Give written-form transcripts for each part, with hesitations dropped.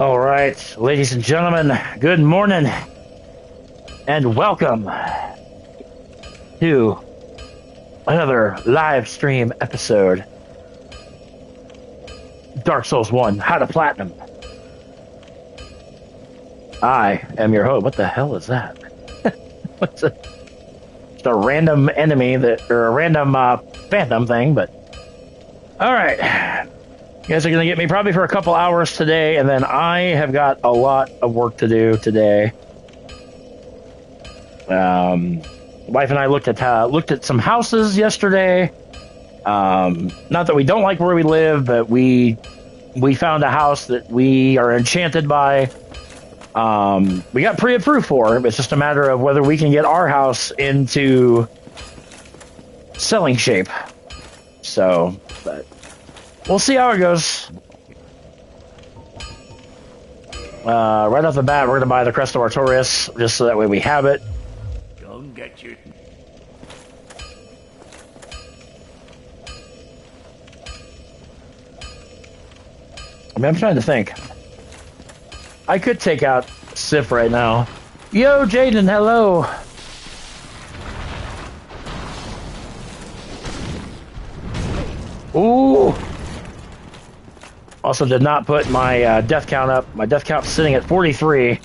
All right, ladies and gentlemen, good morning and welcome to another live stream episode. Dark Souls 1, How to Platinum. I am your host. What the hell is that? What's a, just a random enemy or a random phantom thing, but all right. You guys are going to get me probably for a couple hours today, and then I have got a lot of work to do today. Wife and I looked at some houses yesterday. Not that we don't like where we live, but we found a house that we are enchanted by. We got pre-approved for. It's just a matter of whether we can get our house into selling shape. So, but we'll see how it goes. Right off the bat, we're going to buy the Crest of Artorias, just so that way we have it. Come get you. I mean, I'm trying to think. I could take out Sif right now. Yo, Jaden, hello. Ooh. Also did not put my death count up. My death count's sitting at 43.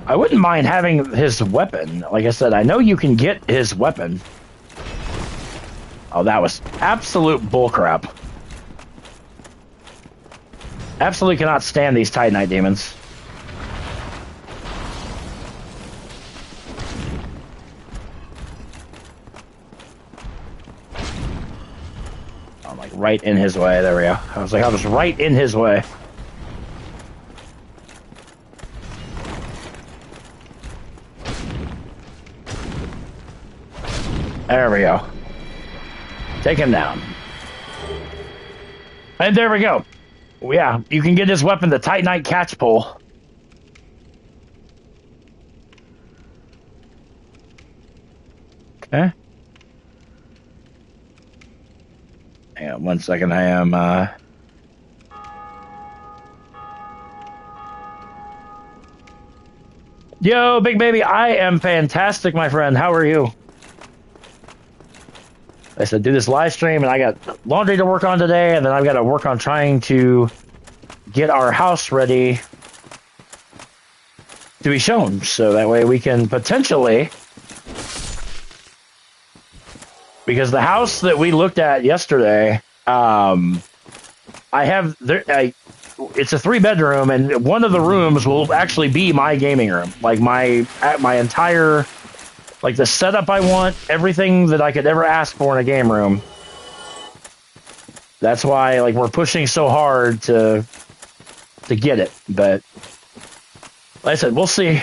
I wouldn't mind having his weapon. Like I said, I know you can get his weapon. Oh, that was absolute bullcrap. Absolutely cannot stand these Titanite demons. I'm like right in his way. There we go. I was right in his way. There we go. Take him down. And there we go. Yeah, you can get his weapon, the Titanite catch pole. Okay. Hang on 1 second. I am, Yo, big baby, I am fantastic, my friend. How are you? I said, do this live stream, and I got laundry to work on today, and then I've got to work on trying to get our house ready to be shown, so that way we can potentially, because the house that we looked at yesterday, it's a 3-bedroom, and one of the rooms will actually be my gaming room, like my entire. Like the setup I want, everything that I could ever ask for in a game room. That's why, like, we're pushing so hard to get it. But like I said, we'll see.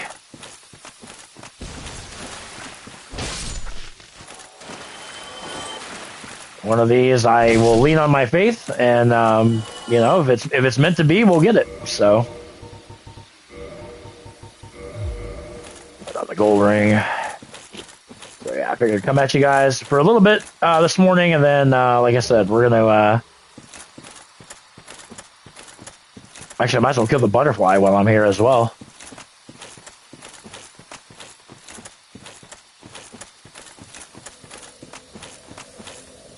One of these, I will lean on my faith, and you know, if it's meant to be, we'll get it. So, put on the gold ring. So yeah, I figured I'd come at you guys for a little bit this morning, and then, like I said, we're gonna. Actually, I might as well kill the butterfly while I'm here as well.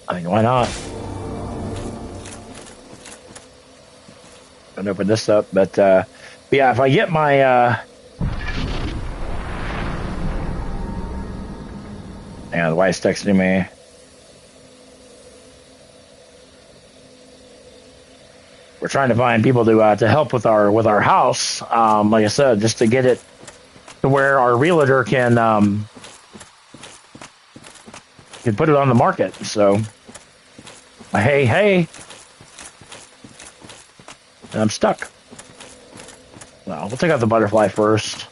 I mean, why not? I'm gonna open this up, but yeah, if I get my. Yeah, the wife's texting me. We're trying to find people to help with our house. Like I said, just to get it to where our realtor can put it on the market. So, hey, and I'm stuck. Well, we'll take out the butterfly first.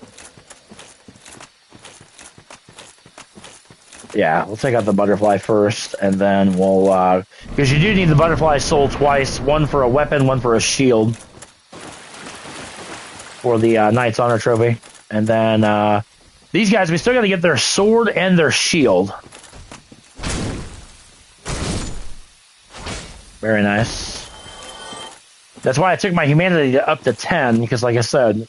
Yeah, we'll take out the butterfly first, and then we'll, because you do need the butterfly soul twice, one for a weapon, one for a shield, for the Knight's Honor Trophy. And then these guys, we still got to get their sword and their shield. Very nice. That's why I took my humanity up to 10, because like I said,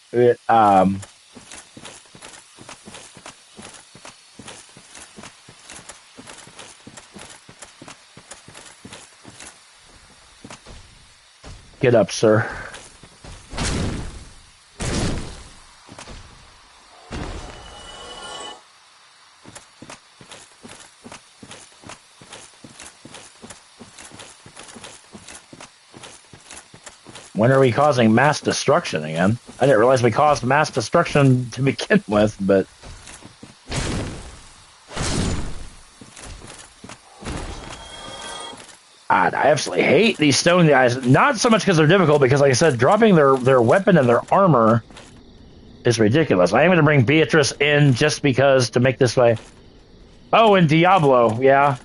get up, sir. When are we causing mass destruction again? I didn't realize we caused mass destruction to begin with, but... God, I absolutely hate these stone guys. Not so much because they're difficult, because like I said, dropping their weapon and their armor is ridiculous. I am going to bring Beatrice in just because to make this way. Oh, and Diablo, yeah.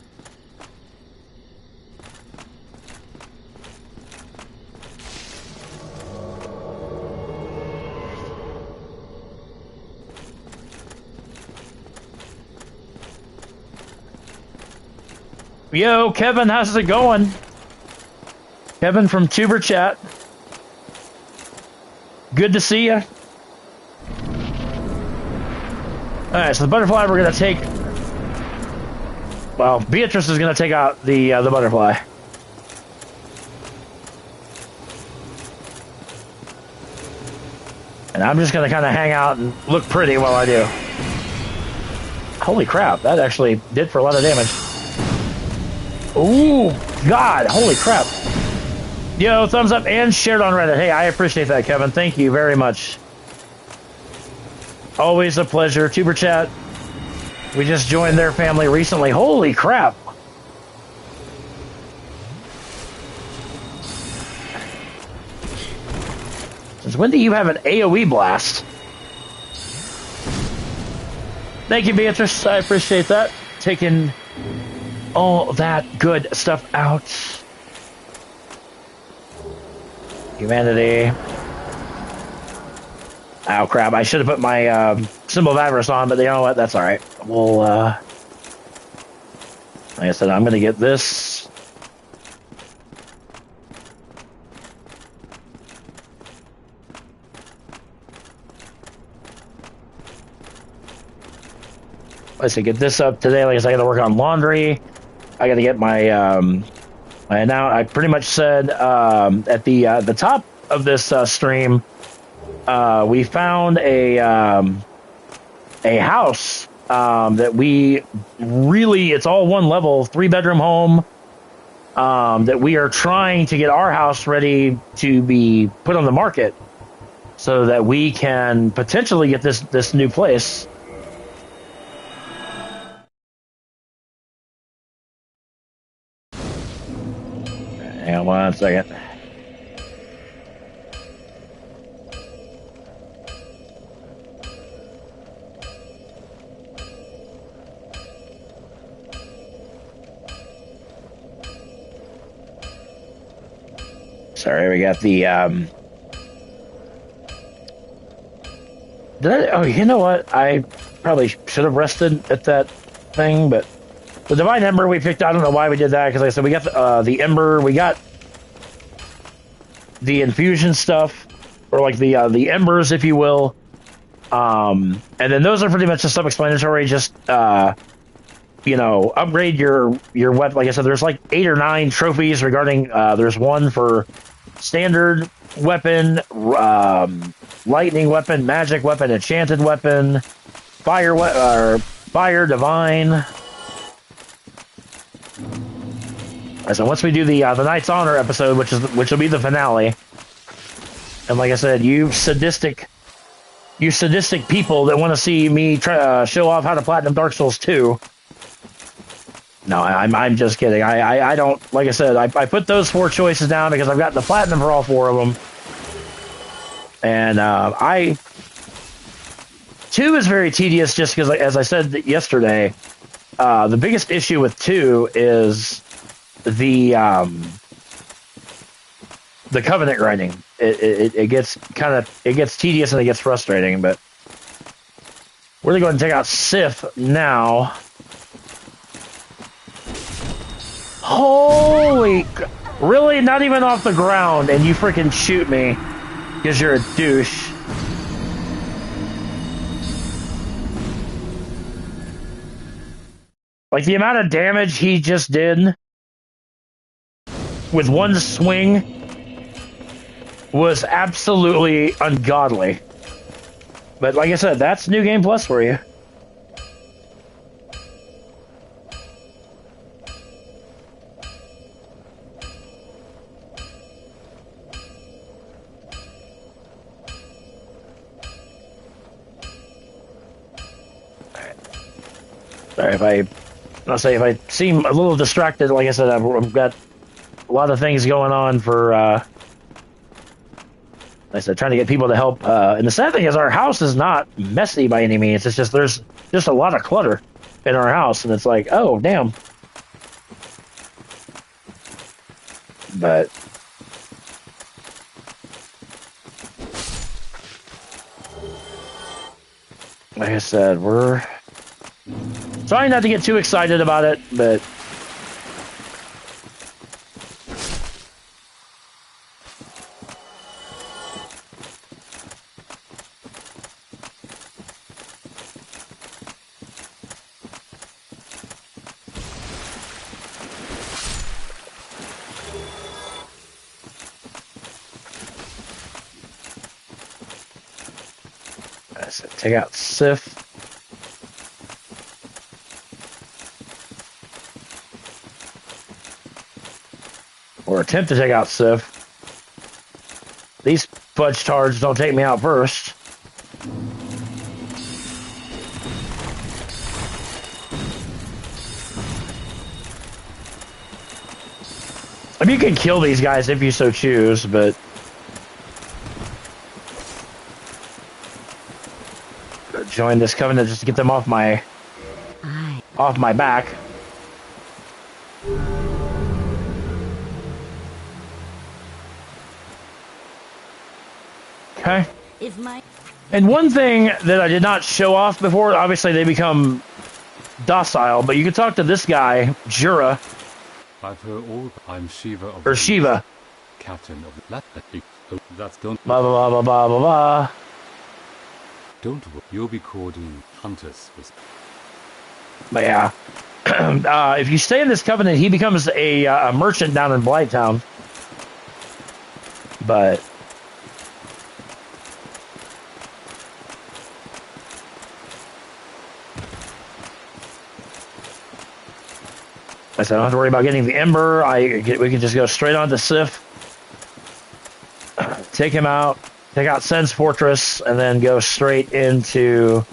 Yo, Kevin, how's it going? Kevin from Tuber Chat. Good to see you. Alright, so the butterfly we're going to take... Well, Beatrice is going to take out the butterfly. And I'm just going to kind of hang out and look pretty while I do. Holy crap, that actually did for a lot of damage. Ooh, God, holy crap. Yo, thumbs up and shared on Reddit. Hey, I appreciate that, Kevin. Thank you very much. Always a pleasure. Tuber Chat. We just joined their family recently. Holy crap. Since when do you have an AoE blast? Thank you, Beatrice. I appreciate that. Taking all that good stuff out. Humanity. Oh crap, I should have put my symbol of avarice on, but you know what, that's alright. We'll like I said, I'm gonna get this. Let's see, get this up today. Like I said, I gotta work on laundry. I gotta get my now I pretty much said at the top of this stream, we found a house that we really, it's all one level, 3-bedroom home, that we are trying to get our house ready to be put on the market so that we can potentially get this new place. Hang on 1 second. Sorry, we got the oh, you know what? I probably should have rested at that thing, but the Divine Ember we picked, I don't know why we did that, because like I said, we got the Ember, we got the infusion stuff, or like the Embers, if you will. And then those are pretty much just self-explanatory, just, you know, upgrade your weapon. Like I said, there's like 8 or 9 trophies regarding, there's one for standard weapon, lightning weapon, magic weapon, enchanted weapon, fire divine. So once we do the Knight's Honor episode, which will be the finale, and like I said, you sadistic people that want to see me try show off how to platinum Dark Souls 2. No, I'm just kidding. I don't, like I said, I put those 4 choices down because I've got the platinum for all 4 of them, and 2 is very tedious just because, as I said yesterday, the biggest issue with 2 is the covenant grinding. It gets tedious and it gets frustrating, but we're gonna go ahead and take out Sif now. Holy Really? Not even off the ground, and you freaking shoot me because you're a douche. Like, the amount of damage he just did with one swing was absolutely ungodly. But like I said, that's New Game Plus for you. Sorry if I seem a little distracted. Like I said, I've got a lot of things going on for, like I said, trying to get people to help. And the sad thing is our house is not messy by any means. It's just, there's just a lot of clutter in our house. And it's like, oh, damn. But like I said, we're trying not to get too excited about it, but I said, take out Sif. Or attempt to take out Sif. These fudge tards don't take me out first. I mean, you can kill these guys if you so choose, but join this covenant just to get them off my back. Okay. And one thing that I did not show off before, obviously they become docile, but you can talk to this guy, Jura. I've heard all. I'm Shiva of or Shiva. Captain of the that's don't Blah blah blah blah blah blah. Don't worry, you'll be called in hunters. But yeah. If you stay in this covenant, he becomes a merchant down in Blighttown. But I said I don't have to worry about getting the Ember. We can just go straight on to Sif, take him out, take out Sen's Fortress, and then go straight into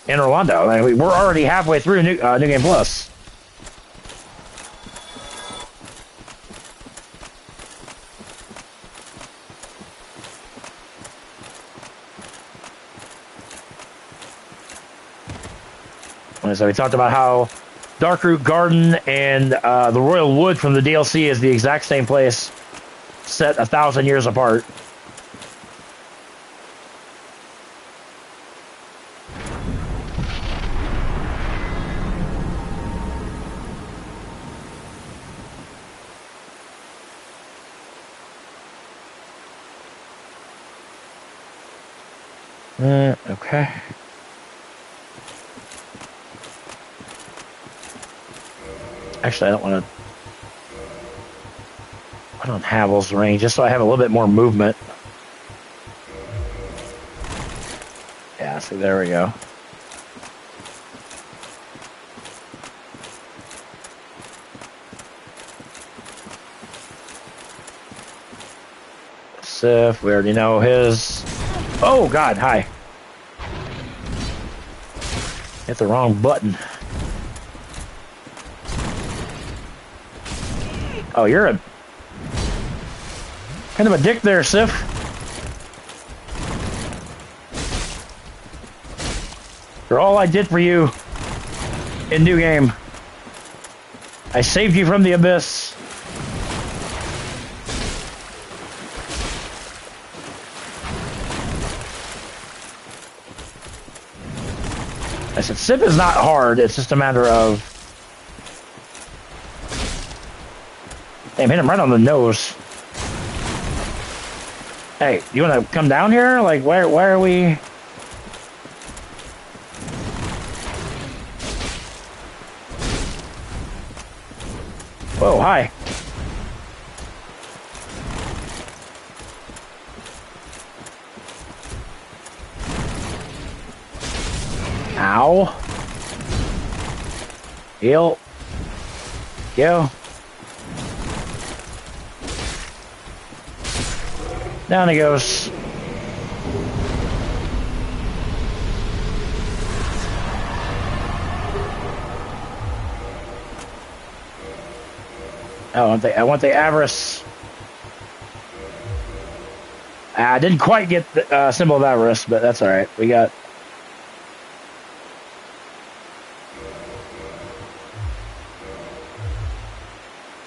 Inner Londo. I mean, we're already halfway through New Game Plus. And so we talked about how Darkroot Garden and the Royal Wood from the DLC is the exact same place, set 1,000 years apart. Okay. Actually, I don't want to put on Havel's range just so I have a little bit more movement. Yeah, so there we go. Sif, we already know his. Oh, God, hi. Hit the wrong button. Oh, you're a kind of a dick there, Sif. For all I did for you in New Game. I saved you from the abyss. I said, Sif is not hard, it's just a matter of Damn, hit him right on the nose. Hey, you want to come down here? Like, why are we... Whoa, hi. Ow. Heal. Go. Down he goes. Oh, I want the avarice. I didn't quite get the symbol of avarice, but that's all right. We got.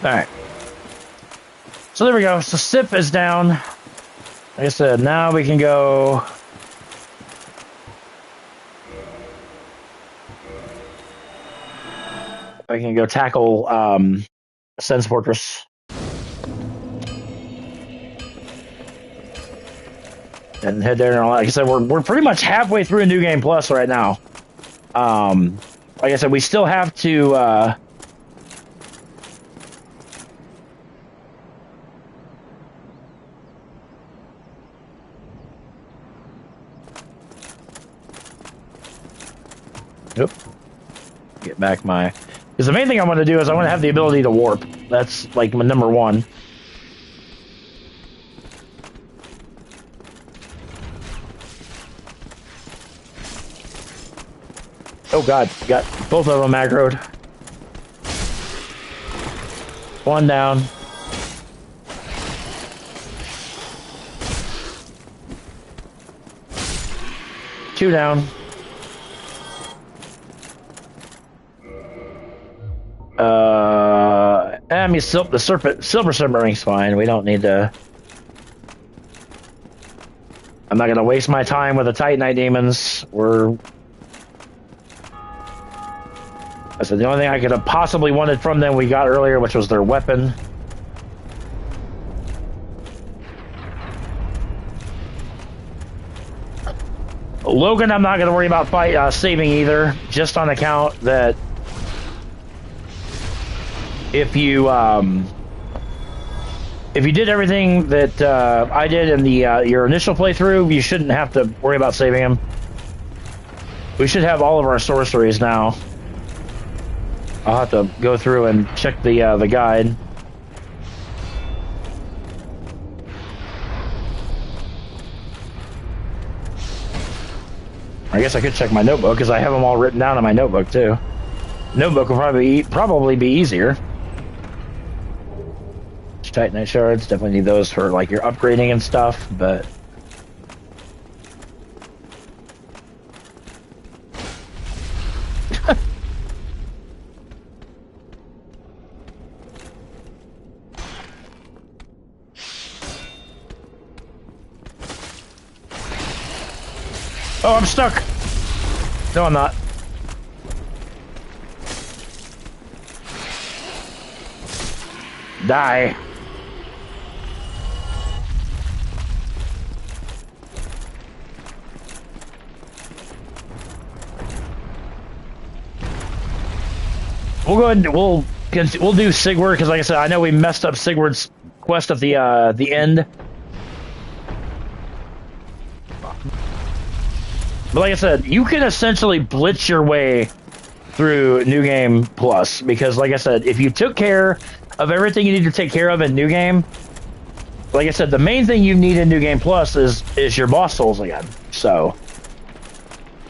All right. So there we go. So SIP is down. Like I said, now we can go. I can go tackle Sense Fortress. And head there. And like I said, we're pretty much halfway through a New Game Plus right now. Like I said, we still have to. Oop. Get back my. Because the main thing I want to do is I want to have the ability to warp. That's like my number one. Oh god, got both of them aggroed. One down. Two down. I mean, the silver submarine's fine. We don't need to. I'm not gonna waste my time with the Titanite demons. I said the only thing I could have possibly wanted from them we got earlier, which was their weapon. Logan, I'm not gonna worry about saving either, just on account that. If you did everything that I did in the your initial playthrough, you shouldn't have to worry about saving him. We should have all of our sorceries now. I'll have to go through and check the guide. I guess I could check my notebook because I have them all written down in my notebook too. Notebook will probably be easier. Titanite shards, definitely need those for like your upgrading and stuff, but oh, I'm stuck. No, I'm not. Die. We'll go ahead and we'll do Sigurd because, like I said, I know we messed up Sigurd's quest at the end. But like I said, you can essentially blitz your way through New Game Plus because, like I said, if you took care of everything you need to take care of in New Game, like I said, the main thing you need in New Game Plus is your boss souls again. So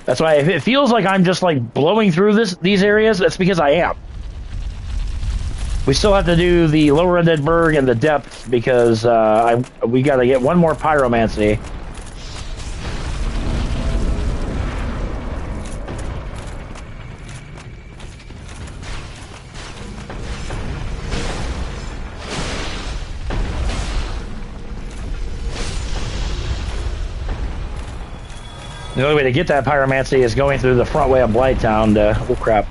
that's why if it feels like I'm just like blowing through these areas, that's because I am. We still have to do the Lower Ended Berg and the Depths because we got to get one more Pyromancy. The only way to get that Pyromancy is going through the front way of Blighttown to... Oh, crap.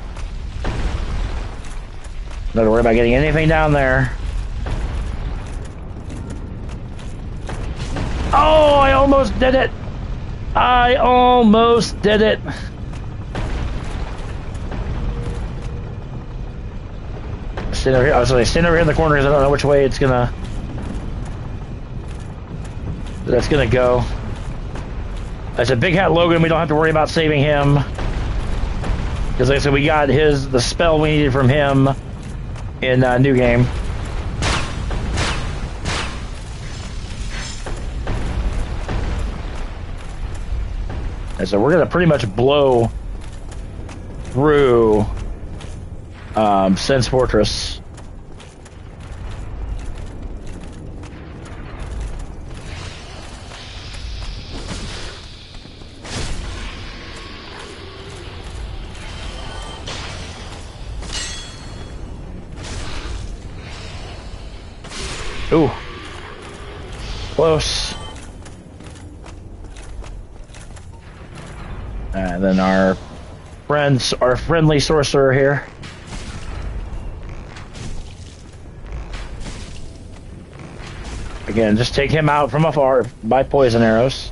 Don't worry about getting anything down there. Oh, I almost did it. I almost did it. Stand over here. I was like, stand over here in the corner because I don't know which way that's gonna go. That's a Big Hat Logan. We don't have to worry about saving him because, like I said, we got the spell we needed from him in New Game. And so we're gonna pretty much blow through Sen's Fortress. Ooh, close. And then our friendly sorcerer here. Again, just take him out from afar by poison arrows.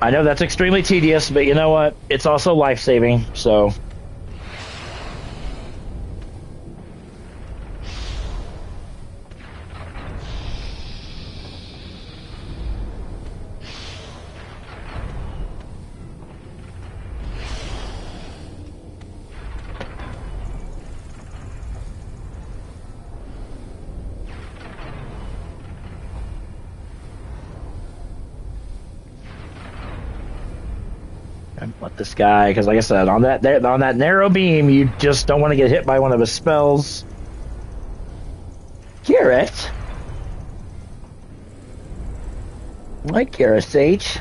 I know that's extremely tedious, but you know what? It's also life-saving, so... Let this guy, because like I said, on that narrow beam, you just don't want to get hit by one of his spells. Garrett, like Garrett Sage,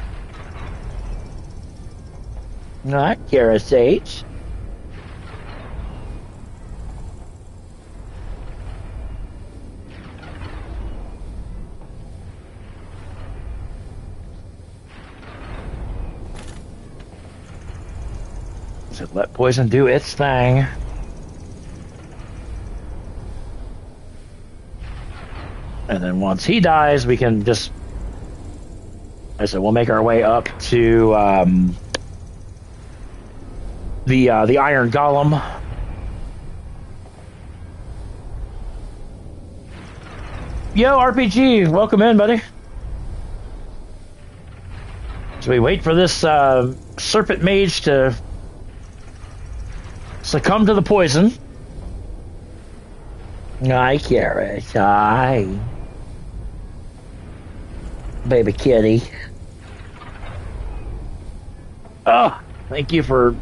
not Garrett Sage. So let poison do its thing. And then once he dies, we can just... I said we'll make our way up to the Iron Golem. Yo, RPG, welcome in, buddy. So we wait for this Serpent Mage to succumb to the poison. Hi, Carrot. Hi. Baby kitty. Oh, thank you for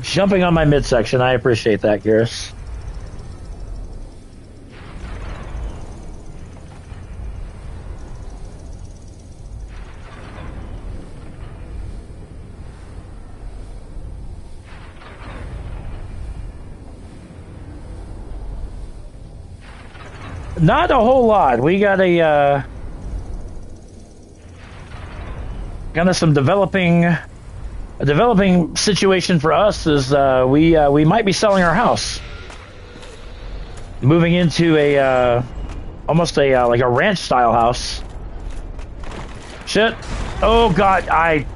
jumping on my midsection. I appreciate that, Garrus. Not a whole lot. We got a kind of some developing situation for us is we might be selling our house, moving into a almost a like a ranch style house. Shit! Oh God! I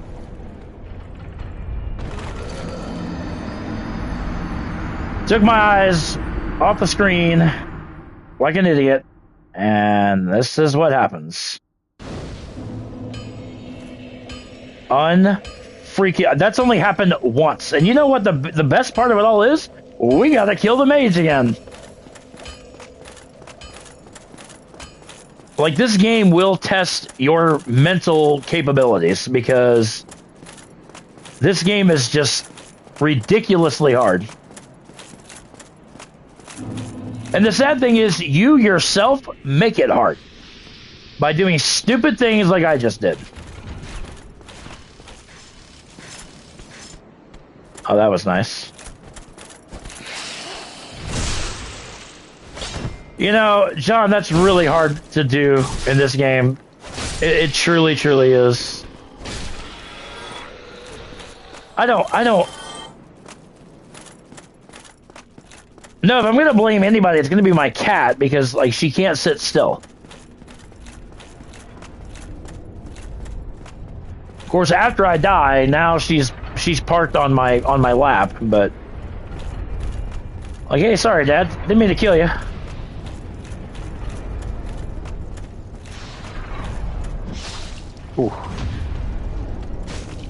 took my eyes off the screen like an idiot, and this is what happens. Unfreaking. That's only happened once. And you know what the best part of it all is? We gotta kill the mage again. Like, this game will test your mental capabilities, because this game is just ridiculously hard. And the sad thing is, you yourself make it hard by doing stupid things like I just did. Oh, that was nice. You know, John, that's really hard to do in this game. It truly, truly is. I don't... No, if I'm going to blame anybody, it's going to be my cat, because, like, she can't sit still. course, after I die, now she's parked on my lap, but like, hey, sorry, Dad, didn't mean to kill you. Ooh.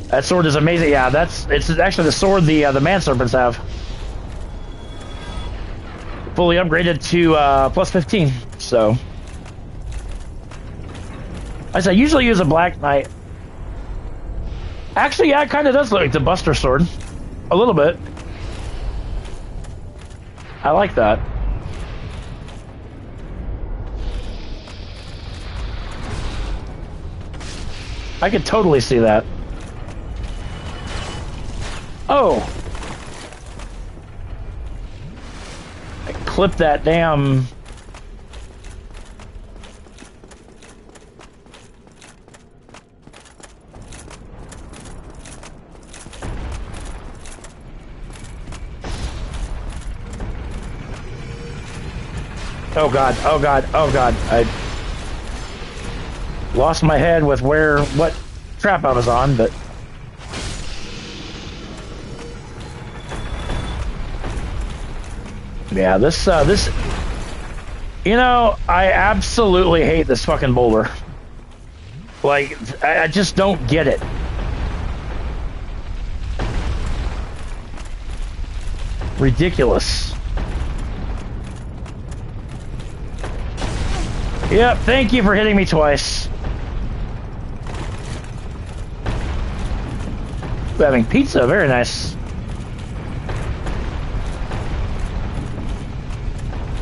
That sword is amazing. Yeah, it's actually the sword the man serpents have. Fully upgraded to plus 15. So I usually use a Black Knight. Actually, yeah, it kind of does look like the Buster Sword. A little bit. I like that. I could totally see that. Oh! I clipped that damn... Oh god, oh god, oh god. I lost my head with what trap I was on, but... Yeah, this, you know, I absolutely hate this fucking boulder. Like, I just don't get it. Ridiculous. Yep, thank you for hitting me twice. We're having pizza, very nice.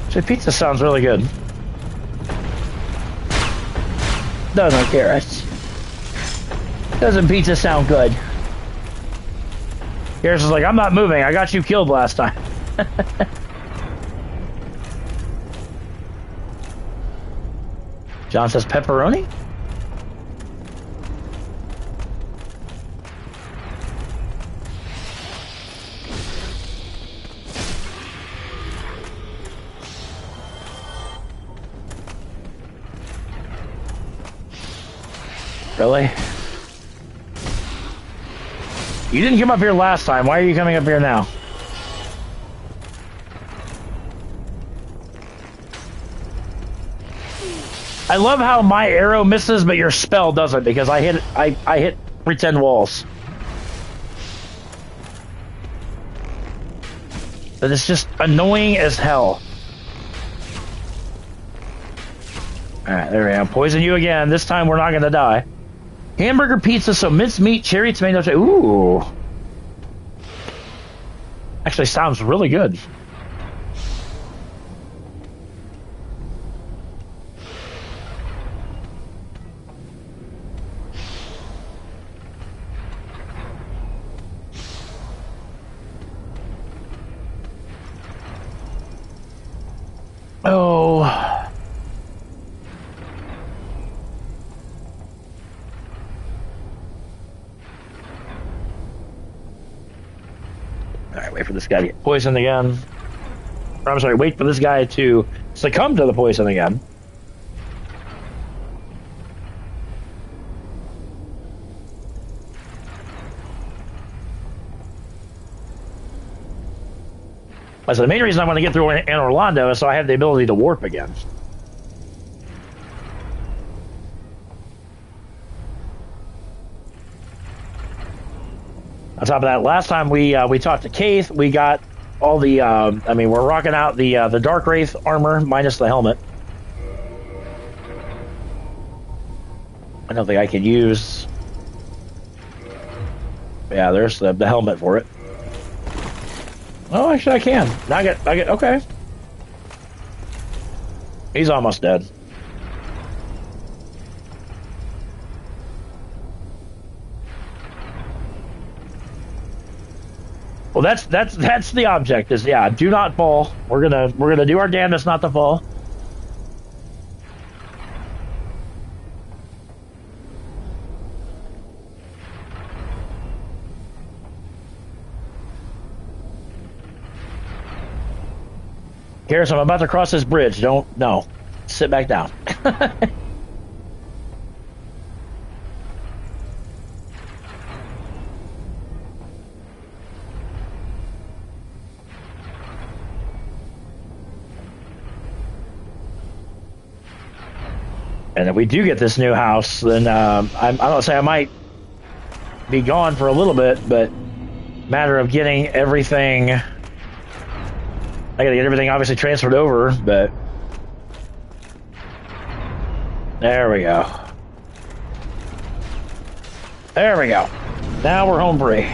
So pizza sounds really good. Doesn't care. Doesn't pizza sound good? Garrus is like, I'm not moving. I got you killed last time. John says pepperoni? Really? You didn't come up here last time. Why are you coming up here now? I love how my arrow misses, but your spell doesn't, because I hit pretend walls. But it's just annoying as hell. Alright, there we go. Poison you again. This time we're not gonna die. Hamburger pizza, so minced meat, cherry tomato. Ooh. Actually sounds really good. Oh. Alright, wait for this guy to get poisoned again. Or, I'm sorry, wait for this guy to succumb to the poison again. So the main reason I want to get through in Orlando is so I have the ability to warp again. On top of that, last time we talked to Kaith, we got all the I mean, we're rocking out the Dark Wraith armor minus the helmet. I don't think I could use. Yeah, there's the helmet for it. Oh, actually, I can. I get. Okay. He's almost dead. Well, that's the object. Is yeah, do not fall. We're gonna do our damnedest not to fall. Garrus, I'm about to cross this bridge. No. Sit back down. And if we do get this new house, then I don't say I might be gone for a little bit, but matter of getting everything. I gotta get everything obviously transferred over, but there we go. There we go. Now we're home free.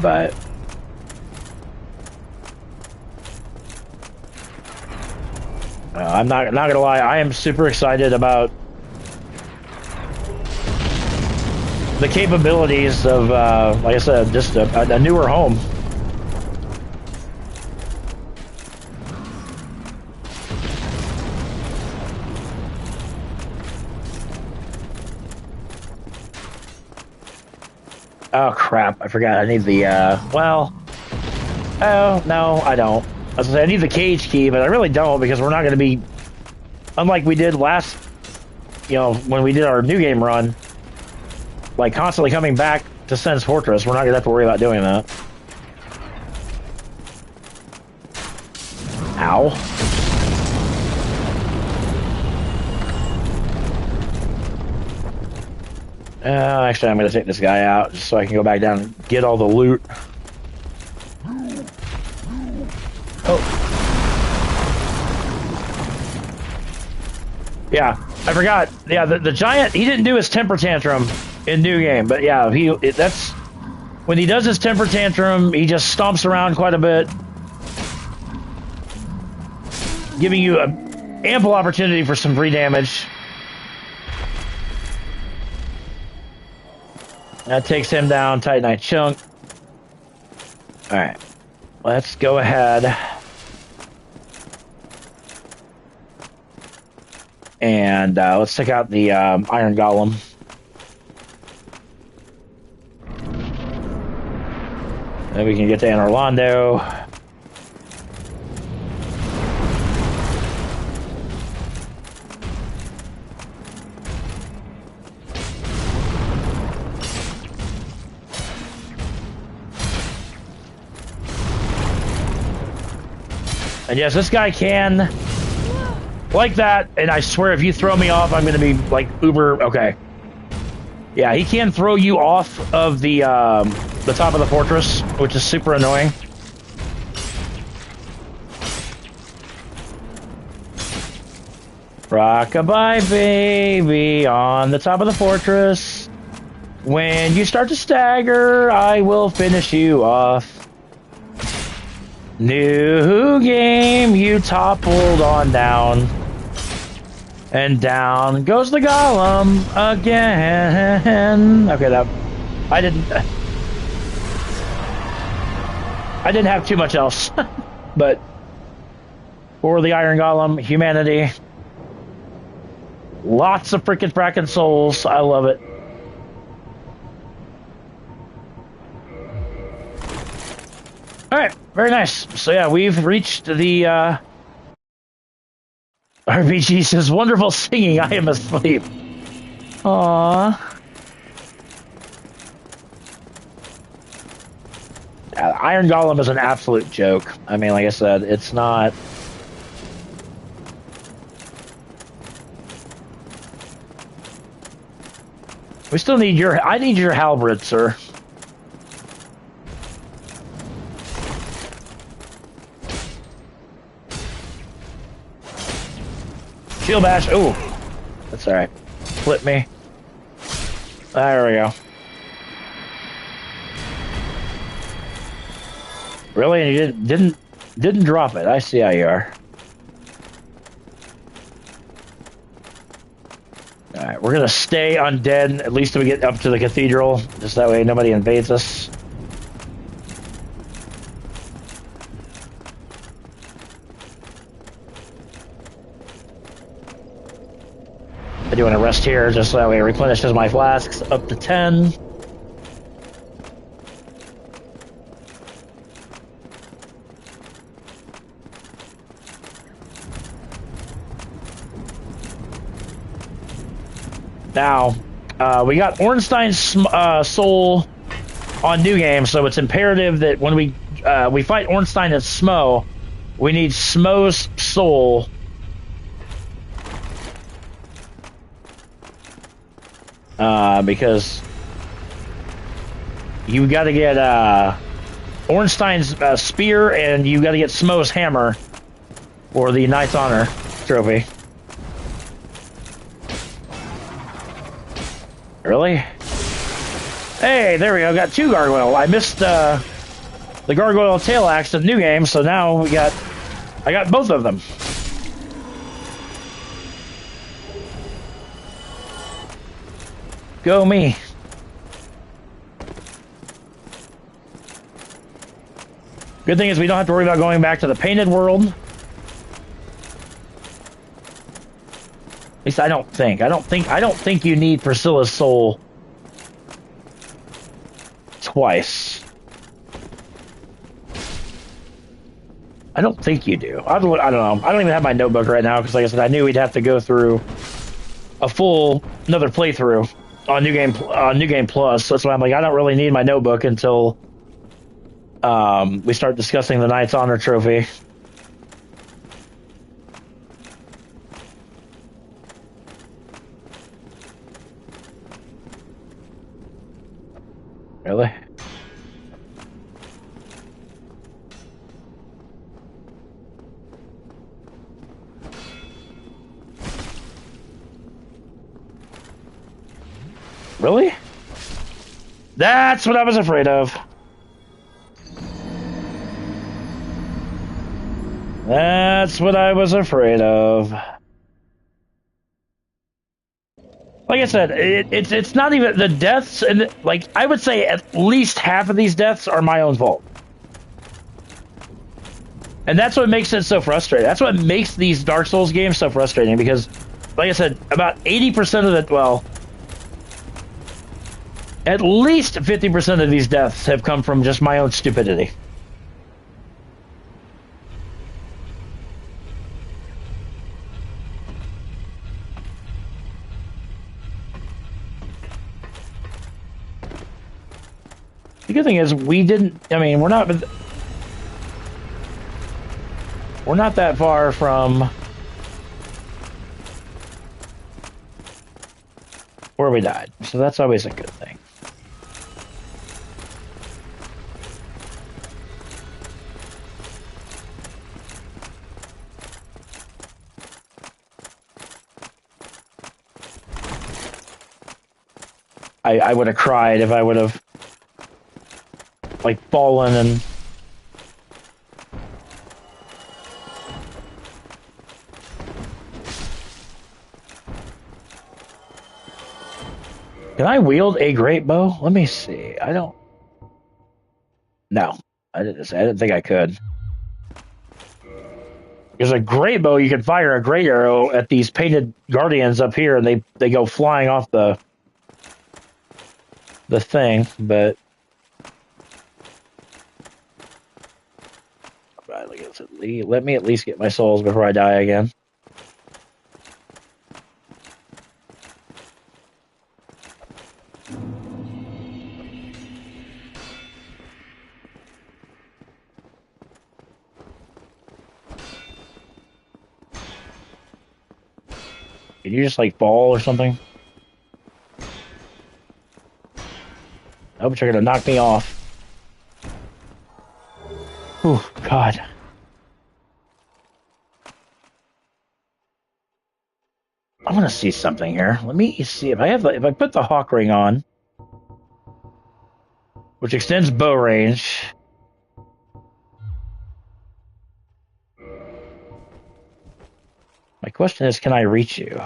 But I'm not gonna lie, I am super excited about the capabilities of, like I said, just a newer home. Oh crap, I forgot. I need the, well, oh, no, I don't. I was gonna say, I need the cage key, but I really don't, because we're not going to be, unlike we did last, when we did our new game run, like constantly coming back to Sen's Fortress. We're not going to have to worry about doing that. Ow. Actually, I'm going to take this guy out just so I can go back down and get all the loot. Oh. Yeah, I forgot. Yeah, the giant, he didn't do his temper tantrum in New Game, but yeah, that's when he does his temper tantrum, he just stomps around quite a bit, giving you an ample opportunity for some free damage. That takes him down, Titanite chunk. Alright, let's go ahead and let's check out the Iron Golem. Then we can get to Anor Londo. And yes, this guy can, like that, and I swear if you throw me off, I'm going to be, like, uber, okay. Yeah, he can throw you off of the top of the fortress, which is super annoying. Rockabye, baby, on the top of the fortress. When you start to stagger, I will finish you off. New game, you toppled on down. And down goes the golem again. Okay, I didn't have too much else. But for the Iron Golem, humanity. Lots of freaking fracking souls. I love it. Alright, very nice. So yeah, we've reached the RPG says, wonderful singing, I am asleep. Aww. Iron Golem is an absolute joke. I mean, like I said, it's not... We still need your... I need your halberd, sir. Shield bash. Ooh. That's alright. Flip me. There we go. Really? You didn't drop it. I see how you are. Alright, we're gonna stay undead at least till we get up to the cathedral. Just that way nobody invades us. I do want to rest here just so that way it replenishes my flasks up to 10. Now, we got Ornstein's soul on New Game, so it's imperative that when we fight Ornstein and Smo, we need Smo's soul because you got to get Ornstein's spear, and you got to get Smo's hammer for the Knight's Honor trophy. Really? Hey, there we go. Got 2 gargoyle. I missed the gargoyle tail axe in the new game, so now I got both of them. Go me. Good thing is we don't have to worry about going back to the painted world. At least I don't think. I don't think you need Priscilla's soul twice. I don't think you do. I don't know. I don't even have my notebook right now because, like I said, I knew we'd have to go through another playthrough on New Game Plus. So that's why I'm like, I don't really need my notebook until we start discussing the Knight's Honor trophy. Really? Really? That's what I was afraid of. That's what I was afraid of. Like I said, it's not even the deaths, and like I would say at least half of these deaths are my own fault. And that's what makes it so frustrating. That's what makes these Dark Souls games so frustrating, because like I said, about 80% of it, well, at least 50% of these deaths have come from just my own stupidity. The good thing is we didn't, I mean, we're not that far from where we died. So that's always a good thing. I would have cried if I would have like fallen and can I wield a great bow? Let me see. I don't. No, I didn't think I could. There's a great bow. You can fire a great arrow at these painted guardians up here, and they go flying off the thing. But let me at least get my souls before I die again. Can you just like fall or something? Oh, but you're gonna knock me off. Oh God. I want to see something here. Let me see if I put the hawk ring on, which extends bow range. My question is, can I reach you?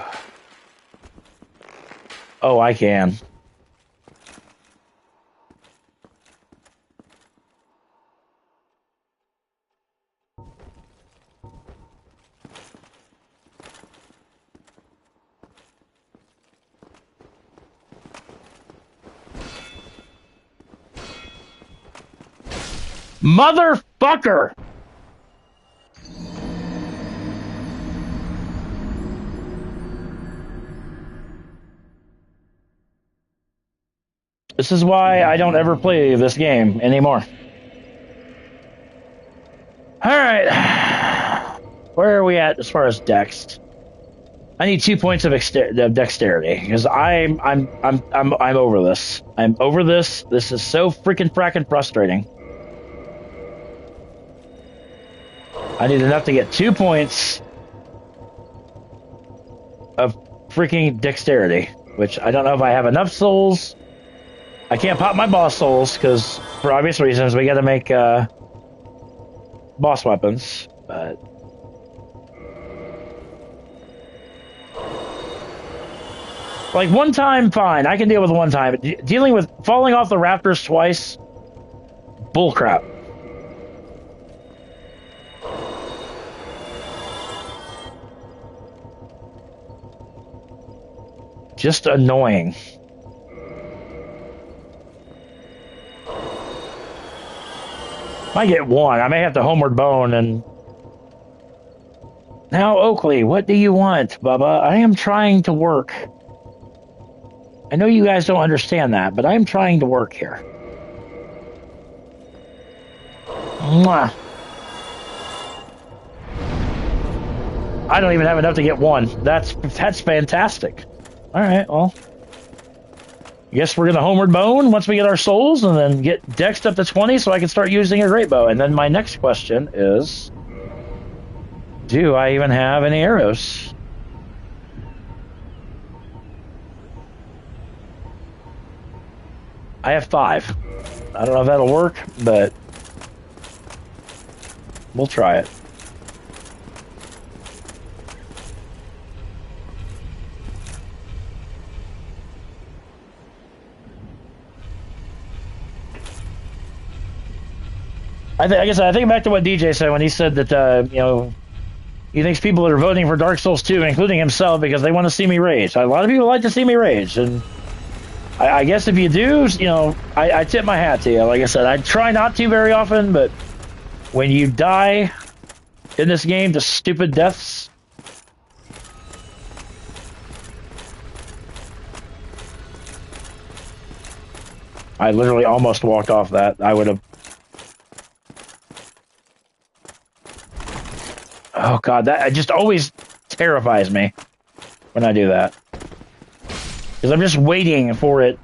Oh, I can. Motherfucker! This is why I don't ever play this game anymore. Alright. Where are we at as far as Dex? I need 2 points of dexterity because I'm over this. I'm over this. This is so frickin' frustrating. I need enough to get 2 points of freaking dexterity, which I don't know if I have enough souls. I can't pop my boss souls because, for obvious reasons, we got to make boss weapons. But like one time, fine. I can deal with one time. Dealing with falling off the rafters twice, bullcrap. Just annoying. I get one. I may have to homeward bone and... Now, Oakley, what do you want, Bubba? I am trying to work. I know you guys don't understand that, but I'm trying to work here. Mwah. I don't even have enough to get one. That's fantastic. All right, well, I guess we're gonna homeward bone once we get our souls, and then get dexed up to 20, so I can start using a great bow. And then my next question is, do I even have any arrows? I have 5. I don't know if that'll work, but we'll try it. I think back to what DJ said when he said that, you know, he thinks people are voting for Dark Souls 2, including himself, because they want to see me rage. A lot of people like to see me rage, and I guess if you do, you know, I tip my hat to you. Like I said, I try not to very often, but when you die in this game to stupid deaths, I literally almost walked off that. I would have... Oh god, that just always terrifies me when I do that. Because I'm just waiting for it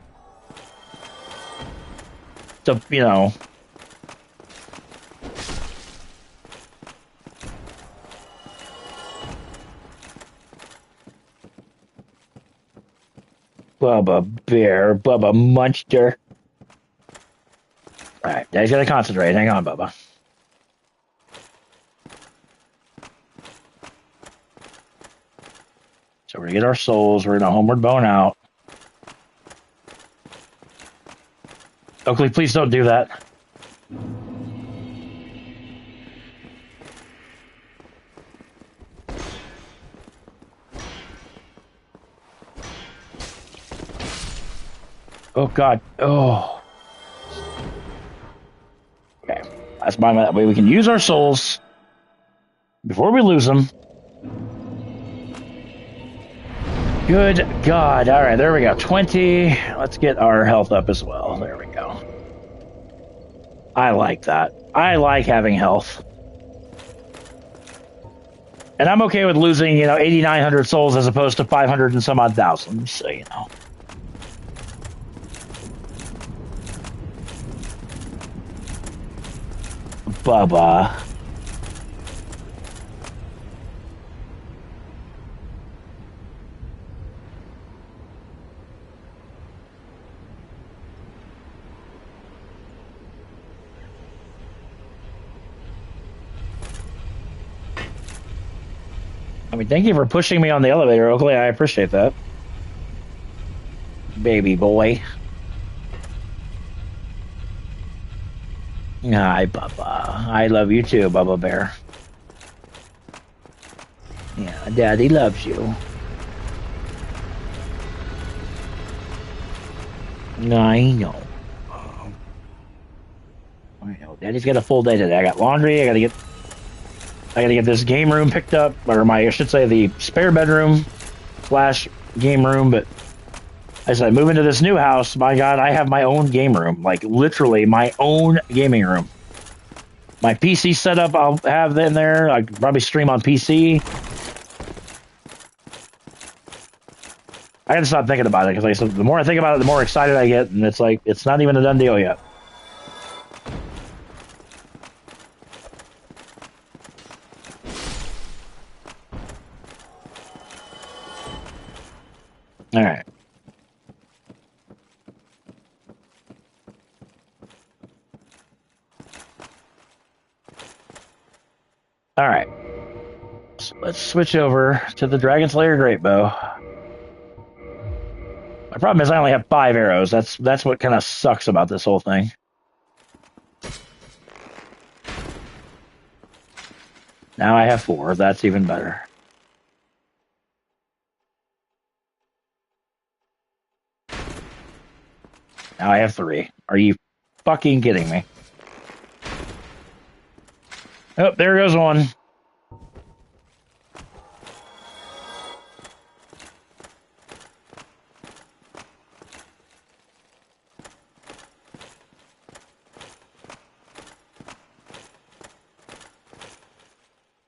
to, you know... Bubba Bear, Bubba Munster. Alright, Daddy's gotta concentrate. Hang on, Bubba. So we're gonna get our souls. We're gonna homeward bone out. Oakley, please don't do that. Oh god. Oh. Okay. That's my that way we can use our souls before we lose them. Good God. All right, there we go. 20. Let's get our health up as well. There we go. I like that. I like having health. And I'm okay with losing, you know, 8,900 souls as opposed to 500 and some odd thousand, so, you know. Bubba. I mean, thank you for pushing me on the elevator, Oakley. I appreciate that. Baby boy. Hi, Bubba. I love you too, Bubba Bear. Yeah, Daddy loves you. I know. I know. Daddy's got a full day today. I got laundry. I gotta get this game room picked up, or I should say the spare bedroom / game room. But as I move into this new house, my God, I have my own game room, like literally my own gaming room. My PC setup I'll have in there. I can probably stream on PC. I gotta stop thinking about it because, like I said, the more I think about it, the more excited I get, and it's like it's not even a done deal yet. All right. All right. So let's switch over to the Dragon Slayer Great Bow. My problem is I only have 5 arrows. That's what kind of sucks about this whole thing. Now I have 4. That's even better. Now I have 3. Are you fucking kidding me? Oh, there goes one.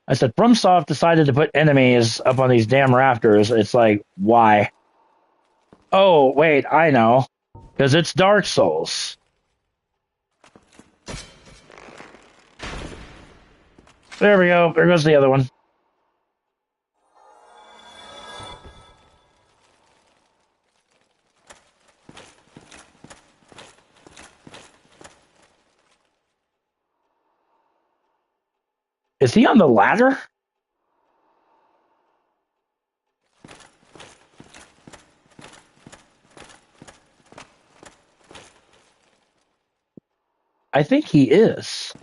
I said, FromSoft decided to put enemies up on these damn rafters. It's like, why? Oh, wait, I know. Because it's Dark Souls. There we go. There goes the other one. Is he on the ladder? I think he is.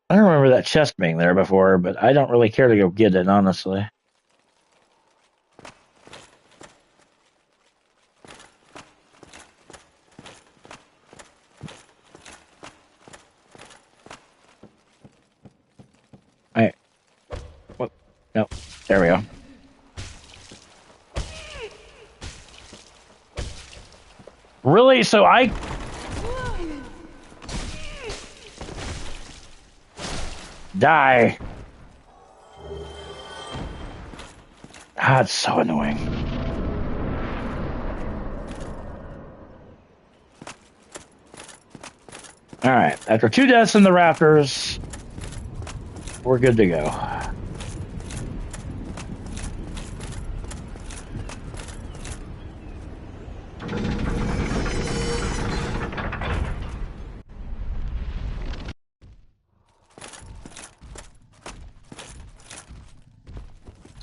I don't remember that chest being there before, but I don't really care to go get it, honestly. Alright. What? Nope. There we go. Really? So I... Die. Ah, it's so annoying. Alright, after 2 deaths in the rafters, we're good to go.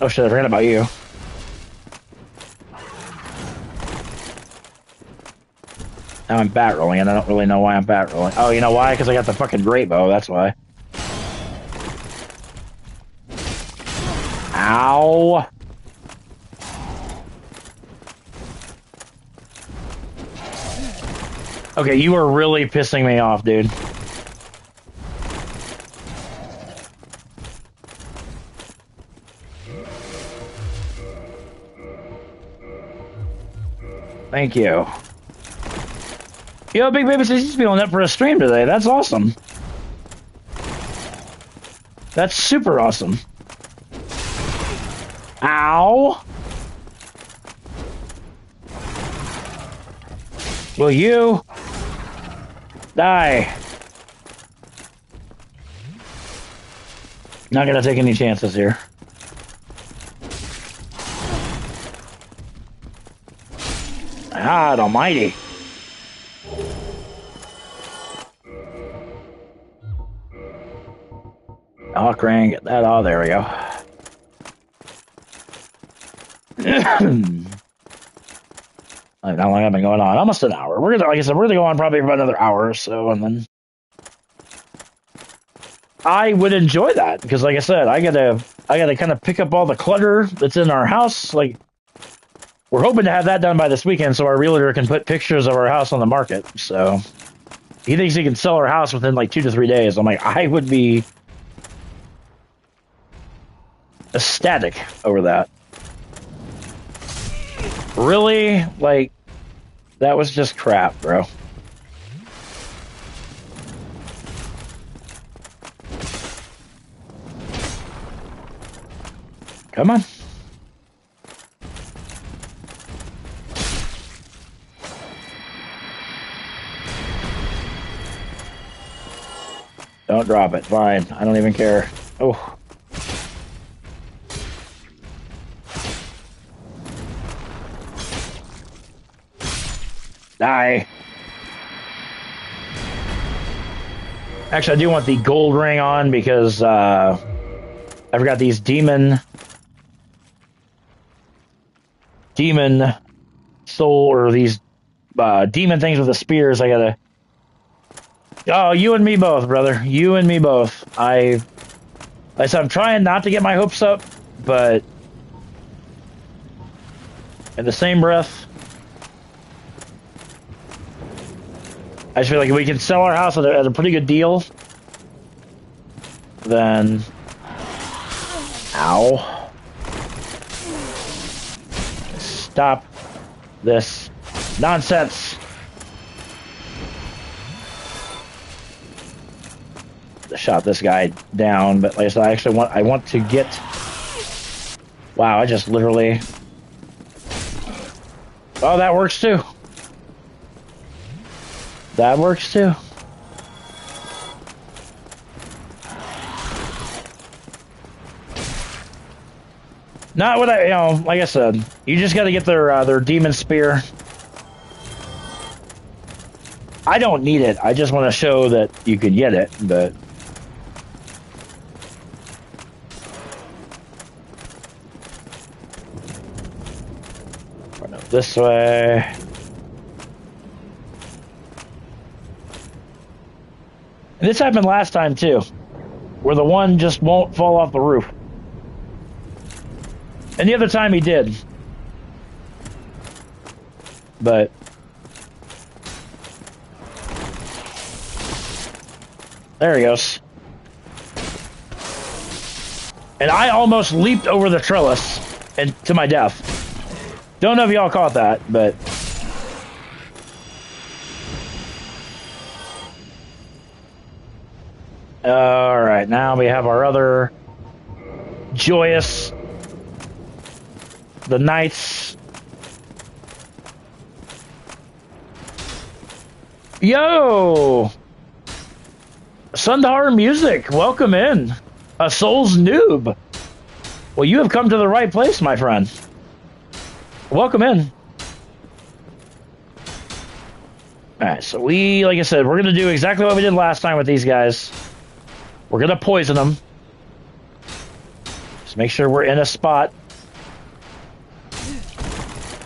Oh shit, I forgot about you. Now I'm bat rolling, and I don't really know why I'm bat rolling. Oh, you know why? Because I got the fucking great bow, that's why. Ow! Okay, you are really pissing me off, dude. Thank you. Yo, Big Baby says he's feeling up for a stream today. That's awesome. That's super awesome. Ow! Will you die? Not gonna take any chances here. God almighty. Oh, crank, get that. Oh, there we go. Like, how long have I been going on? Almost an hour. We're gonna, like I said, we're gonna go on probably for about another hour or so, and then I would enjoy that because, like I said, I gotta kind of pick up all the clutter that's in our house. Like, we're hoping to have that done by this weekend, so our realtor can put pictures of our house on the market. So he thinks he can sell our house within like 2 to 3 days. I'm like, I would be ecstatic over that. Really? Like, that was just crap, bro. Come on. Don't drop it. Fine. I don't even care. Oh. Die. Actually, I do want the gold ring on because I've got these demon soul, or these demon things with the spears. I gotta. Oh, you and me both, brother. You and me both. Like I said, I'm trying not to get my hopes up, but in the same breath, I just feel like if we can sell our house at a pretty good deal, then... Ow. Stop this nonsense. I shot this guy down, but like I said, I want to get... Wow, I just literally... Oh, that works too. That works too. Not what like I said, you just got to get their demon spear. I don't need it. I just want to show that you could get it, but run up this way. And this happened last time too, where the one just won't fall off the roof. And the other time he did. But there he goes. And I almost leaped over the trellis and to my death. Don't know if y'all caught that, but all right, now we have our other joyous, the knights. Yo, Sundar Music, welcome in. A Souls noob. Well, you have come to the right place, my friend. Welcome in. All right, so like I said, we're gonna do exactly what we did last time with these guys. We're gonna poison them. Just make sure we're in a spot.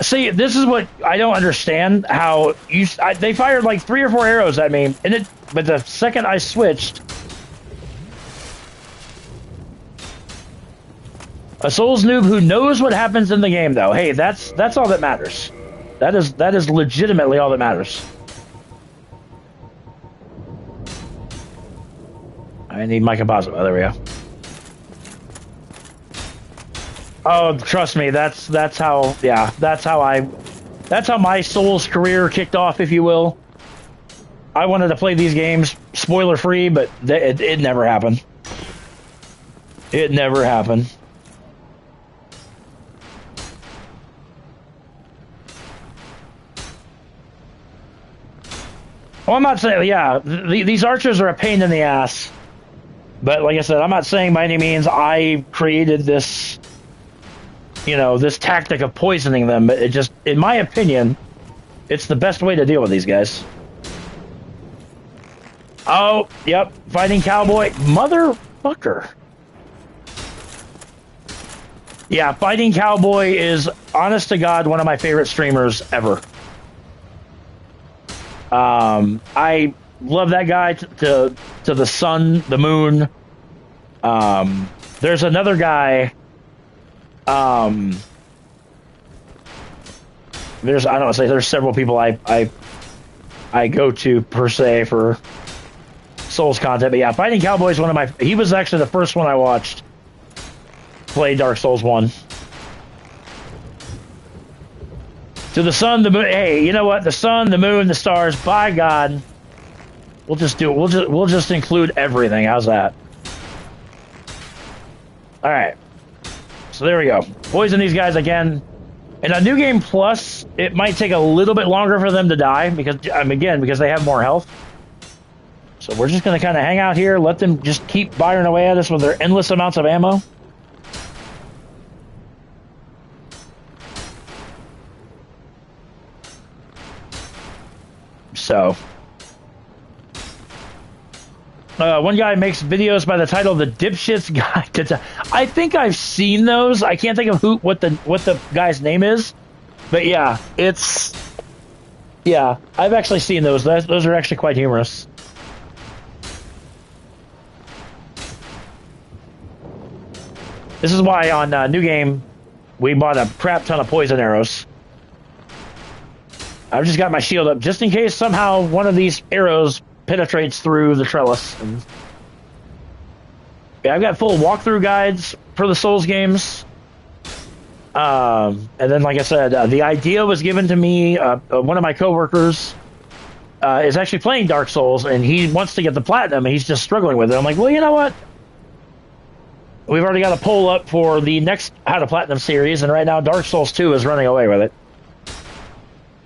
See, this is what I don't understand. How they fired like 3 or 4 arrows at me, but the second I switched, a Souls noob who knows what happens in the game, though. Hey, that's all that matters. That is legitimately all that matters. I need my composite. Oh, there we go. Oh, trust me, that's how my Souls career kicked off, if you will. I wanted to play these games spoiler free, but it never happened. It never happened. Well, I'm not saying, yeah, these archers are a pain in the ass. But like I said, I'm not saying by any means I created this, this tactic of poisoning them. But it just, in my opinion, it's the best way to deal with these guys. Oh, yep, fighting cowboy. Motherfucker. Yeah, fighting cowboy is, honest to God, one of my favorite streamers ever. I love that guy to the sun, the moon. There's another guy. There's several people I go to per se for Souls content, but yeah, Fighting Cowboy is one of my. He was actually the first one I watched play Dark Souls 1. To the sun, the moon. Hey, you know what? The sun, the moon, the stars. By God, we'll just do it. We'll just include everything. How's that? All right. So there we go. Poison these guys again. In a new game plus, it might take a little bit longer for them to die because because they have more health. So we're just gonna kind of hang out here, let them just keep firing away at us with their endless amounts of ammo. So, one guy makes videos by the title "The Dipshit's Guide to." I think I've seen those. I can't think of what the guy's name is, but yeah, I've actually seen those. Those are actually quite humorous. This is why on New Game we bought a crap ton of poison arrows. I've just got my shield up just in case somehow one of these arrows penetrates through the trellis. And yeah, I've got full walkthrough guides for the Souls games. And then, like I said, the idea was given to me. One of my coworkers is actually playing Dark Souls, and he wants to get the platinum, and he's just struggling with it. I'm like, well, you know what? We've already got a poll up for the next How to Platinum series, and right now Dark Souls 2 is running away with it.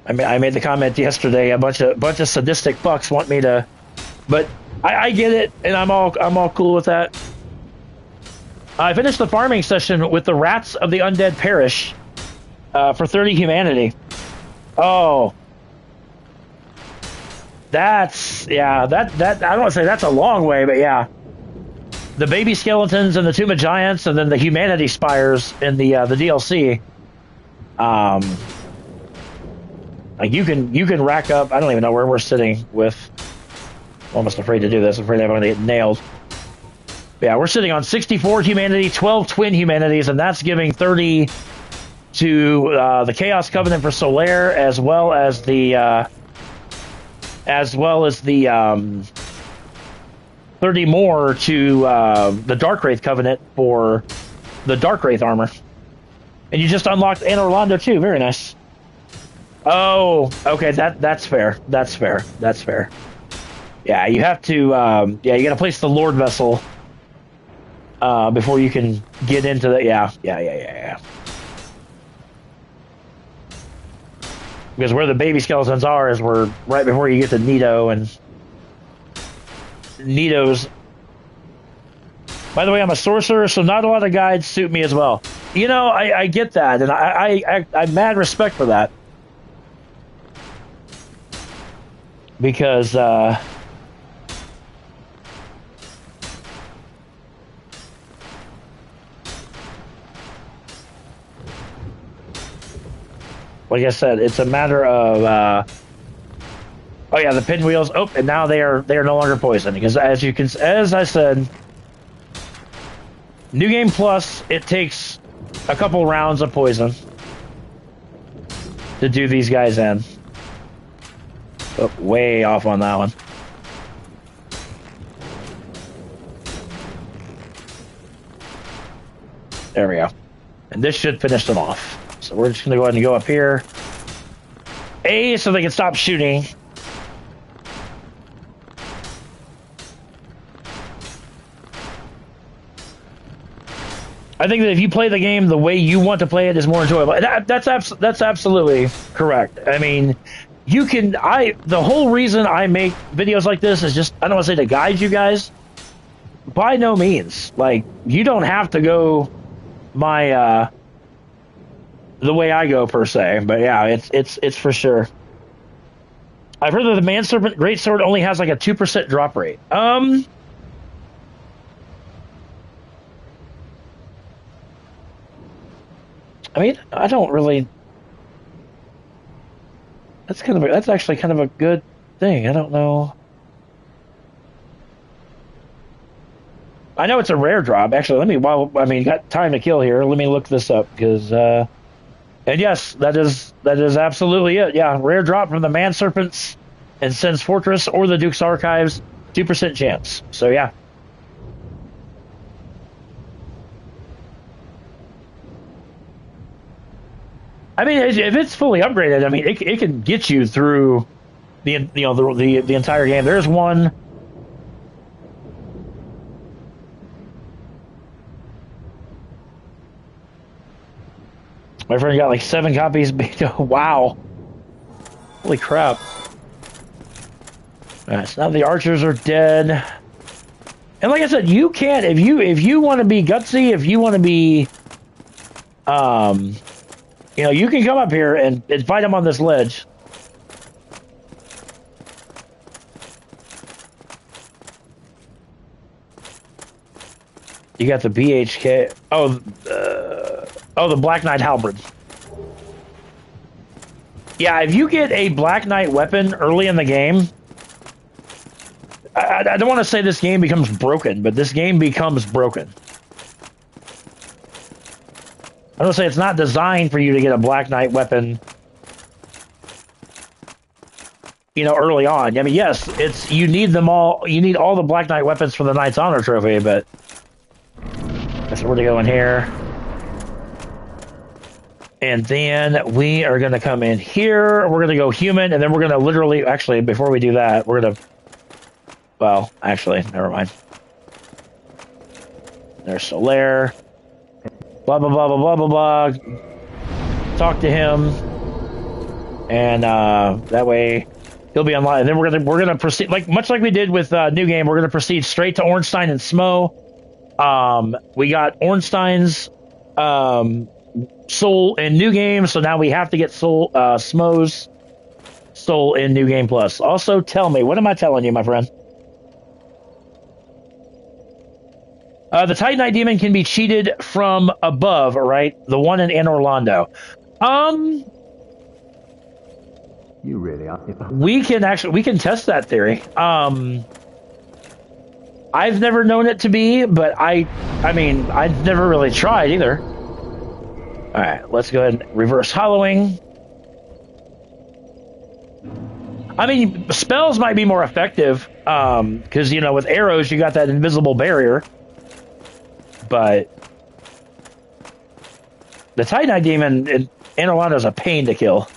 I made the comment yesterday. A bunch of sadistic fucks want me to, but I get it, and I'm all cool with that. I finished the farming session with the Rats of the Undead Parish for 30 humanity. Oh, that I don't want to say that's a long way, but yeah, the baby skeletons and the Tomb of Giants, and then the humanity spires in the DLC. Like you can rack up. I don't even know where we're sitting with. I'm almost afraid to do this. I'm afraid I'm going to get nailed. Yeah, we're sitting on 64 humanity, 12 twin humanities, and that's giving 30 to the Chaos Covenant for Solaire, as well as the 30 more to the Dark Wraith Covenant for the Dark Wraith armor. And you just unlocked Anne Orlando too. Very nice. Oh, okay. That's fair. That's fair. Yeah, you have to. You got to place the Lord Vessel before you can get into the. Yeah. Because where the baby skeletons are is where right before you get to Nito, and Nito's. By the way, I'm a sorcerer, so not a lot of guides suit me as well. You know, I get that, and I mad respect for that. Because like I said, it's a matter of oh yeah, the pinwheels. Oh, and now they are no longer poisoned because as I said, New Game Plus, it takes a couple rounds of poison to do these guys in. Oh, way off on that one. There we go. And this should finish them off. So we're just going to go ahead and go up here. A, so they can stop shooting. I think that if you play the game the way you want to play it is more enjoyable. That's absolutely correct. I mean, the whole reason I make videos like this is just, I don't want to say to guide you guys. By no means. Like, you don't have to go the way I go per se. But yeah, it's for sure. I've heard that the Man Serpent Greatsword only has like a 2% drop rate. I mean, I don't really. That's actually kind of a good thing. I don't know. I know it's a rare drop. Actually, got time to kill here. Let me look this up because, and yes, that is absolutely it. Yeah, rare drop from the Man Serpents and Sen's Fortress or the Duke's Archives, 2% chance. So yeah. I mean, if it's fully upgraded, I mean, it can get you through the entire game. There's one. My friend got like 7 copies. Wow. Holy crap. Alright, so now the archers are dead. And like I said, you can't, if you want to be gutsy, if you want to be, you can come up here and fight them on this ledge. You got the BHK. The Black Knight halberd. Yeah, if you get a Black Knight weapon early in the game, I don't want to say this game becomes broken, but this game becomes broken. I don't say it's not designed for you to get a Black Knight weapon, early on. I mean, yes, you need them all. You need all the Black Knight weapons for the Knight's Honor trophy, but that's where to go in here. And then we are going to come in here. We're going to go human, and then we're going to literally, actually, before we do that, we're going to, well, actually, never mind. There's Solaire. Blah, blah, blah, blah, blah, blah, blah. Talk to him. And that way he'll be online. And then we're gonna proceed, much like we did with New Game, we're going to proceed straight to Ornstein and Smo. We got Ornstein's soul in New Game, so now we have to get Smo's soul in New Game Plus. Also, tell me, what am I telling you, my friend? The Titanite Demon can be cheated from above, right? The one in Orlando. You really are. We can test that theory. I've never known it to be, but I mean, I've never really tried either. All right, let's go ahead and reverse hollowing. I mean, spells might be more effective, because, with arrows, you got that invisible barrier. But the Titanite Demon in Orlando is a pain to kill.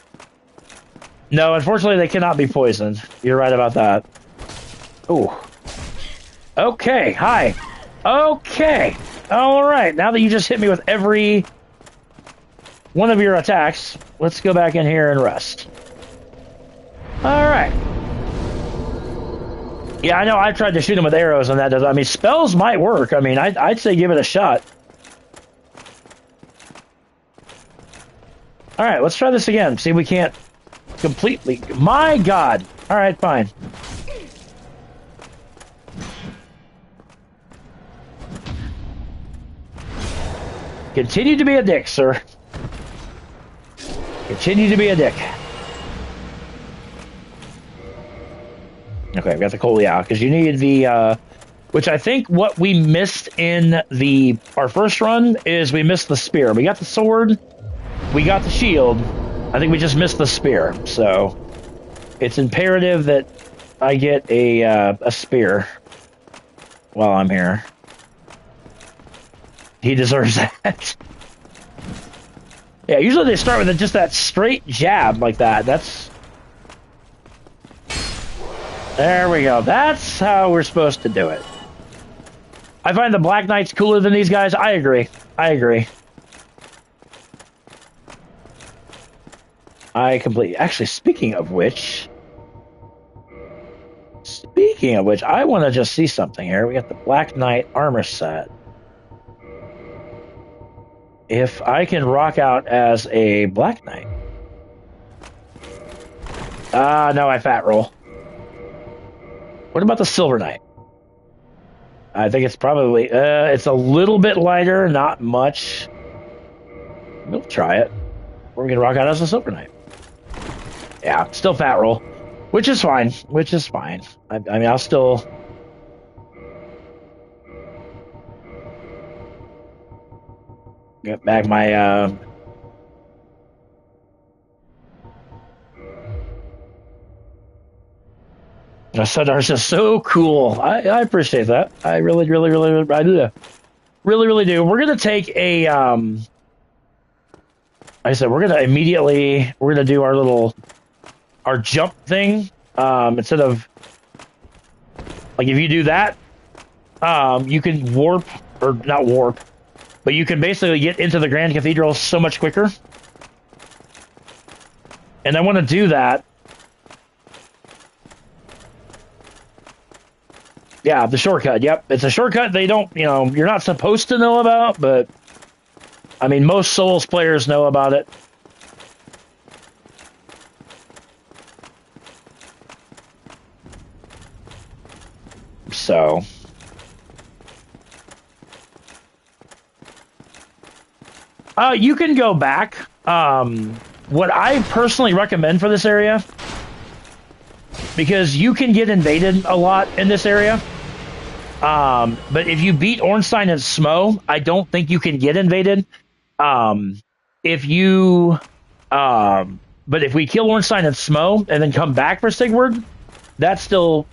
No, unfortunately, they cannot be poisoned. You're right about that. Ooh. Okay, hi. Okay. All right, now that you just hit me with every one of your attacks, let's go back in here and rest. All right. Yeah, I know I tried to shoot him with arrows and that doesn't... I mean, spells might work. I mean, I'd say give it a shot. All right, let's try this again. See if we can't completely... My God. All right, fine. Continue to be a dick, sir. Continue to be a dick. Okay, I've got the coal, yeah, because you need the, which I think what we missed in our first run is we missed the spear. We got the sword, we got the shield, I think we just missed the spear, so it's imperative that I get a spear while I'm here. He deserves that. Yeah, usually they start with just that straight jab like that. There we go. That's how we're supposed to do it. I find the Black Knights cooler than these guys. I agree. I completely... Actually, speaking of which, I want to just see something here. We got the Black Knight armor set. If I can rock out as a Black Knight. No, I fat roll. What about the Silver Knight? I think it's probably... it's a little bit lighter, not much. We'll try it. Or we can rock out as a Silver Knight. Yeah, still fat roll. Which is fine. I mean, I'll still... get back my... Sundar's just so cool. I appreciate that. I really do. Really do. We're gonna take a I said we're gonna do our jump thing. Instead of like if you do that, you can warp or not warp, but you can basically get into the Grand Cathedral so much quicker. And I want to do that. Yeah, the shortcut. Yep, it's a shortcut they don't, you're not supposed to know about, but I mean, most Souls players know about it. So, you can go back. What I personally recommend for this area, because you can get invaded a lot in this area. But if you beat Ornstein and Smo, I don't think you can get invaded. But if we kill Ornstein and Smo and then come back for Sigurd, that's still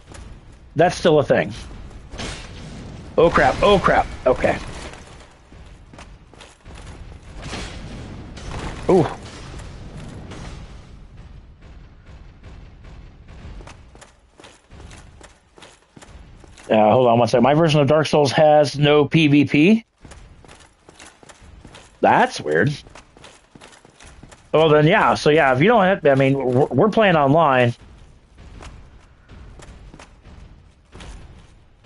a thing. Oh crap! Oh crap! Okay. Ooh. Hold on one second. My version of Dark Souls has no PvP. That's weird. Well, then, yeah. So, yeah, if you don't have... I mean, we're playing online.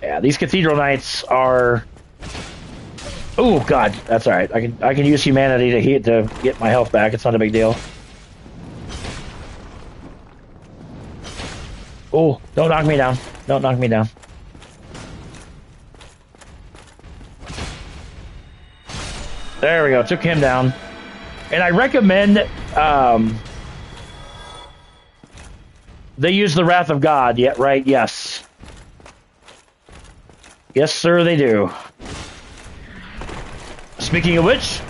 Yeah, these Cathedral Knights are... Oh, God. That's all right. I can use humanity to get my health back. It's not a big deal. Oh, don't knock me down. Don't knock me down. There we go. Took him down. And I recommend they use the Wrath of God. Yeah, right? Yes. Yes, sir, they do. Speaking of which,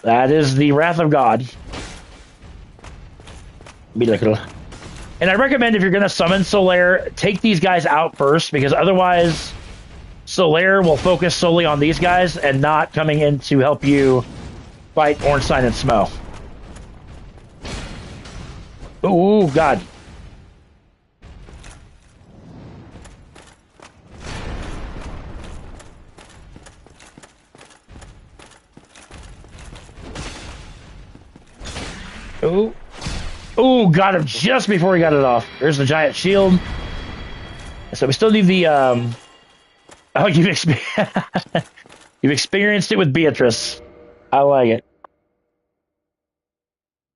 that is the Wrath of God. And I recommend if you're going to summon Solaire, take these guys out first, because otherwise Solaire will focus solely on these guys and not coming in to help you fight Ornstein and Smo. Ooh, God. Ooh. Ooh, got him just before he got it off. There's the giant shield. So we still need the... Oh, you've experienced it with Beatrice. I like it.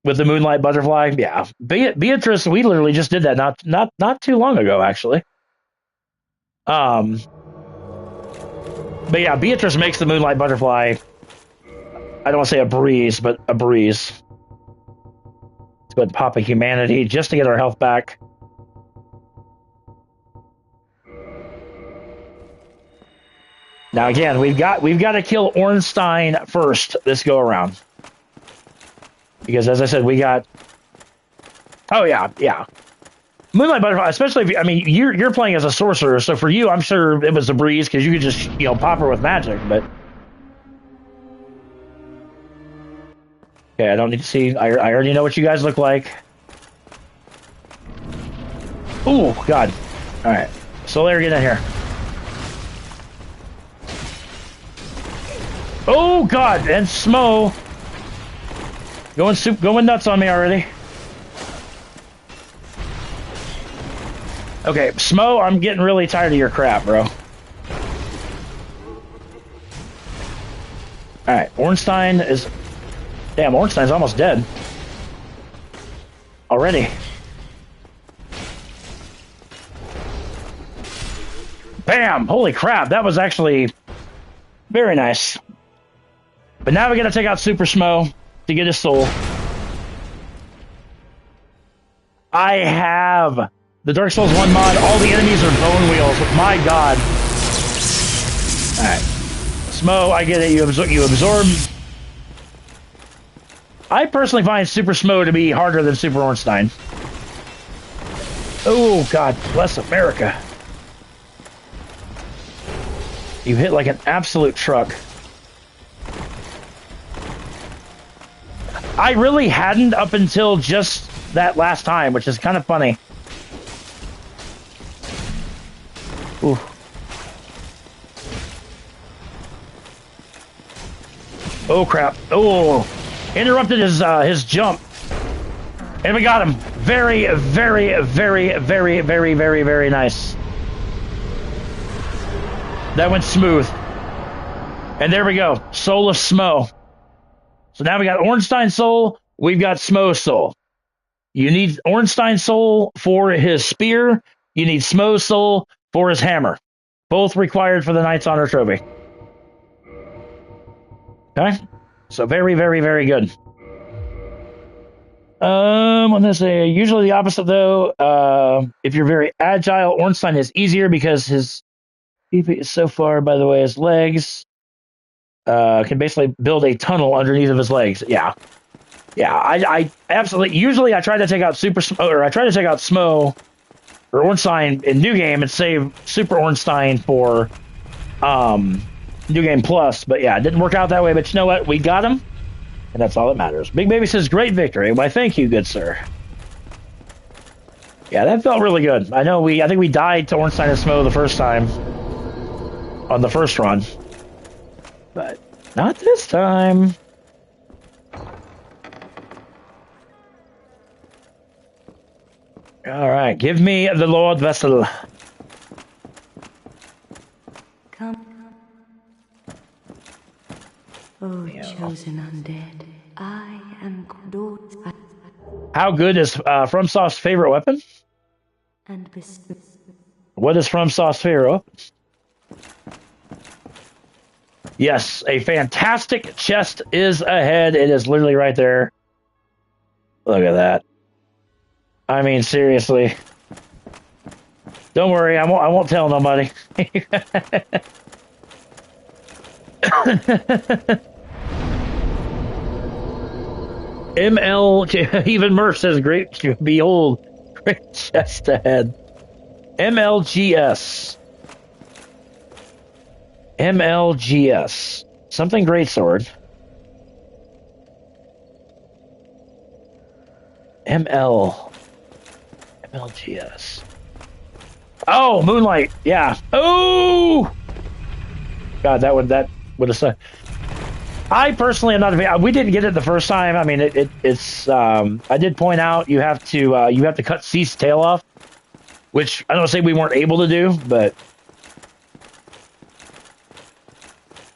With the Moonlight Butterfly, yeah. Beatrice, we literally just did that not too long ago, actually. But yeah, Beatrice makes the Moonlight Butterfly. I don't want to say a breeze, but a breeze. Let's go ahead and pop a humanity just to get our health back. Now again, we've got to kill Ornstein first this go around, because as I said, we got. Oh yeah. Moonlight Butterfly, especially if you're playing as a sorcerer, so for you, I'm sure it was a breeze because you could just pop her with magic. But okay, I don't need to see. I already know what you guys look like. Ooh, God! All right, Solaire, get in here. Oh God! And Smo going nuts on me already. Okay, Smo, I'm getting really tired of your crap, bro. Alright, Ornstein is... Damn, Ornstein's almost dead. Already. Bam! Holy crap, that was actually very nice. But now we gotta take out Super Smo to get his soul. I have the Dark Souls 1 mod. All the enemies are bone wheels. My God. Alright. Smo, I get it. You absorb. I personally find Super Smo to be harder than Super Ornstein. Oh, God bless America. You hit like an absolute truck. I really hadn't up until just that last time, which is kind of funny. Ooh. Oh crap! Oh, interrupted his jump, and we got him. Very, very, very, very, very, very, very nice. That went smooth. And there we go. Soul of Smo. So now we got Ornstein Soul. We've got Smo Soul. You need Ornstein Soul for his spear. You need Smo Soul for his hammer. Both required for the Knight's Honor Trophy. Okay? So very, very, very good. I'm going to say usually the opposite, though. If you're very agile, Ornstein is easier because his PP is so far, by the way, his legs can basically build a tunnel underneath of his legs. Yeah. Yeah, I absolutely. Usually I try to take out I try to take out Smo or Ornstein in New Game and save Super Ornstein for New Game Plus. But yeah, it didn't work out that way. But you know what? We got him. And that's all that matters. Big Baby says, great victory. Why, thank you, good sir. Yeah, that felt really good. I think we died to Ornstein and Smo the first time on the first run. But not this time. All right, give me the Lord Vessel. Come. Oh, chosen undead, I am Godot. How good is FromSoft's favorite weapon? And What is FromSoft's favorite weapon? Yes, a fantastic chest is ahead. It is literally right there. Look at that. I mean, seriously. Don't worry, I won't tell nobody. ML, even Murph says, great, behold, great chest ahead. MLGS. MLGS. Something greatsword. MLGS. Oh, Moonlight. Yeah. Oh! God, that would have sucked. I personally am not a fan. We didn't get it the first time. I mean, it's. I did point out you have to cut Cease's tail off, which I don't say we weren't able to do, but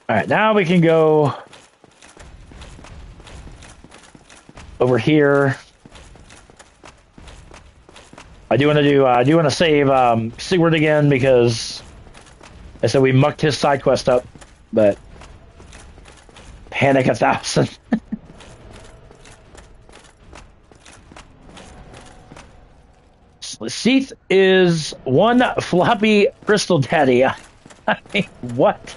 all right. Now we can go over here. I do want to save Sigurd again because I said we mucked his side quest up, but Panic 1000. Seath is one floppy crystal daddy. I mean, what?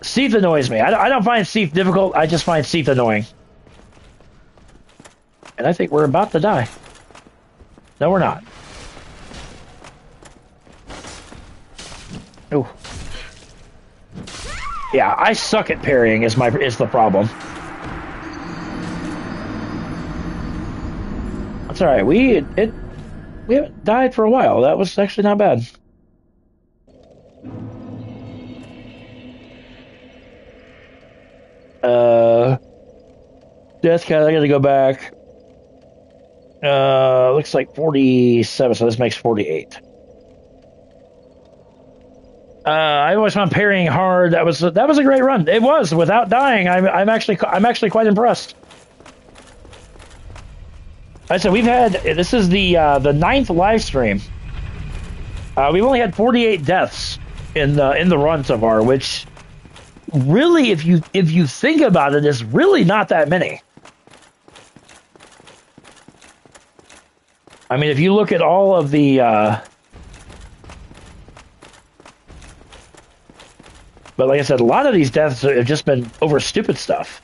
Seath annoys me. I don't find Seath difficult. I just find Seath annoying. And I think we're about to die. No, we're not. Oh. Yeah, I suck at parrying is the problem. That's all right. We haven't died for a while. That was actually not bad. Death Cat, I gotta go back. Looks like 47, so this makes 48. I always found parrying hard. That was a great run. It was without dying. I'm actually quite impressed. I said this is the 9th live stream. We've only had 48 deaths in the run so far, which really, if you think about it, is really not that many. I mean, if you look at all of the but like I said, a lot of these deaths have just been over stupid stuff.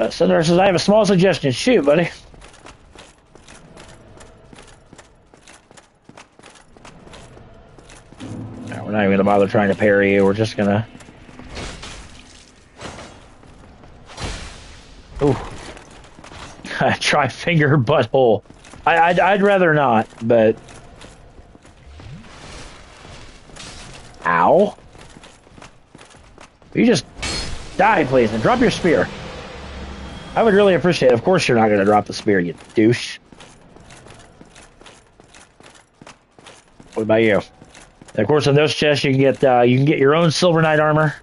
Senator says, I have a small suggestion. Shoot, buddy. bother trying to parry you. We're just gonna... Ooh. Try finger butthole. I'd rather not, but... Ow. You just die, please, and drop your spear. I would really appreciate it. Of course you're not going to drop the spear, you douche. What about you? And of course, in those chests, you can get your own Silver Knight armor.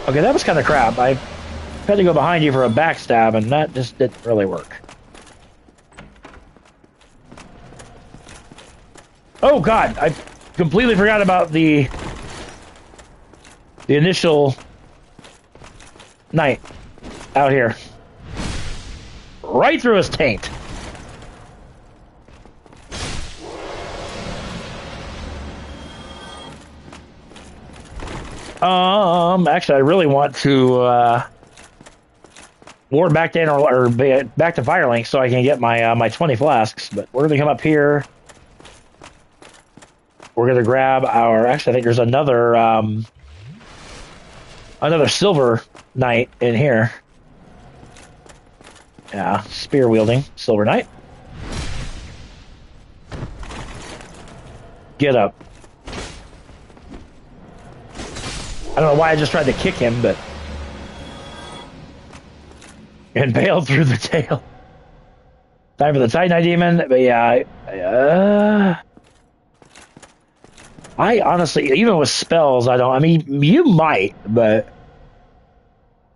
Okay, that was kind of crap. I had to go behind you for a backstab, and that just didn't really work. Oh God, I completely forgot about the initial knight out here. Right through his taint. Actually, I really want to ward back to back to Firelink so I can get my my 20 flasks. But we're gonna come up here. We're gonna grab our. Actually, I think there's another another Silver Knight in here. Yeah, spear wielding Silver Knight. Get up. I don't know why I just tried to kick him, but... And bailed through the tail. Time for the Titanite Demon, but yeah, I honestly, even with spells, I mean, you might, but...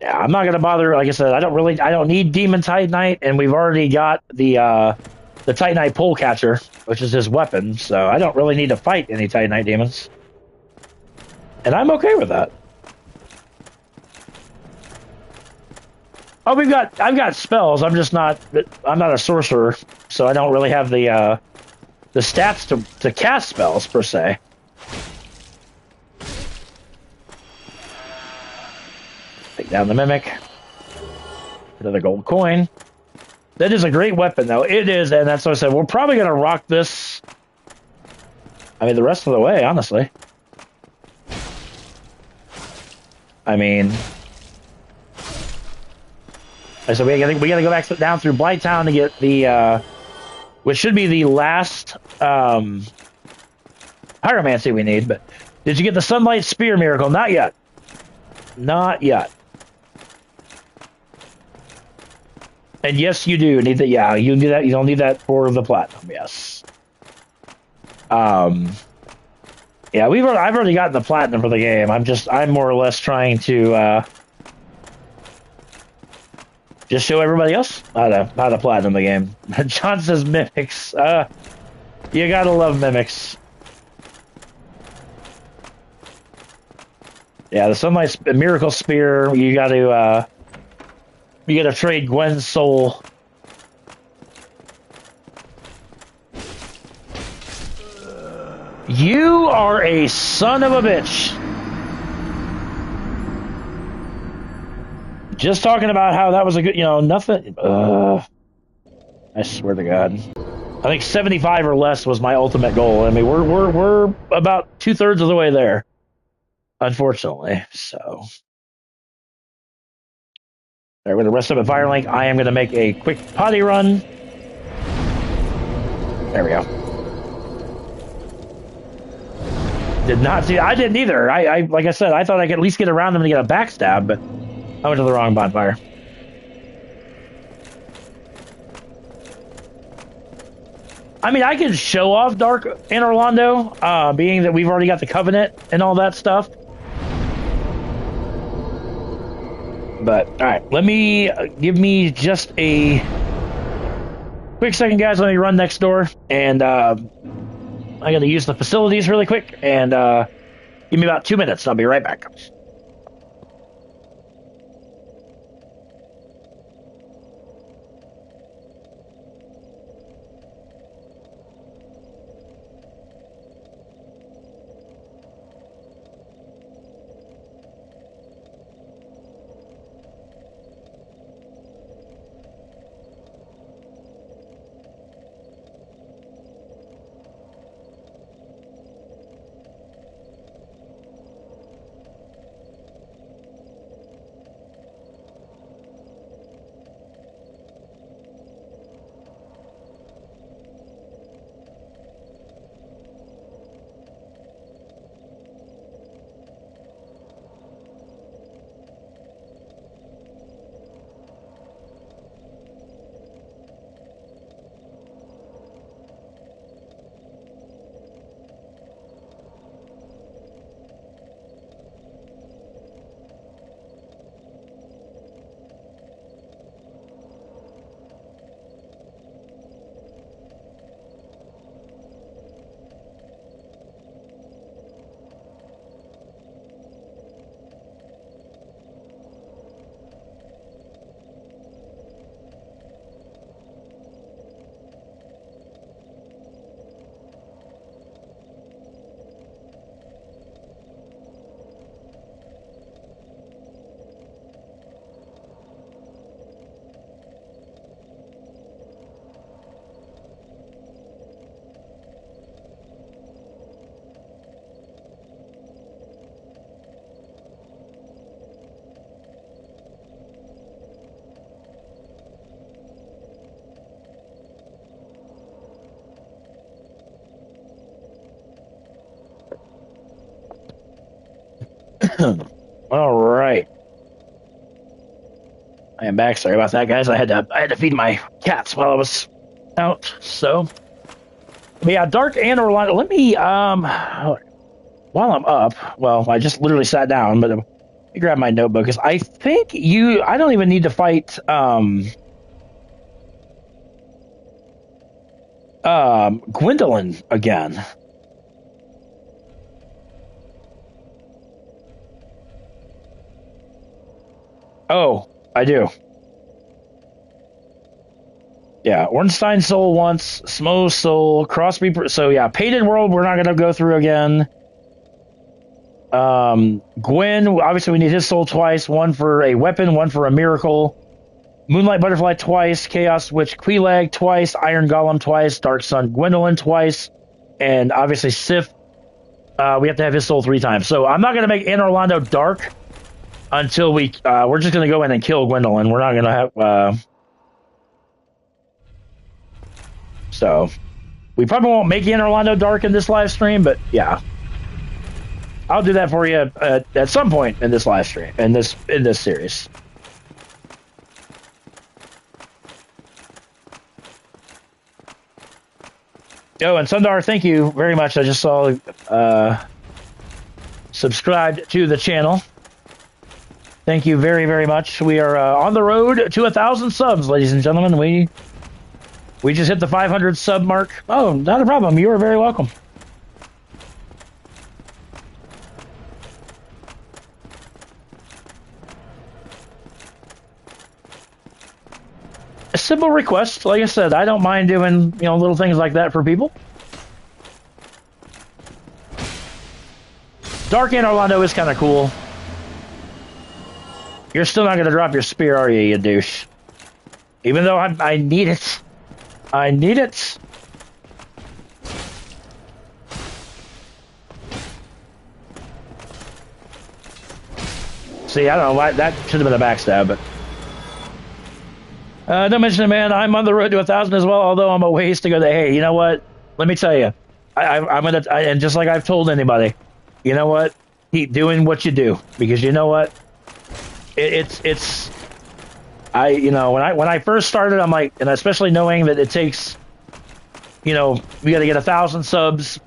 Yeah, I'm not going to bother, like I said, I don't need Demon Titanite, and we've already got the Titanite Pole Catcher, which is his weapon, so I don't really need to fight any Titanite Demons. And I'm okay with that. Oh, I've got spells. I'm not a sorcerer, so I don't really have the stats to cast spells per se. Take down the Mimic. Another gold coin. That is a great weapon, though. It is, and that's what I said. We're probably gonna rock this. I mean, the rest of the way, honestly. I mean, so we gotta go back down through Blighttown to get the which should be the last pyromancy we need. But did you get the Sunlight Spear miracle? Not yet. Not yet. And yes, you do need that. Yeah, you do that. You don't need that for the platinum. Yes. Yeah, I've already gotten the platinum for the game. I'm more or less trying to just show everybody else how to platinum the game. John says mimics. You gotta love mimics. Yeah, the Sunlight Miracle Spear. You gotta trade Gwen's soul. You are a son of a bitch. Just talking about how that was a good, nothing. I swear to God. I think 75 or less was my ultimate goal. I mean, we're about 2/3 of the way there, unfortunately. So, all right, with the rest of it, Firelink, I am going to make a quick potty run. There we go. Did not see. I didn't either. I like I said, I thought I could at least get around them to get a backstab, but I went to the wrong bonfire. I mean, I can show off Dark in Orlando, being that we've already got the Covenant and all that stuff. But all right, give me just a quick second, guys. Let me run next door and. I got to use the facilities really quick, and give me about 2 minutes. I'll be right back. All right. I am back. Sorry about that, guys. I had to feed my cats while I was out. So, but yeah, Dark and Orlando. Let me while I'm up. Well, I just literally sat down, but let me grab my notebook because I think I don't even need to fight Gwendolyn again. Oh, I do. Yeah, Ornstein Soul once, Smo Soul, Crosby. So yeah, Painted World. We're not going to go through again. Gwen. Obviously, we need his soul twice. One for a weapon, one for a miracle. Moonlight Butterfly twice. Chaos Witch Queelag twice. Iron Golem twice. Dark Sun Gwendolyn twice. And obviously Sif. We have to have his soul 3 times. So I'm not going to make Anne Orlando dark until we're just going to go in and kill Gwendolyn. We're not going to have. So we probably won't make Anne Orlando dark in this live stream, but yeah, I'll do that for you at some point in this live stream in this series. Oh, and Sundar, thank you very much. I just saw subscribed to the channel. Thank you very, very much. We are on the road to 1,000 subs, ladies and gentlemen. We just hit the 500 sub mark. Oh, not a problem. You are very welcome. A simple request. Like I said, I don't mind doing, little things like that for people. Dark Anne Orlando is kind of cool. You're still not going to drop your spear, are you, you douche? Even though I need it. I need it. See, I don't know why that should have been a backstab, but don't mention it, man. I'm on the road to 1,000 as well. Although I'm a ways to go. Hey, you know what? Let me tell you, I'm gonna and just like I've told anybody, you know what? Keep doing what you do because you know what? It's when I first started, I'm like, and especially knowing that it takes. We got to get 1,000 subs,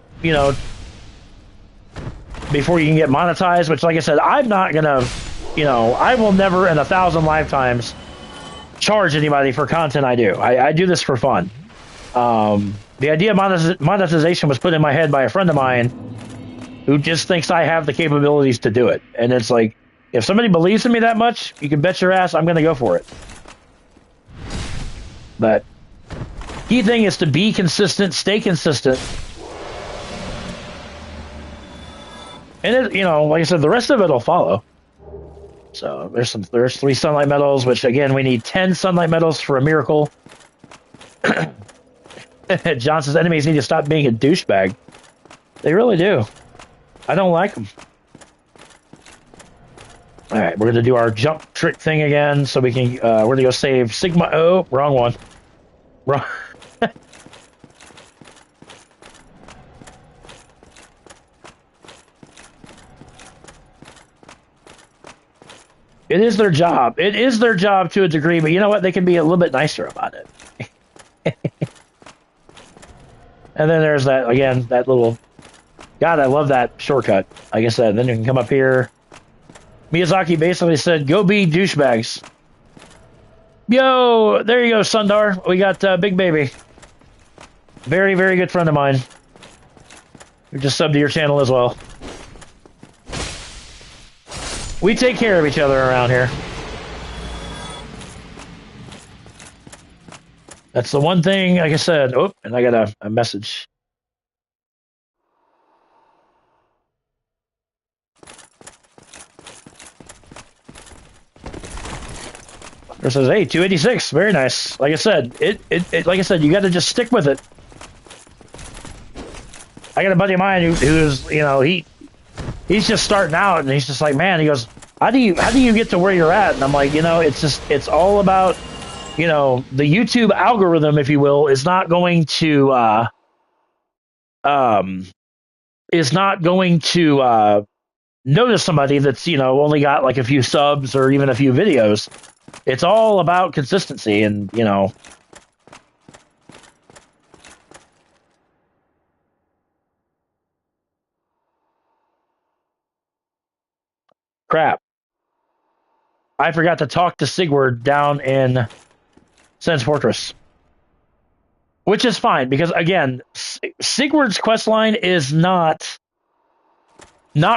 before you can get monetized, which, like I said, I'm not going to, I will never in 1,000 lifetimes charge anybody for content I do. I do this for fun. The idea of monetization was put in my head by a friend of mine who just thinks I have the capabilities to do it. And it's like, if somebody believes in me that much, you can bet your ass I'm going to go for it. But key thing is to be consistent, stay consistent. And like I said, the rest of it'll follow. So there's 3 sunlight medals, which again, we need 10 sunlight medals for a miracle. Johnson's enemies need to stop being a douchebag. They really do. I don't like them. All right, we're gonna do our jump trick thing again, so we can. We're gonna go save Sigma. Oh, wrong one. Wrong. It is their job. It is their job to a degree, but you know what? They can be a little bit nicer about it. And then there's that, again, that little... God, I love that shortcut. Like I said, then you can come up here. Miyazaki basically said, go be douchebags. Yo, there you go, Sundar. We got Big Baby. Very, very good friend of mine. Who just subbed to your channel as well. We take care of each other around here. That's the one thing, like I said. Oh, and I got a message. It says, hey, 286, very nice. Like I said, like I said, you got to just stick with it. I got a buddy of mine who's, he's just starting out, and he's just like, man, he goes, how do you get to where you're at? And I'm like, it's all about, the YouTube algorithm, if you will, is not going to notice somebody that's, you know, only got like a few subs or even a few videos. It's all about consistency and, you know. Crap. I forgot to talk to Sigurd down in Sen's Fortress. Which is fine, because again, Sigurd's questline is not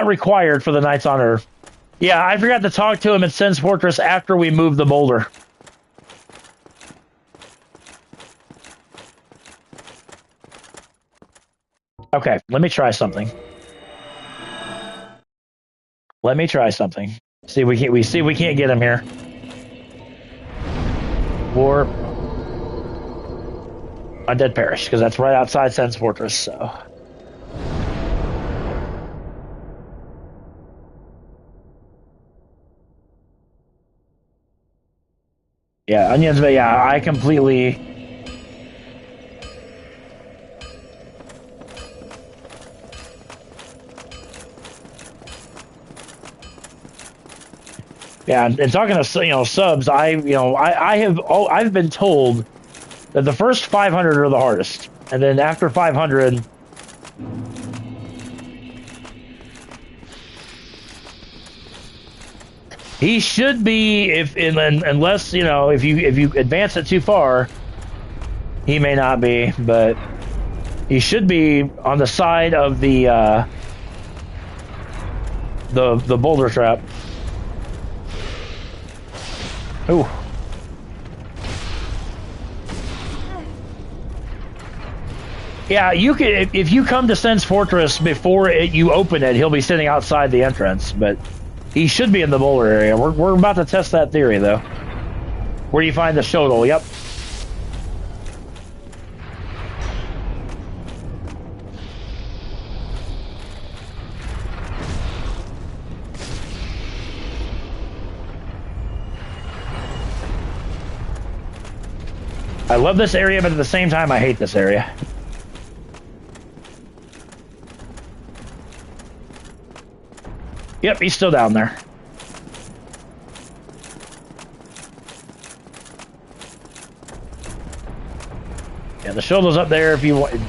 required for the Knights Honor. Yeah, I forgot to talk to him at Sen's Fortress after we moved the boulder. Okay, let me try something. Let me try something. See, we can't get him here. War Undead Parish, because that's right outside Sen's Fortress, so. Yeah, onions, but yeah, I completely. Yeah, and talking to, you know, subs, I've been told that the first 500 are the hardest, and then after 500, he should be, unless, you know, if you advance it too far, he may not be, but he should be on the side of the boulder trap. Ooh. Yeah, you could, if you come to Sen's Fortress before you open it, he'll be sitting outside the entrance, but he should be in the boulder area. We're about to test that theory, though. Where do you find the Shodel? Yep. I love this area, but at the same time, I hate this area. Yep, he's still down there. Yeah, the Shodel's up there if you want.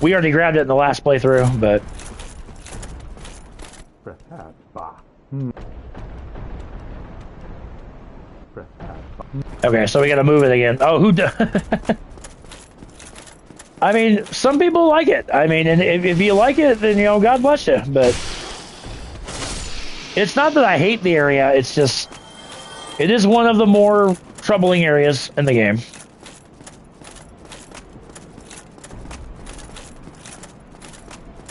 We already grabbed it in the last playthrough, but... Okay, so we gotta move it again. Oh, who does? I mean, some people like it. I mean, and if you like it, then, you know, God bless you. But it's not that I hate the area. It's just, it is one of the more troubling areas in the game.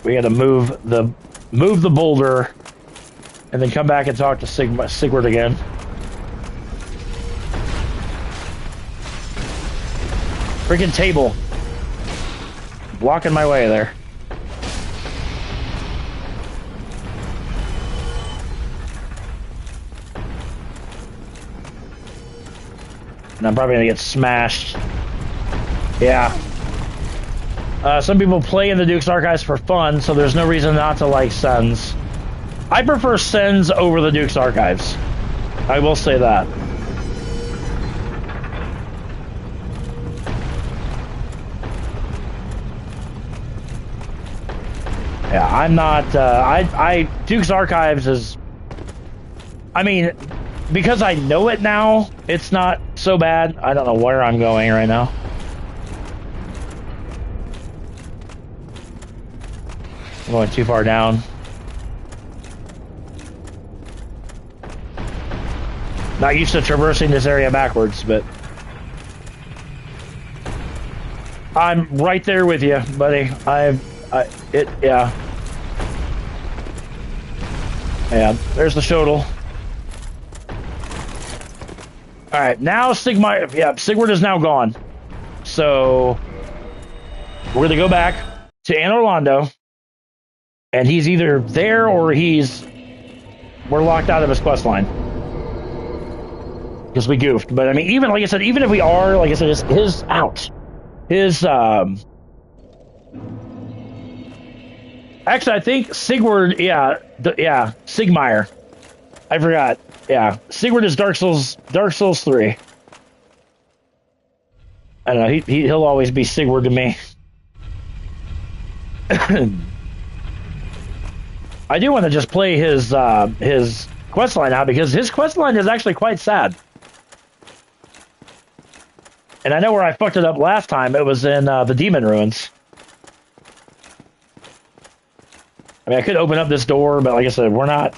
We gotta move the boulder, and then come back and talk to Sigurd again. Freaking table. Blocking my way there. And I'm probably gonna get smashed. Yeah. Some people play in the Duke's Archives for fun, so there's no reason not to like Sens. I prefer Sens over the Duke's Archives. I will say that. Yeah, I'm not, Duke's Archives is, I mean, because I know it now, it's not so bad. I don't know where I'm going right now. I'm going too far down. Not used to traversing this area backwards, but I'm right there with you, buddy. Yeah. Yeah, there's the Shodel. Alright, now Sigurd is now gone. So, we're going to go back to Anne Orlando, and he's either there or we're locked out of his quest line. Because we goofed. But I mean, even, like I said, even if we are, like I said, Actually, I think Sigurd. Yeah, Sigmire. I forgot. Yeah, Sigurd is Dark Souls. Dark Souls 3. I don't know. He'll always be Sigurd to me. I do want to just play his quest line now because his quest line is actually quite sad. And I know where I fucked it up last time. It was in the Demon Ruins. I mean, I could open up this door, but like I said, we're not.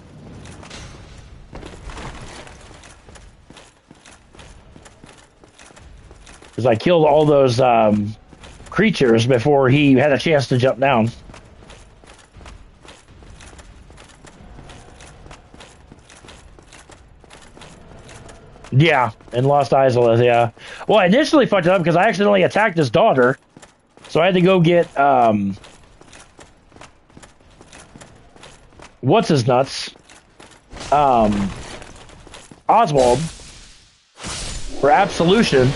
Because I killed all those creatures before he had a chance to jump down. Yeah, in Lost Isles, yeah. Well, I initially fucked it up because I accidentally attacked his daughter. So I had to go get, what's his nuts? Oswald for absolution.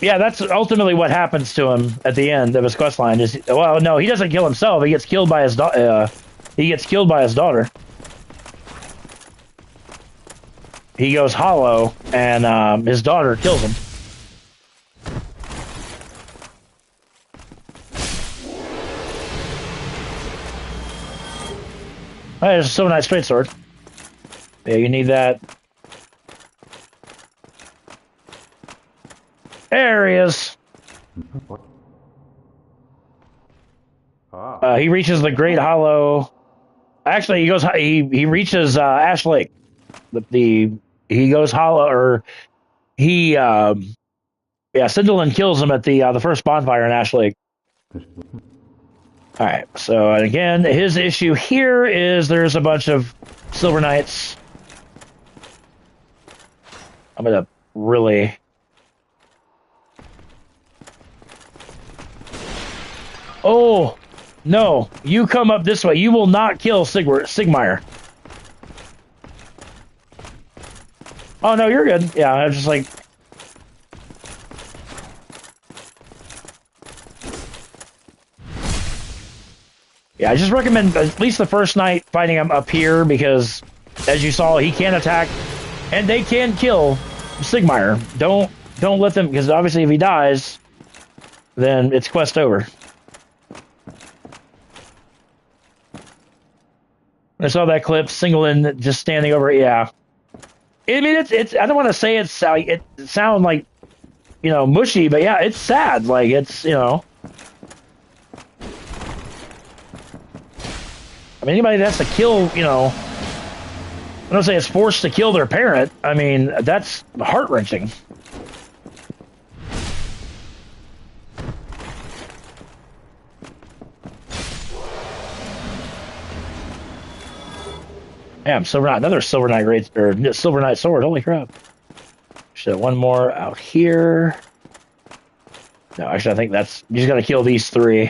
Yeah, that's ultimately what happens to him at the end of his quest line. Is, well, no, he doesn't kill himself. He gets killed by his daughter. He goes hollow, and his daughter kills him. Oh, there's a Silver Knight straight sword. Yeah, you need that. There he is. He reaches the Great Hollow. Actually, he goes. He reaches Ash Lake. He goes hollow, or he Cinderlin kills him at the first bonfire in Ash Lake. All right. So again, his issue here is there's a bunch of Silver Knights. I'm gonna really. Oh, no. You come up this way. You will not kill Sigmire. Oh, no, you're good. Yeah, I was just like... Yeah, I just recommend at least the first night fighting him up here because, as you saw, he can attack and they can kill Sigmire. Don't let them... Because obviously if he dies, then it's quest over. I saw that clip, Singleton just standing over it. Yeah, I mean it's. I don't want to say it sound like, mushy, but yeah, it's sad. Like it's I mean, anybody that has to kill, I don't say it's forced to kill their parent. I mean, that's heart wrenching. Damn, another Silver Knight Silver Knight sword. Holy crap! Should have one more out here. No, actually, I think that's you just got to kill these three.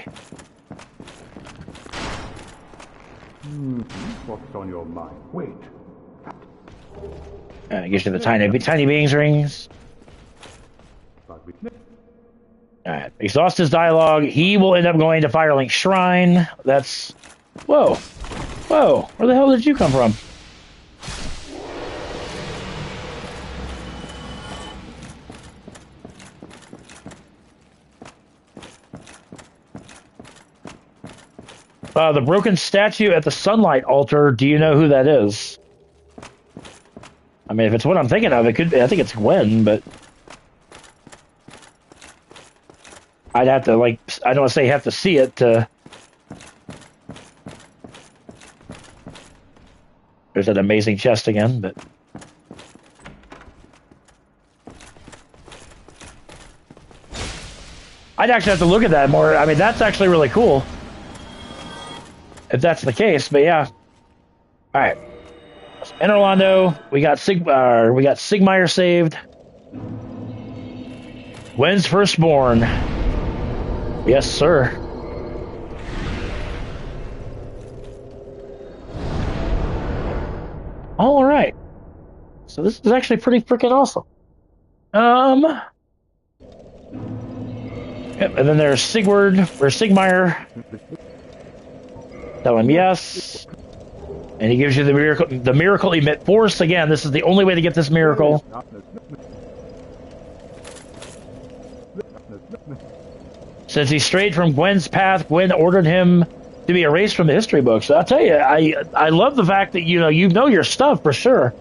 What's on your mind? Wait. Gives you the tiny beings rings. All right, exhaust his dialogue. He will end up going to Firelink Shrine. That's whoa. Where the hell did you come from? The broken statue at the Sunlight Altar. Do you know who that is? I mean, if it's what I'm thinking of, it could be. I think it's Gwen, but I'd have to I don't want to say have to see it to. There's that amazing chest again, but I'd actually have to look at that more. I mean, that's actually really cool if that's the case. But yeah, all right. Enter Londo. We got Sigmire saved. Gwen's firstborn. Yes, sir. All right. So this is actually pretty freaking awesome. Yep, and then there's Sigurd, or Sigmire. Tell him yes. And he gives you the miracle emit force. Again, this is the only way to get this miracle. Since he strayed from Gwen's path, Gwen ordered him to be erased from the history books. So I'll tell you, I love the fact that you know your stuff for sure.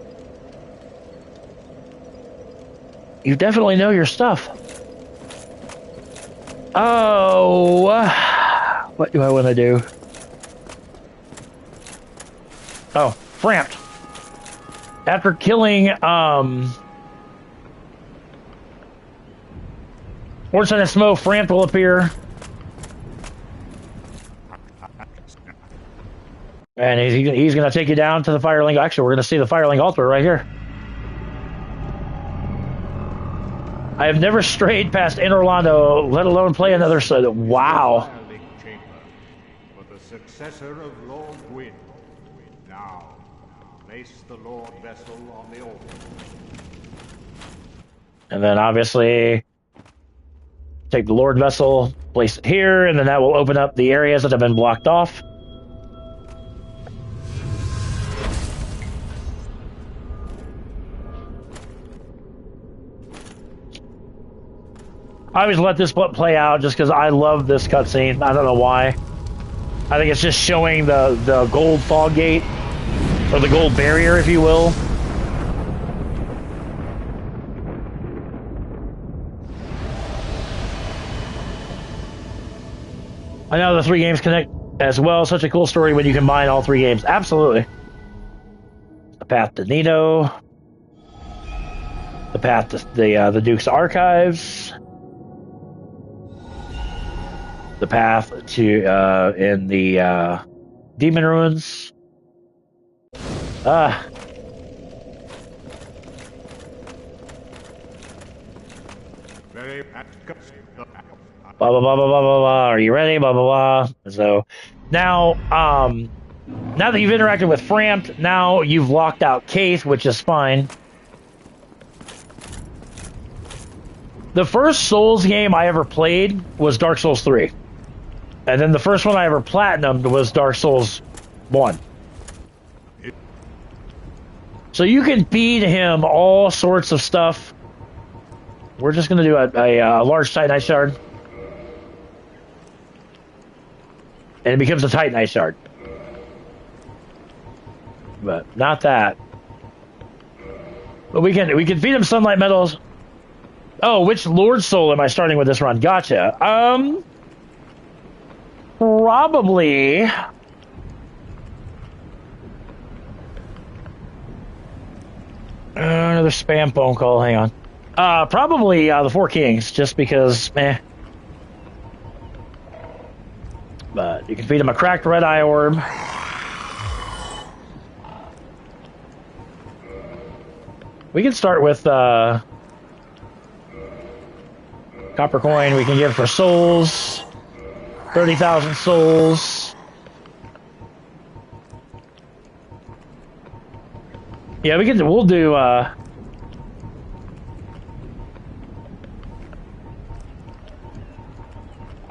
You definitely know your stuff. Oh, what do I want to do? Oh, Frampt. After killing Orson and Smoke, Frampt will appear. And he's going to take you down to the Firelink. Actually, we're going to see the Firelink altar right here. I have never strayed past Orlando, let alone play another side. Wow. But the successor of Lord Gwyn. Now, place the Lord vessel on the altar. And then obviously take the Lord vessel, place it here, and then that will open up the areas that have been blocked off. I always let this play out just because I love this cutscene. I don't know why. I think it's just showing the gold fog gate, or the gold barrier, if you will. I know the 3 games connect as well. Such a cool story when you combine all 3 games. Absolutely. The path to Nino. The path to the Duke's Archives. The path to in the Demon Ruins. Blah, blah, blah, blah, blah, blah, blah. Are you ready? Blah, blah, blah. So now, now that you've interacted with Frampt, now you've locked out Kaith, which is fine. The first Souls game I ever played was Dark Souls 3. And then the first one I ever platinumed was Dark Souls 1. So you can feed him all sorts of stuff. We're just going to do a large Titanite shard. And it becomes a Titanite shard. But not that. But we can feed him Sunlight Metals. Oh, which Lord Soul am I starting with this run? Gotcha. Probably another spam phone call. Hang on. Probably the 4 Kings, just because, meh. But you can feed him a cracked red eye orb. We can start with copper coin. We can give for souls. 30,000 souls. Yeah, we'll do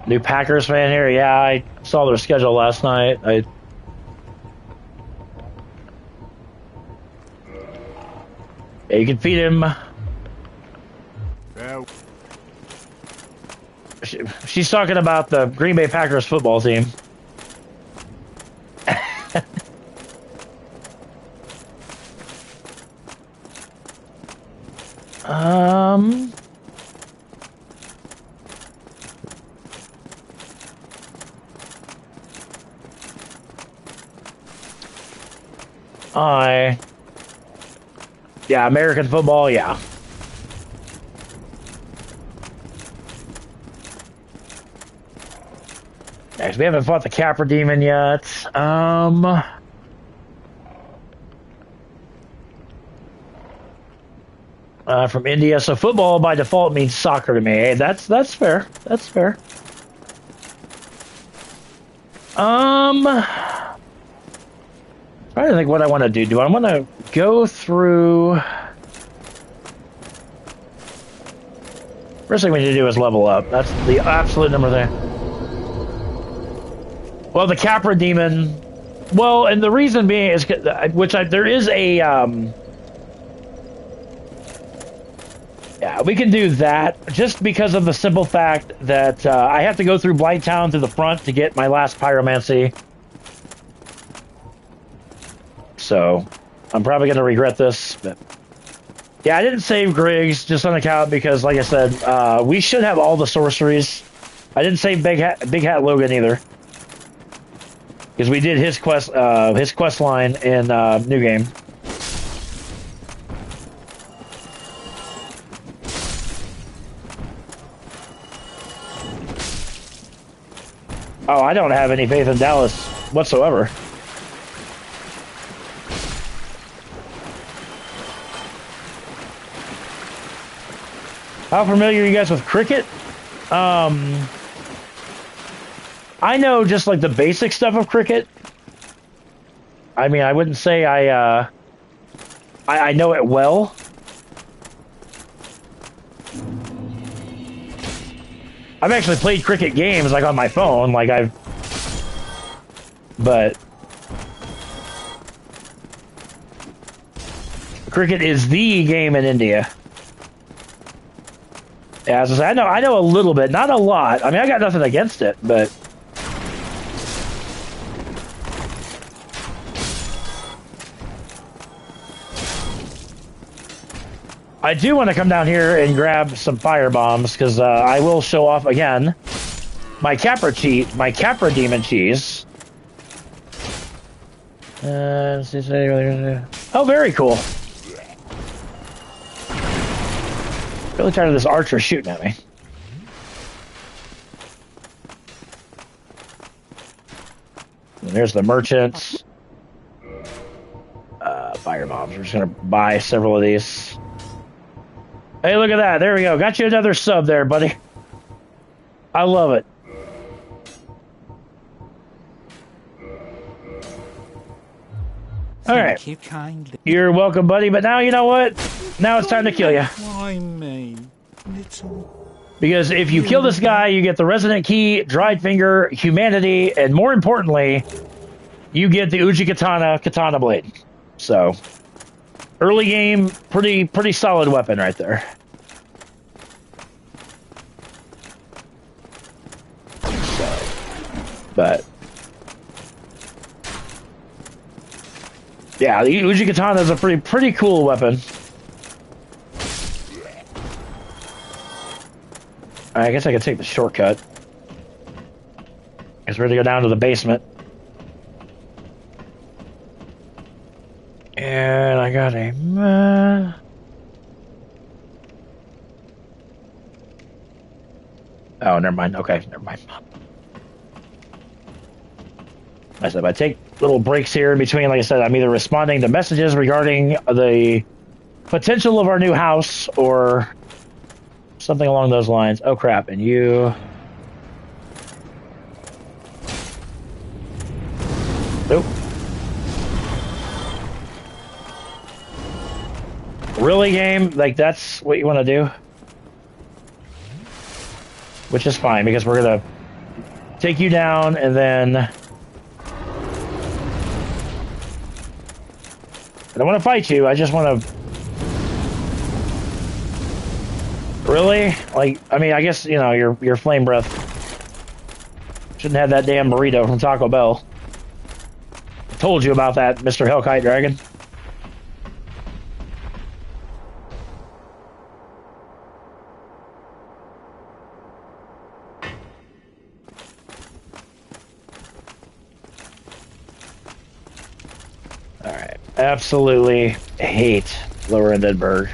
new Packers fan here. Yeah, I saw their schedule last night. Yeah, you can feed him. She's talking about the Green Bay Packers football team. Yeah, American football, yeah. Next, we haven't fought the Capra Demon yet. From India, so football by default means soccer to me. Hey, that's fair. That's fair. Trying to think what I want to do. Do I want to go through? First thing we need to do is level up. That's the absolute number there. Well, the Capra Demon... Well, and the reason being is... there is a... Yeah, we can do that just because of the simple fact that I have to go through Blighttown to the front to get my last pyromancy. So, I'm probably going to regret this. But yeah, I didn't save Griggs just on account because, like I said, we should have all the sorceries. I didn't save Big Hat Logan either. Because we did his quest line in New Game. Oh, I don't have any faith in Dallas whatsoever. How familiar are you guys with cricket? I know just like the basic stuff of cricket. I mean, I wouldn't say I know it well. I've actually played cricket games like on my phone, but cricket is the game in India. Yeah, as I say, I know a little bit, not a lot. I mean, I got nothing against it, but I do want to come down here and grab some fire bombs because I will show off again my Capra Demon cheese. Oh, very cool. Really tired of this archer shooting at me. And there's the merchants. Fire bombs. We're just gonna buy several of these. Hey, look at that. There we go. Got you another sub there, buddy. I love it. All right. Thank you kindly. You're welcome, buddy. But now, you know what? Now it's time to kill you. Why me? Little... Because if you kill this guy, you get the Resonant Key, Dried Finger, Humanity, and more importantly, you get the Uji Katana Blade. So... early game, pretty solid weapon right there. So, but yeah, the Uji Katana is a pretty cool weapon. I guess I could take the shortcut. Guess we're gonna go down to the basement. And I got a... oh, never mind. Okay, never mind. I said, if I take little breaks here in between, like I said, I'm either responding to messages regarding the potential of our new house or something along those lines. Oh, crap. And you... nope. Really, game? Like, that's what you want to do? Which is fine, because we're going to take you down, and then... I don't want to fight you, I just want to... Really? Like, I mean, I guess, you know, your flame breath. Shouldn't have that damn burrito from Taco Bell. I told you about that, Mr. Hellkite Dragon. Alright. Absolutely hate Lower Edinburgh.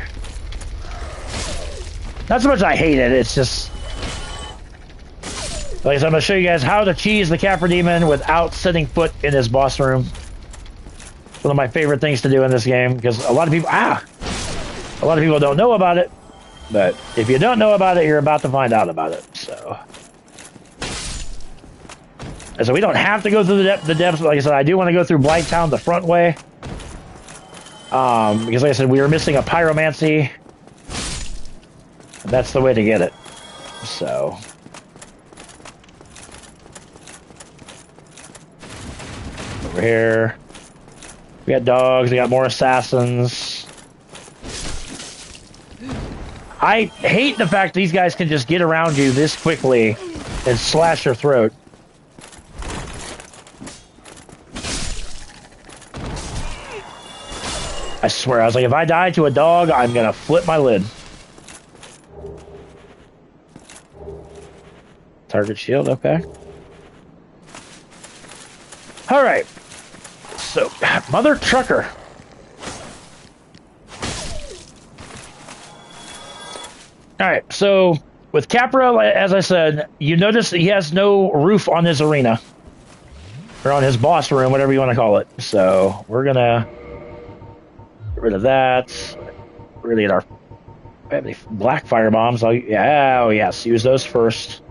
Not so much I hate it, it's just... like I said, I'm going to show you guys how to cheese the Capra Demon without setting foot in his boss room. One of my favorite things to do in this game, because a lot of people... a lot of people don't know about it, but if you don't know about it, you're about to find out about it, so... and so we don't have to go through the depths, but like I said, I do want to go through Blighttown the front way. Because like I said, we were missing a pyromancy. That's the way to get it. So. Over here. We got dogs, we got more assassins. I hate the fact these guys can just get around you this quickly and slash your throat. I swear, I was like, if I die to a dog, I'm gonna flip my lid. Target shield, okay. Alright. So, Mother Trucker. Alright, so with Capra, as I said, you notice that he has no roof on his arena. Or on his boss room, whatever you want to call it. So, we're gonna get rid of that. We're gonna get our black fire bombs. Oh, yes, use those first.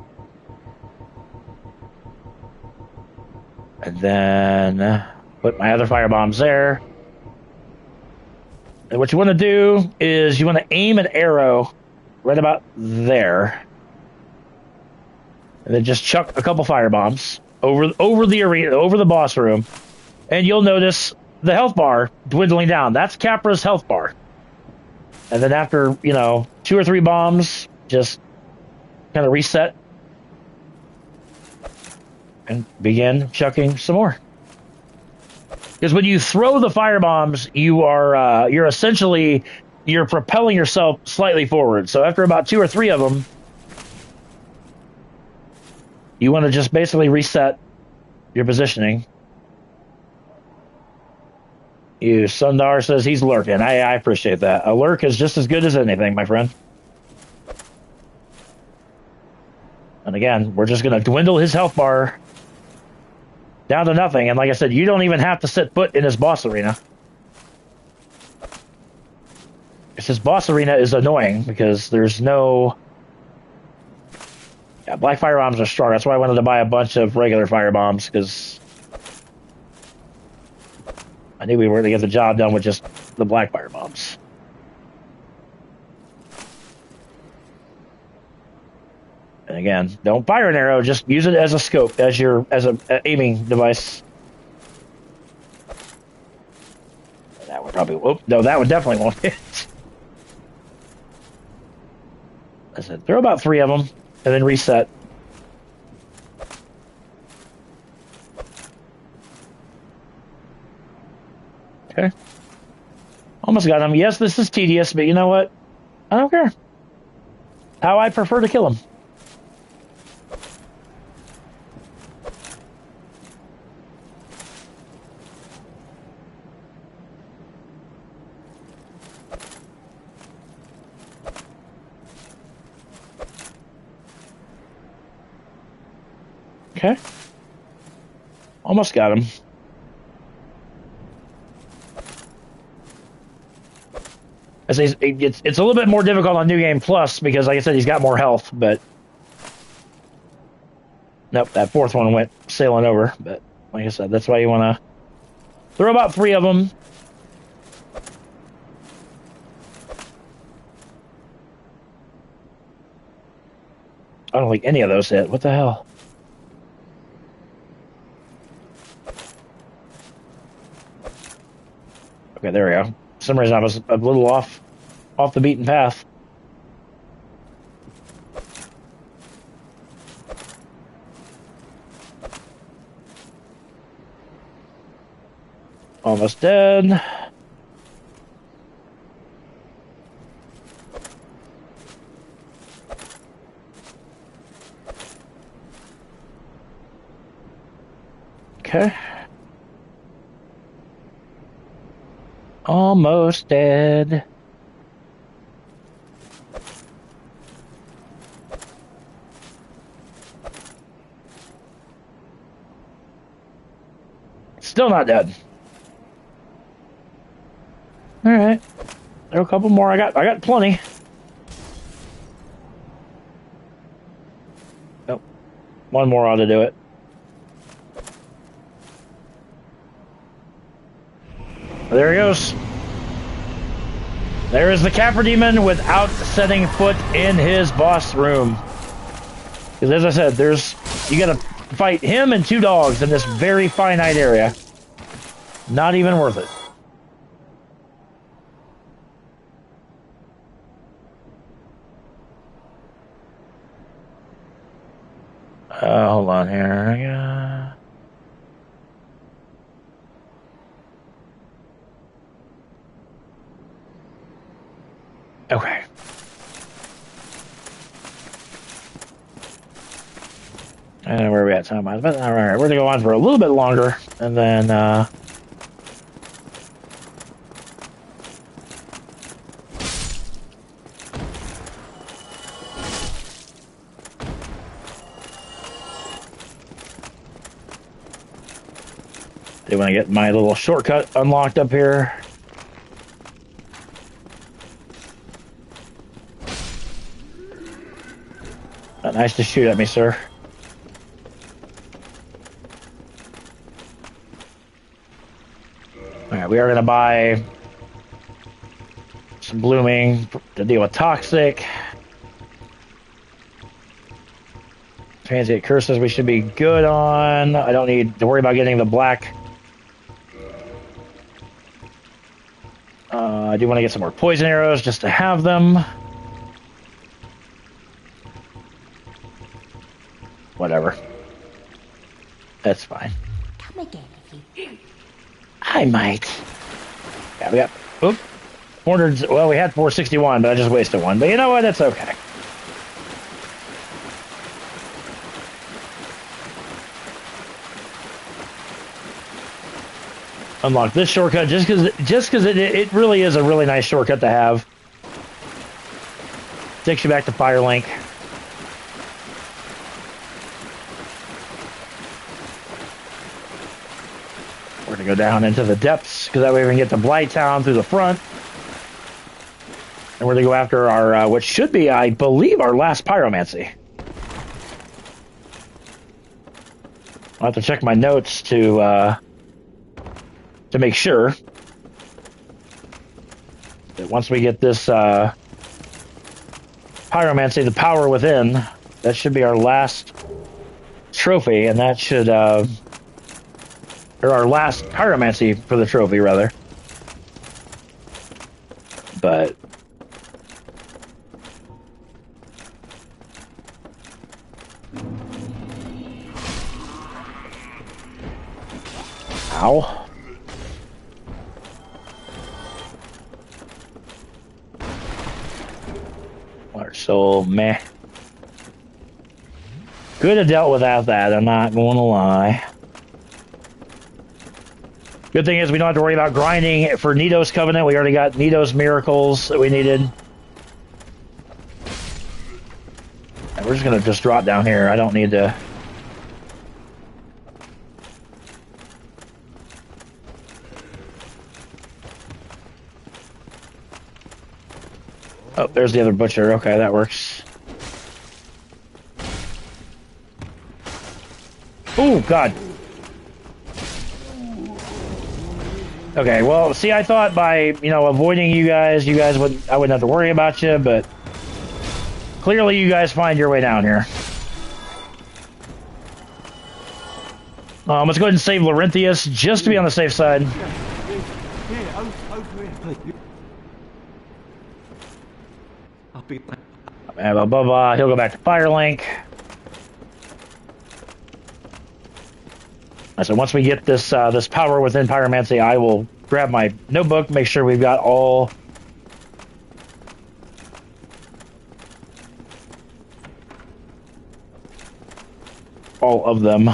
And then put my other fire bombs there. And what you want to do is you want to aim an arrow right about there. And then just chuck a couple fire bombs over the arena, over the boss room. And you'll notice the health bar dwindling down. That's Capra's health bar. And then after, 2 or 3 bombs, just kind of reset. And begin chucking some more. Because when you throw the fire bombs, you're essentially propelling yourself slightly forward. So after about 2 or 3 of them, you want to just basically reset your positioning. Sundar says he's lurking. I appreciate that. A lurk is just as good as anything, my friend. And again, we're just going to dwindle his health bar down to nothing. And like I said, you don't even have to set foot in his boss arena. His boss arena is annoying because there's no... Yeah, black fire bombs are strong. That's why I wanted to buy a bunch of regular fire bombs, because I knew we were going to get the job done with just the black fire bombs. And again, don't fire an arrow, just use it as a scope, as an aiming device. That would probably... Oh, no, that would definitely won't hit. I said, throw about 3 of them, and then reset. Okay. Almost got him. Yes, this is tedious, but you know what? I don't care. How I prefer to kill him. Okay. Almost got him. It's a little bit more difficult on New Game Plus because, like I said, he's got more health, but... Nope, that 4th one went sailing over, but like I said, that's why you want to throw about 3 of them. I don't think any of those hit. What the hell? Okay, there we go. For some reason I was a little off the beaten path. Almost dead. Okay. Almost dead. Still not dead. All right. There are a couple more. I got plenty. Nope. One more ought to do it. There he goes. There is the Capra Demon without setting foot in his boss room. Because as I said, you gotta fight him and 2 dogs in this very finite area. Not even worth it. Hold on here. Okay. And where are we at time wise? All right, we're gonna go on for a little bit longer, and then they want to get my little shortcut unlocked up here. Nice to shoot at me, sir. Alright, we are going to buy some blooming to deal with toxic. Transient curses we should be good on. I don't need to worry about getting the black. I do want to get some more poison arrows just to have them. Whatever. That's fine. Come again if you... I might. Yeah, we got... Oop. 400... Well, we had 461, but I just wasted one. But you know what? That's okay. Unlock this shortcut just because it really is a really nice shortcut to have. Takes you back to Firelink. We're gonna go down into the depths because that way we can get to Blighttown through the front. And we're gonna go after our what should be, I believe, our last pyromancy. I'll have to check my notes to make sure that once we get this pyromancy, the power within, that should be our last trophy, and that should or our last pyromancy for the trophy, rather. But ow. Water soul, meh. Could have dealt without that, I'm not going to lie. Good thing is we don't have to worry about grinding for Nito's Covenant. We already got Nito's Miracles that we needed. And we're just going to just drop down here. I don't need to... Oh, there's the other butcher. Okay, that works. Oh, God. Okay, well, see, I thought by, avoiding you guys I wouldn't have to worry about you, but clearly you guys find your way down here. Let's go ahead and save Laurentius just to be on the safe side. Blah, blah, blah. He'll go back to Firelink. So once we get this this power within pyromancy, I will grab my notebook, make sure we've got all of them.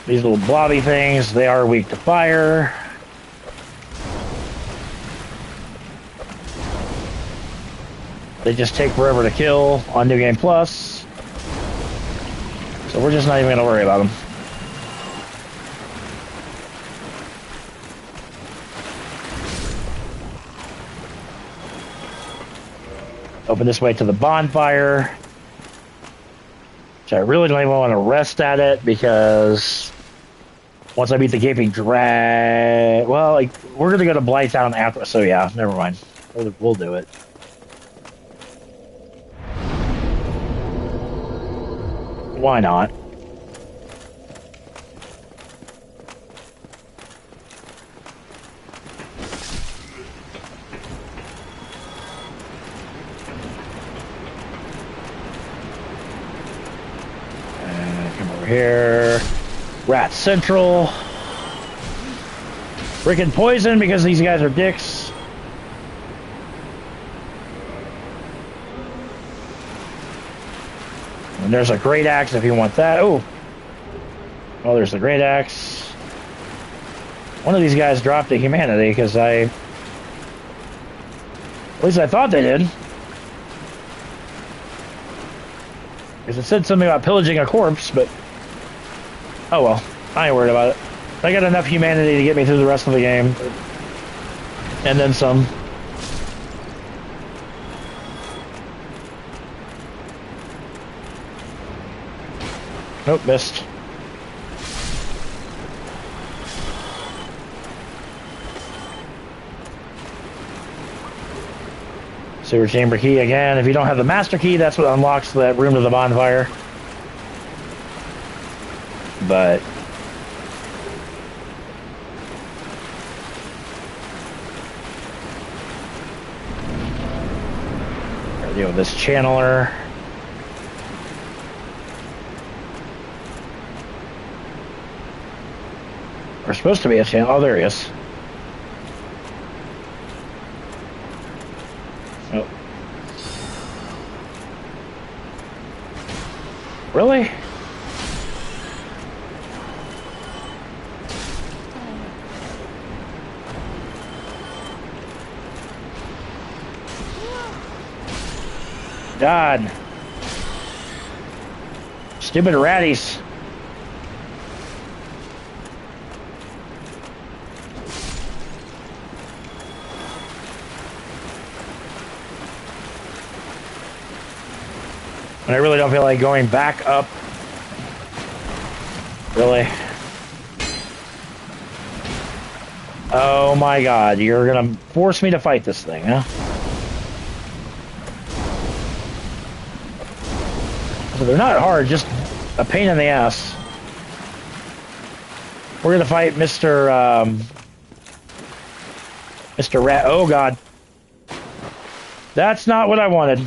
These little blobby things, they are weak to fire. They just take forever to kill on New Game Plus. So we're just not even going to worry about them. Open this way to the bonfire. Which I really don't even want to rest at it because once I beat the Gaping Drag... Well, like, we're going to go to Blighttown after... So yeah, never mind. We'll do it. Why not? Come over here. Rat Central. Freaking poison because these guys are dicks. And there's a great axe if you want that. Oh. Well, there's the great axe. One of these guys dropped a humanity because at least I thought they did. Because it said something about pillaging a corpse, but oh well, I ain't worried about it. I got enough humanity to get me through the rest of the game. And then some. Nope, missed. Sewer chamber key again. If you don't have the master key, that's what unlocks that room to the bonfire. But deal with this channeler. There's supposed to be a channel. Oh, there he is. Oh. Really? God. Stupid ratties. And I really don't feel like going back up. Really? Oh my God, you're gonna force me to fight this thing, huh? So they're not hard, just a pain in the ass. We're gonna fight Mr. Mr. Rat. Oh God. That's not what I wanted.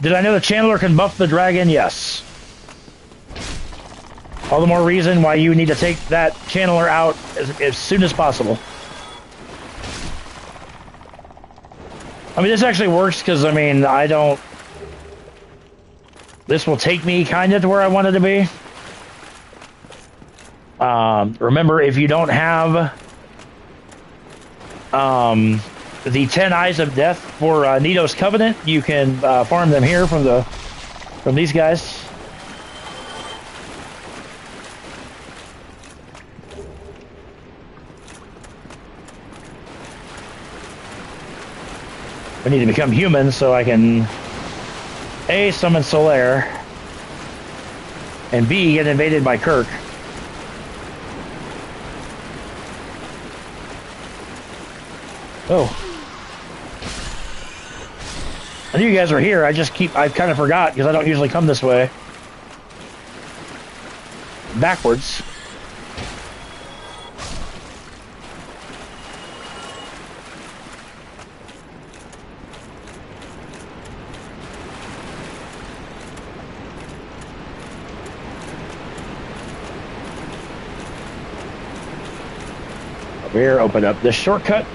Did I know the channeler can buff the dragon? Yes. All the more reason why you need to take that channeler out as soon as possible. I mean, this actually works because, I mean, I don't... This will take me kind of to where I wanted to be. Remember, if you don't have the 10 Eyes of Death for Nito's Covenant, you can farm them here from these guys. I need to become human so I can A, summon Solaire, and B, get invaded by Kirk. Oh. I knew you guys were here, I kind of forgot because I don't usually come this way. Backwards. Here, open up this shortcut.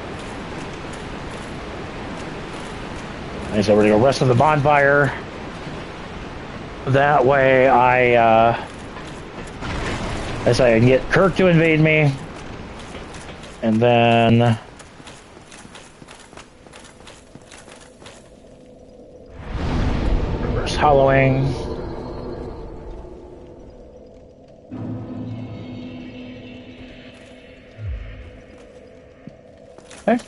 And so we're gonna go rest of the bonfire. That way I can get Kirk to invade me. And then reverse hollowing. Okay.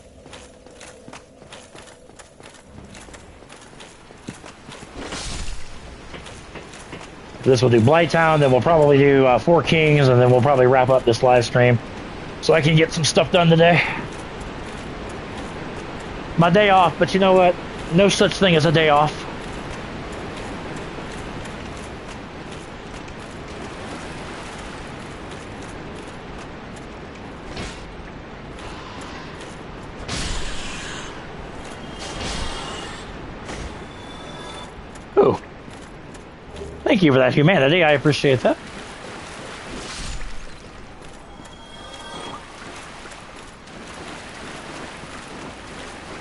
This will do Blighttown, then we'll probably do Four Kings, and then we'll probably wrap up this live stream so I can get some stuff done today. My day off, but you know what? No such thing as a day off. Ooh. Thank you for that humanity. I appreciate that.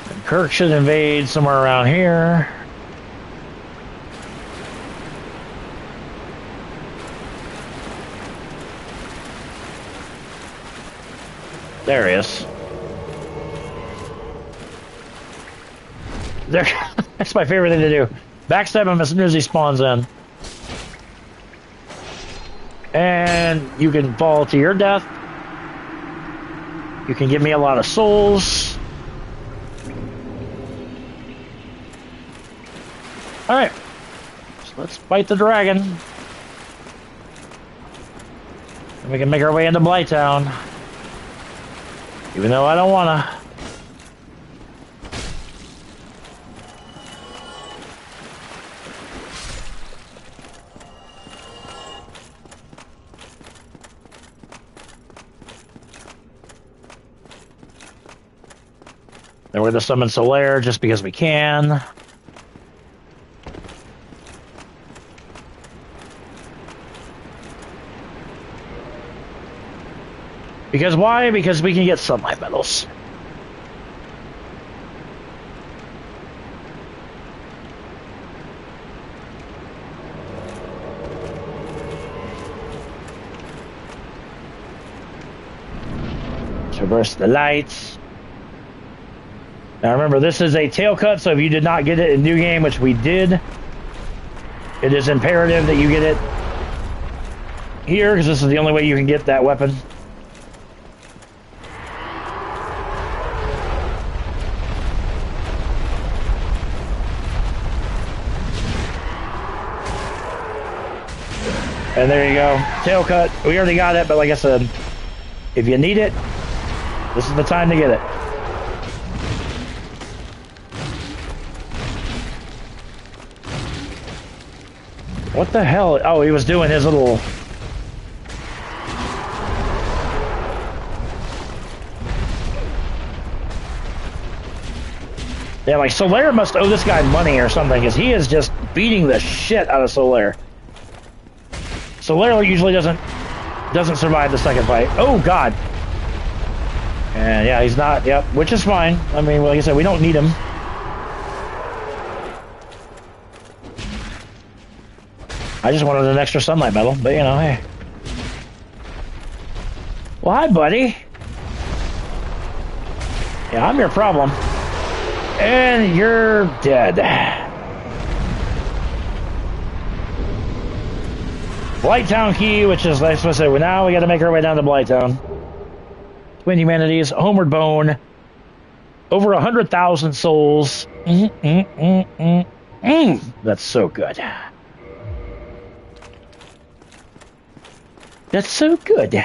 And Kirk should invade somewhere around here. There he is. There. That's my favorite thing to do. Backstab him as soon as he spawns in. And you can fall to your death. You can give me a lot of souls. Alright. So let's fight the dragon. And we can make our way into Blighttown. Even though I don't wanna. Then we're going to summon Solaire just because we can. Because why? Because we can get sunlight medals. Traverse the lights. Now remember, this is a tail cut, so if you did not get it in New Game, which we did, it is imperative that you get it here, because this is the only way you can get that weapon. And there you go. Tail cut. We already got it, but like I said, if you need it, this is the time to get it. What the hell? Oh, he was doing his little... Yeah, like Solaire must owe this guy money or something, because he is just beating the shit out of Solaire. Solaire usually doesn't survive the second fight. Oh, God. And yeah, he's not, yep, which is fine. I mean, like I said, we don't need him. I just wanted an extra sunlight medal, but you know, hey. Well, hi, buddy. Yeah, I'm your problem. And you're dead. Blighttown key, which is, like I said, now we got to make our way down to Blighttown. Twin Humanities, Homeward Bone. Over 100,000 souls. That's so good. That's so good.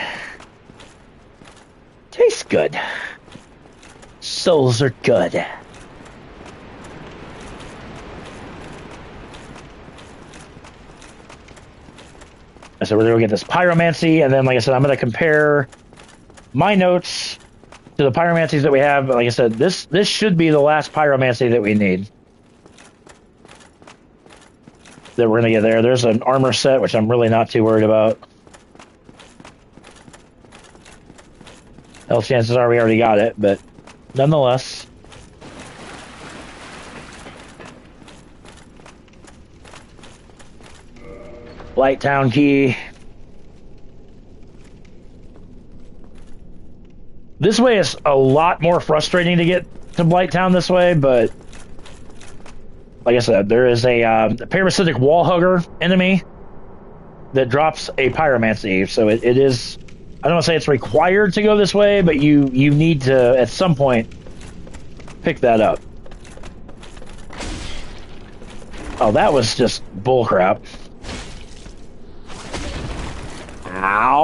Tastes good. Souls are good. So we're going to get this pyromancy, and then, like I said, I'm going to compare my notes to the pyromancies that we have. But like I said, this should be the last pyromancy that we need. That we're going to get there. There's an armor set, which I'm really not too worried about. Hell, chances are we already got it, but nonetheless. Blighttown key. This way is a lot more frustrating to get to Blighttown this way, but like I said, there is a parasitic wall hugger enemy that drops a pyromancy, so it is... I don't want to say it's required to go this way, but you need to, at some point, pick that up. Oh, that was just bullcrap.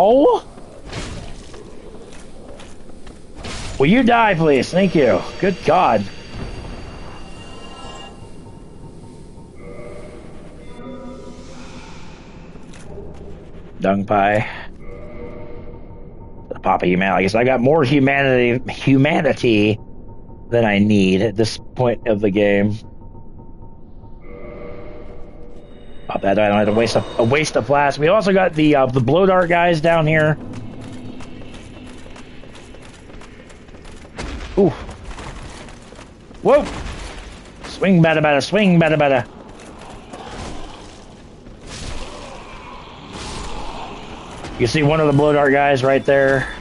No! Will you die, please? Thank you. Good God. Dung pie. The pop of humanity. I guess I got more humanity than I need at this point of the game. Pop that. I don't have to waste a flask. We also got the blow dart guys down here. Ooh. Whoa! Swing bada bada, swing bada bada. You see one of the blow dart guys right there.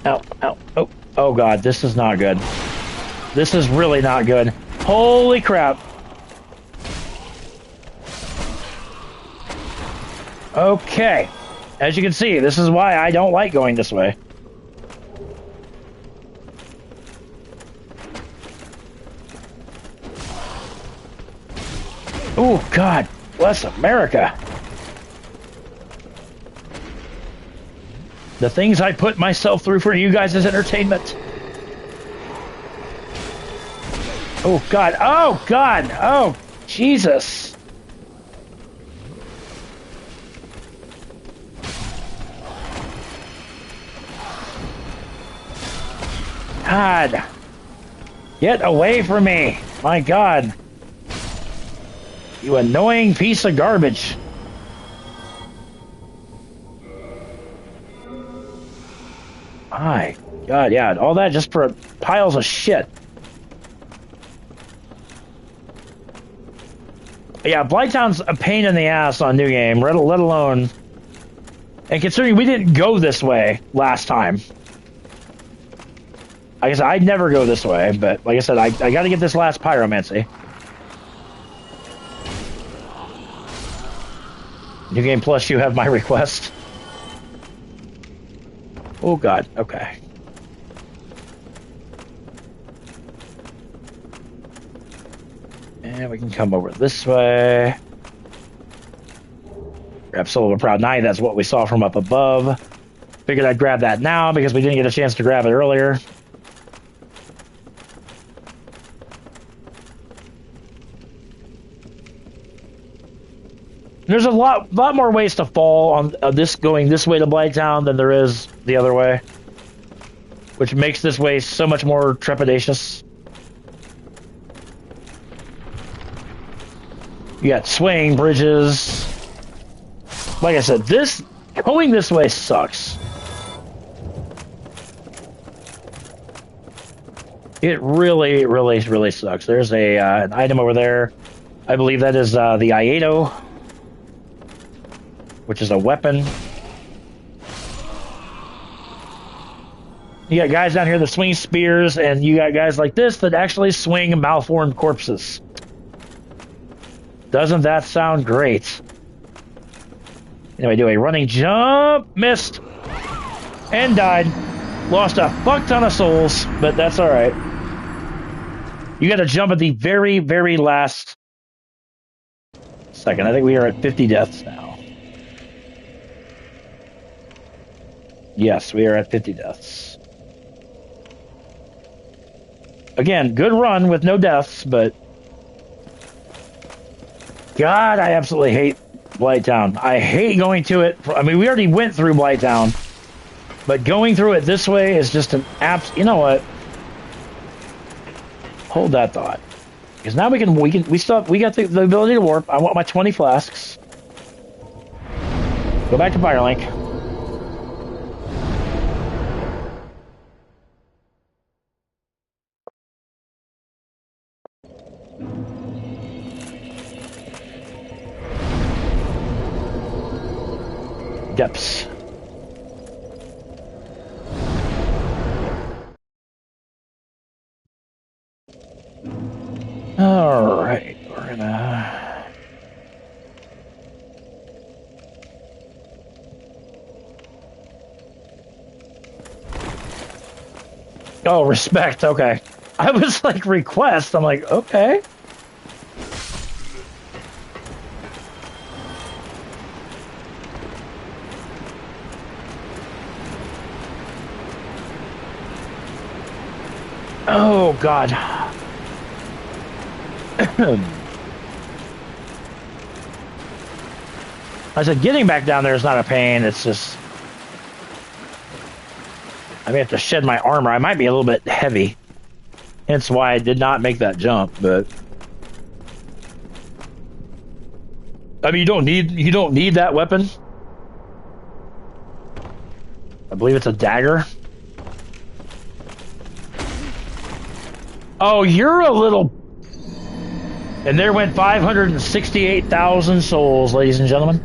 Ow, ow, oh, oh God, this is not good. This is really not good. Holy crap. Okay. As you can see, this is why I don't like going this way. Oh, God bless America. The things I put myself through for you guys' entertainment. Oh, God. Oh, God. Oh, Jesus. God. Get away from me. My God. You annoying piece of garbage. My God, yeah, all that just for piles of shit. Yeah, Blighttown's a pain in the ass on New Game, let alone... And considering we didn't go this way last time. I guess I'd never go this way, but like I said, I gotta get this last pyromancy. New Game Plus, you have my request. Oh God, okay. And we can come over this way. Grab Soul of a Proud Knight, that's what we saw from up above. Figured I'd grab that now because we didn't get a chance to grab it earlier. There's a lot more ways to fall on this going this way to Blighttown than there is the other way, which makes this way so much more trepidatious. You got swing bridges. Like I said, going this way sucks. It really, really, really sucks. There's an item over there. I believe that is the Iato, which is a weapon. You got guys down here that swing spears, and you got guys like this that actually swing malformed corpses. Doesn't that sound great? Anyway, do a running jump, missed, and died. Lost a fuck ton of souls, but that's alright. You gotta jump at the very, very last second. I think we are at 50 deaths now. Yes, we are at 50 deaths. Again, good run with no deaths, but... God, I absolutely hate Blighttown. I hate going to it. I mean, we already went through Blighttown, but going through it this way is just an You know what? Hold that thought. Because now we got the ability to warp. I want my 20 flasks. Go back to Firelink. Depths. All right, we're gonna. Oh, respect. Okay. I was like, request. I'm like, okay. Oh, God. I said, getting back down there is not a pain. It's just... I may have to shed my armor. I might be a little bit heavy. Hence why I did not make that jump, but... I mean, you don't need that weapon. I believe it's a dagger. Oh, you're a little... And there went 568,000 souls, ladies and gentlemen.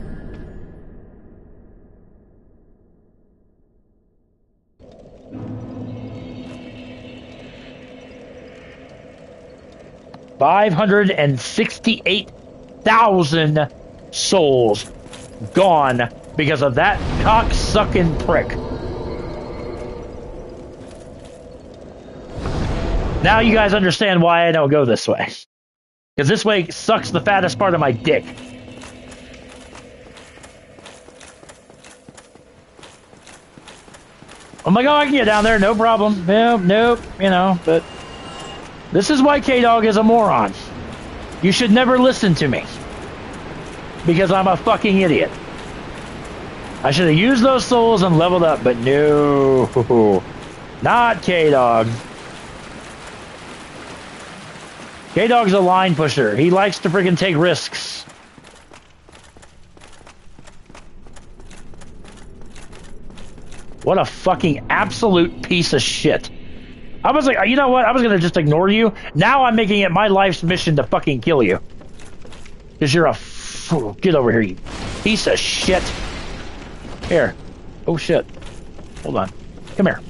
$568,000 souls gone because of that cocksucking prick. Now you guys understand why I don't go this way. Because this way sucks the fattest part of my dick. I'm like, oh, I can get down there, no problem. Nope, you know, but... This is why K-Dog is a moron. You should never listen to me. Because I'm a fucking idiot. I should have used those souls and leveled up, but no. Not K-Dog. K-Dog's a line pusher. He likes to freaking take risks. What a fucking absolute piece of shit. I was like, you know what? I was going to just ignore you. Now I'm making it my life's mission to fucking kill you. Because you're a fool. Get over here, you piece of shit. Here. Oh, shit. Hold on. Come here.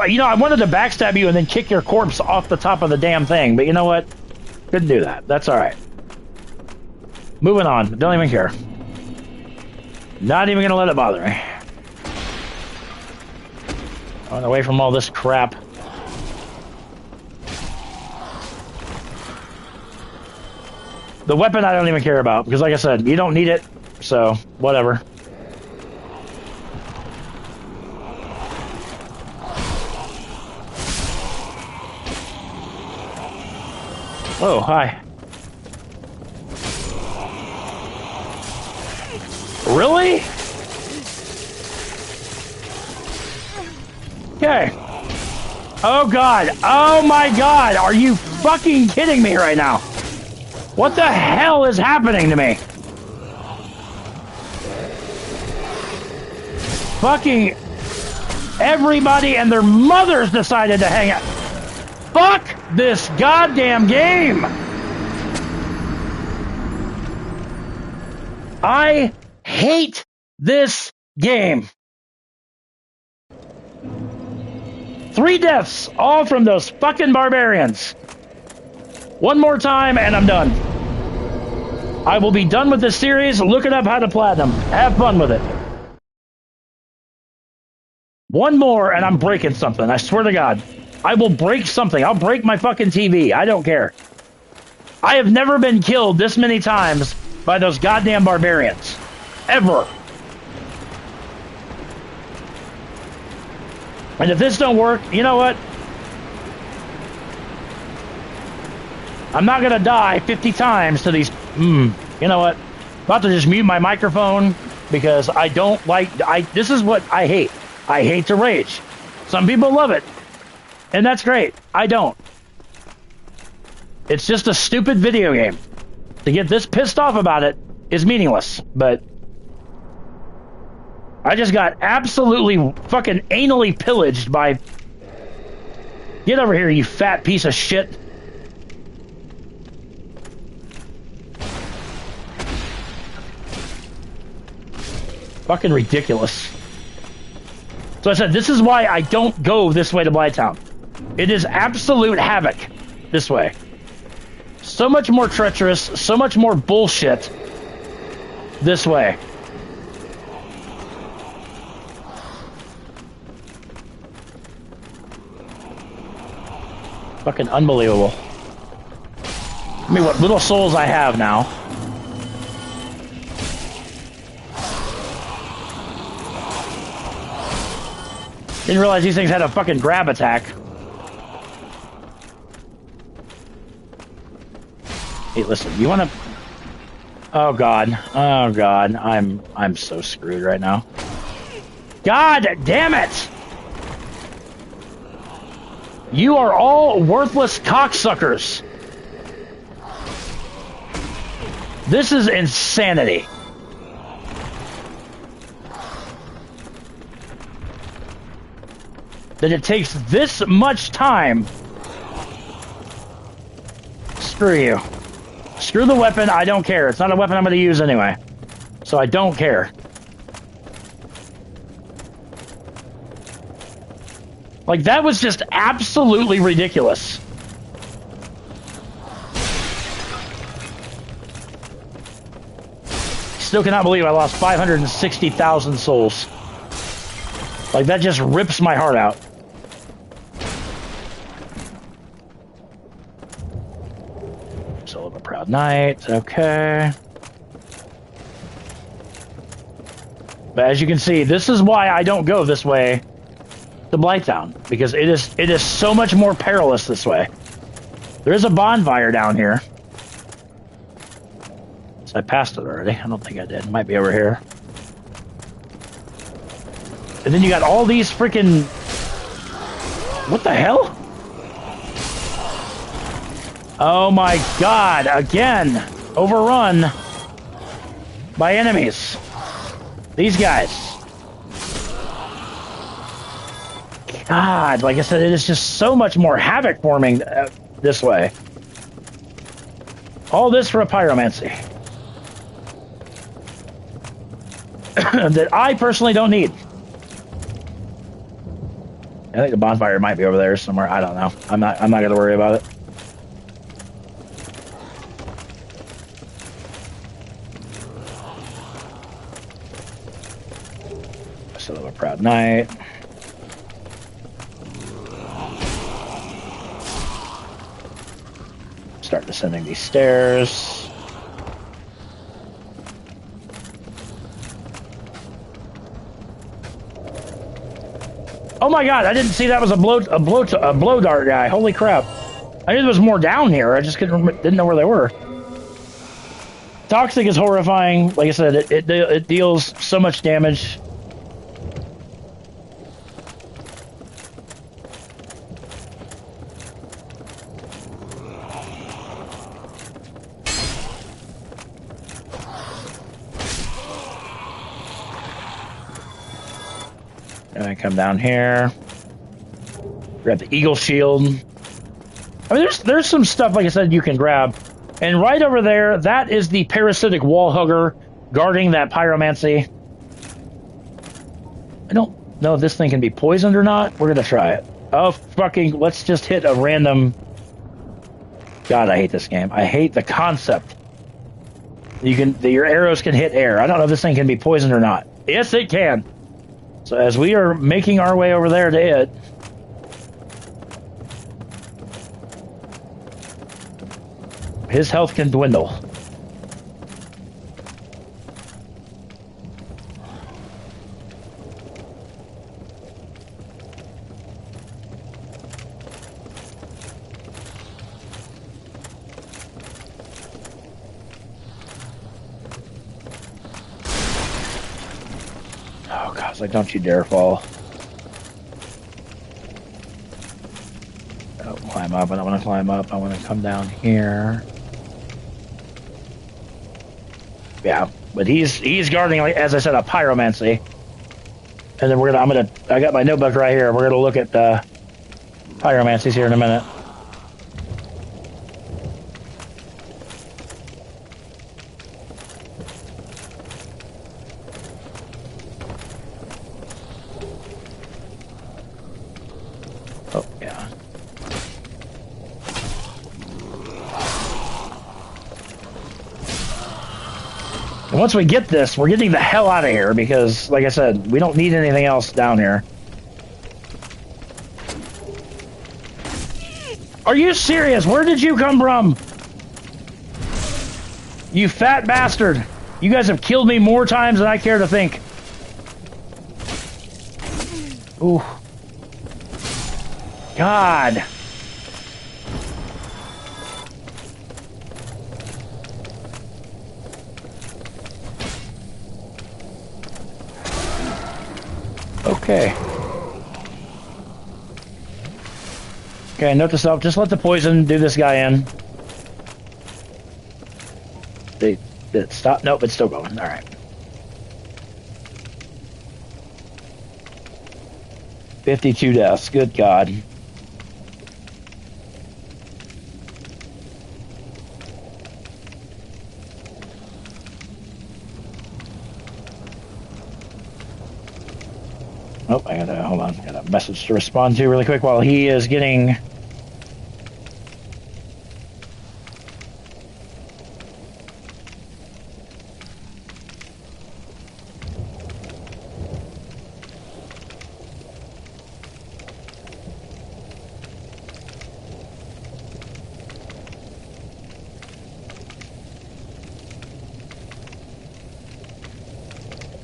You know, I wanted to backstab you and then kick your corpse off the top of the damn thing. But you know what? Couldn't do that. That's all right. Moving on. Don't even care. Not even going to let it bother me. Going away from all this crap. The weapon I don't even care about, because like I said, you don't need it, so whatever. Oh, hi. Really? Okay. Oh God. Oh my God. Are you fucking kidding me right now? What the hell is happening to me? Fucking everybody and their mothers decided to hang out. Fuck this goddamn game. I hate this game. 3 deaths, all from those fucking barbarians. One more time and I'm done. I will be done with this series. Looking up how to platinum. Have fun with it. One more and I'm breaking something. I swear to God. I will break something. I'll break my fucking TV. I don't care. I have never been killed this many times by those goddamn barbarians. Ever. And if this don't work, you know what? I'm not going to die 50 times to these... you know what? I'm about to just mute my microphone because I don't like... This is what I hate. I hate to rage. Some people love it. And that's great. I don't. It's just a stupid video game. To get this pissed off about it is meaningless. But... I just got absolutely fucking anally pillaged by... Get over here, you fat piece of shit. Fucking ridiculous. So I said, this is why I don't go this way to Blighttown. It is absolute havoc this way. So much more treacherous, so much more bullshit this way. Fucking unbelievable. I mean, what little souls I have now. Didn't realize these things had a fucking grab attack. Hey, listen, you want to... Oh god. Oh god. I'm so screwed right now. God damn it! You are all worthless cocksuckers. This is insanity. That it takes this much time. Screw you. Screw the weapon, I don't care. It's not a weapon I'm going to use anyway. So I don't care. Like, that was just absolutely ridiculous. Still cannot believe I lost 560,000 souls. Like, that just rips my heart out. Soul of a Proud Knight, okay. But as you can see, this is why I don't go this way to Blighttown, because it is so much more perilous this way. There is a bonfire down here. So I passed it already. I don't think I did. It might be over here. And then you got all these freaking... What the hell? Oh my god, again! Overrun by enemies. These guys. God, like I said, it is just so much more havoc forming this way. All this for a pyromancy. That I personally don't need. I think the bonfire might be over there somewhere. I don't know. I'm not gonna worry about it. Still have a Proud Knight. Start descending these stairs. Oh my god, I didn't see that was a blow dart guy. Holy crap. I knew there was more down here. I just didn't know where they were. Toxic is horrifying. Like I said, it deals so much damage. And I come down here. Grab the eagle shield. I mean, there's some stuff, like I said, you can grab. And right over there, that is the parasitic wall hugger guarding that pyromancy. I don't know if this thing can be poisoned or not. We're gonna try it. Oh, fucking, let's just hit a random... God, I hate this game. I hate the concept. Your arrows can hit air. I don't know if this thing can be poisoned or not. Yes, it can. So as we are making our way over there to it, his health can dwindle. Oh god, it's like, don't you dare fall. Oh, climb up. I don't want to climb up. I want to come down here. Yeah, but he's guarding, like, as I said, a pyromancy. And then I got my notebook right here. We're gonna look at pyromancies here in a minute. Oh, yeah. And once we get this, we're getting the hell out of here because, like I said, we don't need anything else down here. Are you serious? Where did you come from? You fat bastard. You guys have killed me more times than I care to think. Ooh. God. Okay. Okay, note to self, just let the poison do this guy in. Did it stop? Nope, it's still going. Alright. 52 deaths. Good God. Oh, I gotta, hold on. I got a message to respond to really quick while he is getting...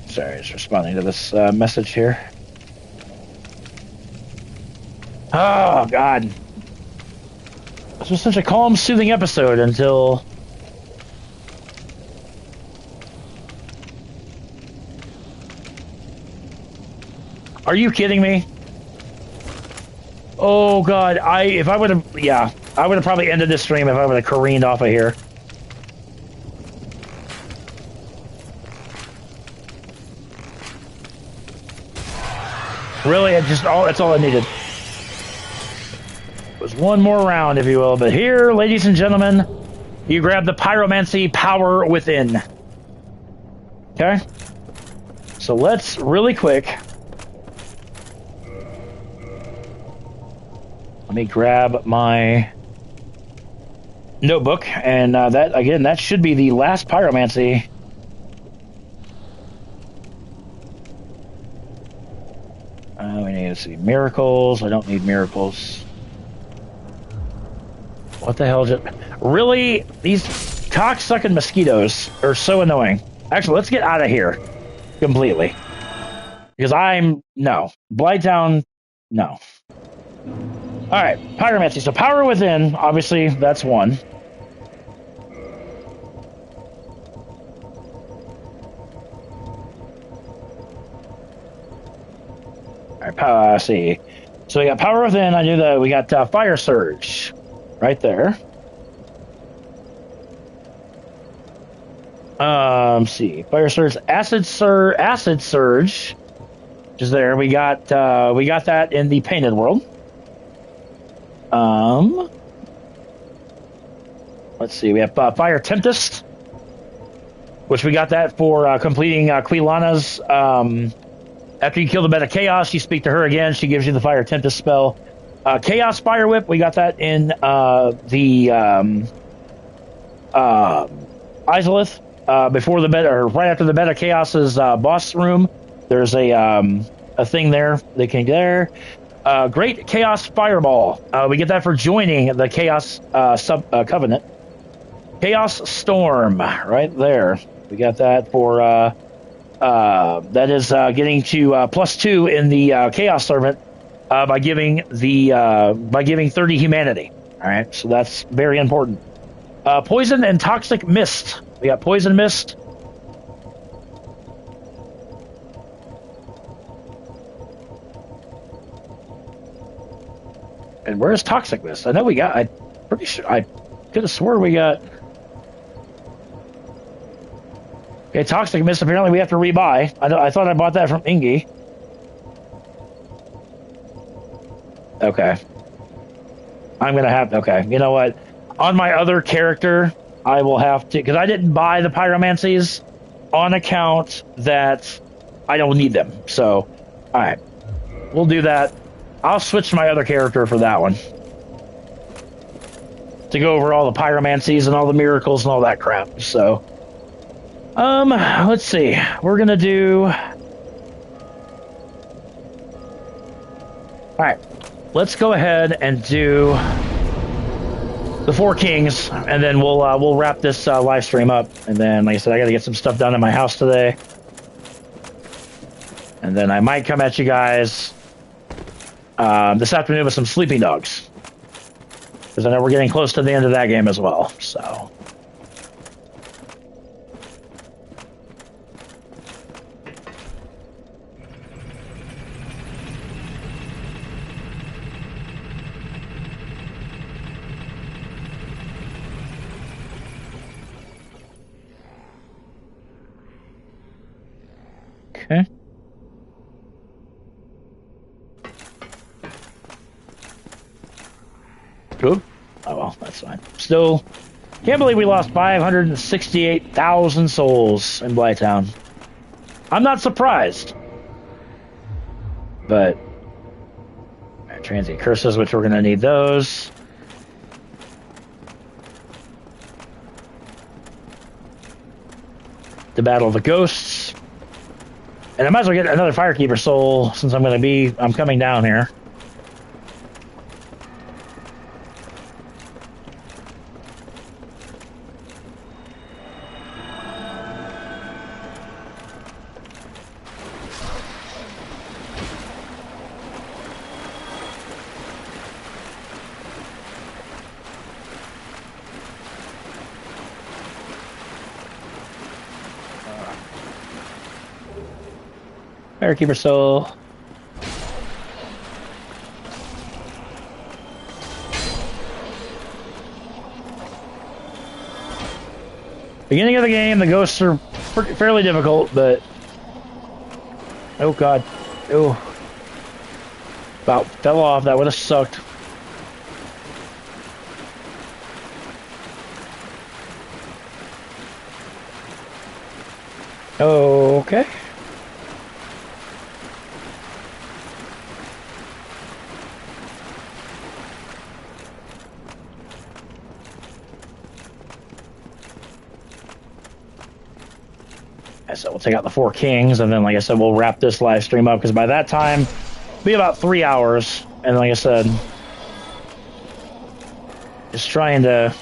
Sorry, just responding to this message here. Oh, God. This was such a calm, soothing episode until... Are you kidding me? Oh, God. If I would have... Yeah. I would have probably ended this stream if I would have careened off of here. Really, that's all I needed. It was one more round, if you will. But here, ladies and gentlemen, you grab the pyromancy power within. Okay? So let's, really quick... Let me grab my notebook, and that should be the last pyromancy. We need to see miracles. I don't need miracles. What the hell is it? Really? These cocksucking mosquitoes are so annoying. Actually, let's get out of here completely. Because no. Blighttown, no. Alright, pyromancy. So power within, obviously, that's one. Alright, see. So we got power within, I knew that we got fire surge. Right there. See. Fire surge, acid surge. Which is there. We got that in the painted world. Let's see. We have Fire Tempest, which we got that for completing Quilana's. After you kill the Beta Chaos, you speak to her again. She gives you the Fire Tempest spell. Chaos Fire Whip. We got that in the Izalith. Before the Beta, or right after the Beta Chaos's boss room, there's a thing there. They can there. Great Chaos Fireball. We get that for joining the Chaos Covenant. Chaos Storm, right there. We got that for that is getting to +2 in the Chaos Servant by giving 30 humanity. All right, so that's very important. Poison and Toxic Mist. We got Poison Mist. And where's Toxic Mist? I know we got... I'm pretty sure... I could have swore we got... Okay, Toxic Mist, apparently we have to rebuy. I thought I bought that from Ingi. Okay. I'm going to have... Okay, you know what? On my other character, I will have to... Because I didn't buy the pyromancies on account that I don't need them. So, alright. We'll do that. I'll switch to my other character for that one. To go over all the pyromancies and all the miracles and all that crap. So, let's see. We're gonna do... Alright. Let's go ahead and do the Four Kings, and then we'll wrap this live stream up. And then, like I said, I got to get some stuff done in my house today, and then I might come at you guys this afternoon with some Sleeping Dogs, because I know we're getting close to the end of that game as well. So. Okay. Good. Oh well, that's fine. Still, can't believe we lost 568,000 souls in Blytown. I'm not surprised. But transient curses, which we're gonna need those. The Battle of the Ghosts. And I might as well get another Firekeeper soul since I'm coming down here. Firekeeper soul. Beginning of the game, the ghosts are fairly difficult, but oh god, oh, about fell off. That would have sucked. Okay. So we'll take out the Four Kings, and then, like I said, we'll wrap this live stream up, because by that time, it'll be about 3 hours. And like I said, just trying to...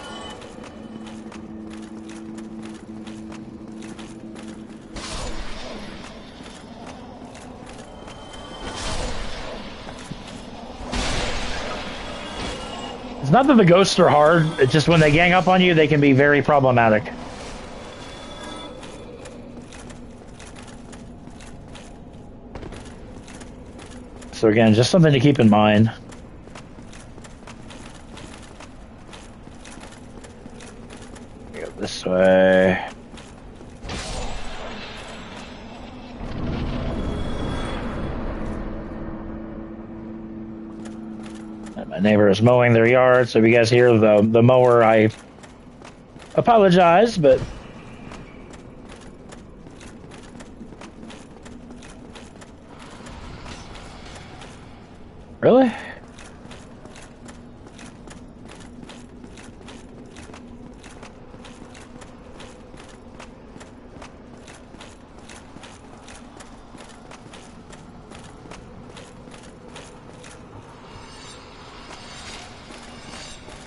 It's not that the ghosts are hard, it's just when they gang up on you, they can be very problematic. So again, just something to keep in mind. Go this way. And my neighbor is mowing their yard, so if you guys hear the mower, I apologize, but... Really?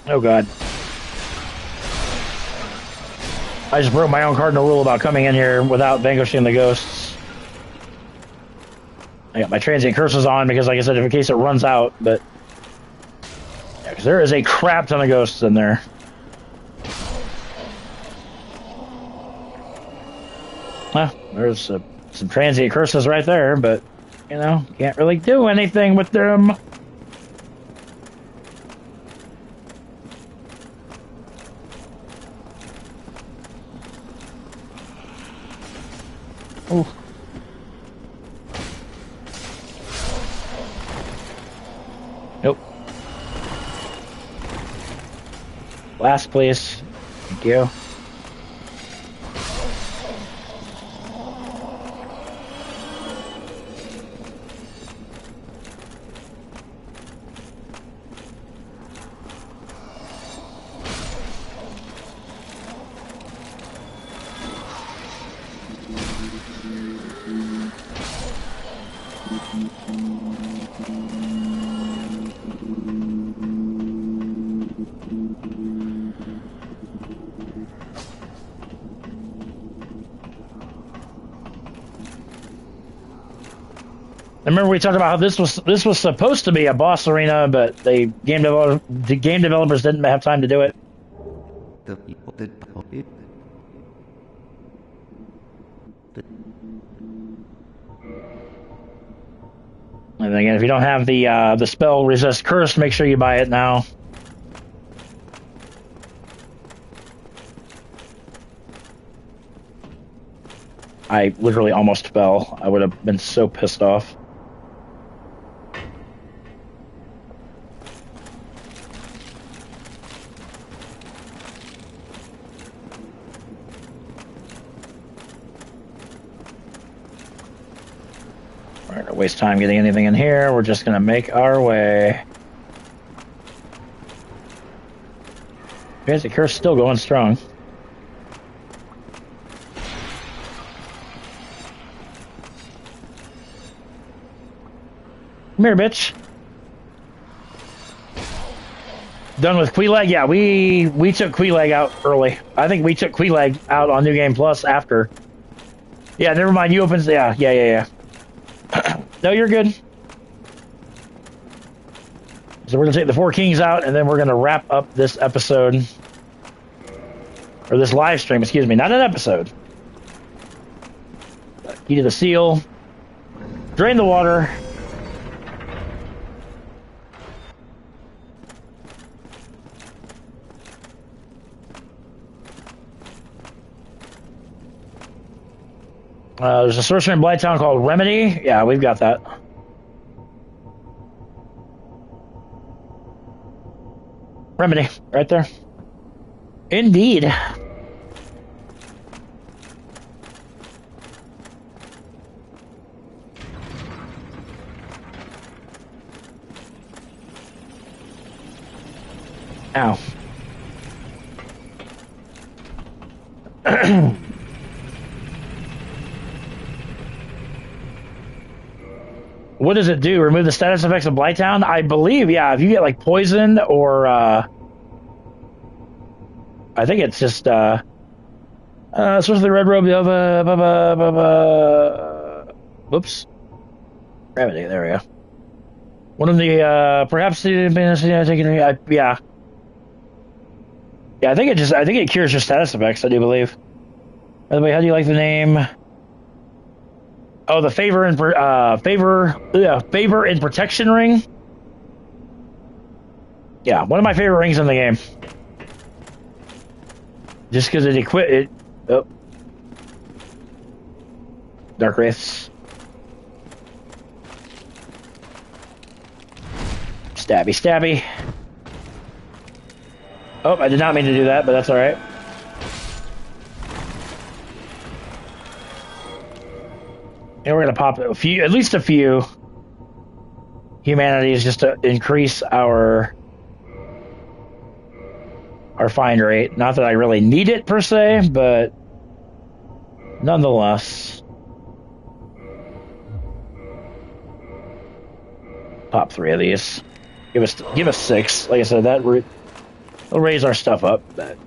Oh god. I just broke my own cardinal rule about coming in here without vanquishing the ghosts. I got my transient curses on because, like I said, in case it runs out, but... Yeah, because there is a crap ton of ghosts in there. Well, there's some transient curses right there, but, you know, can't really do anything with them. Oh. Nope. Last, please. Thank you. remember we talked about how this was supposed to be a boss arena, but the game developers didn't have time to do it. The people that it. And again, if you don't have the spell resist curse, make sure you buy it now. I literally almost fell. I would have been so pissed off. We're not gonna waste time getting anything in here. We're just gonna make our way. Basic curse still going strong. Come here, bitch. Done with Queelag? Yeah, we took Queelag out early. I think we took Queelag out on New Game Plus after. Yeah, never mind. You opens. Yeah. No, you're good. So we're gonna take the Four Kings out, and then we're gonna wrap up this episode, or this live stream. Excuse me, not an episode. Key to the seal. Drain the water. There's a sorcerer in Blighttown called Remedy. Yeah, we've got that. Remedy, right there. Indeed. Ow. What does it do? Remove the status effects of Blighttown? I believe, yeah. If you get like poisoned or I think it's just source of the red robe of whoops. Gravity, there we go. One of the perhaps taking yeah. Yeah, I think it cures your status effects, I do believe. By the way, how do you like the name? Oh, the favor and protection ring. Yeah, one of my favorite rings in the game. Just because it it. Oh, Dark Wraiths. Stabby. Oh, I did not mean to do that, but that's all right. And we're gonna pop at least a few humanities just to increase our find rate. Not that I really need it per se, but nonetheless, pop 3 of these. Give us 6. Like I said, that'll raise our stuff up. But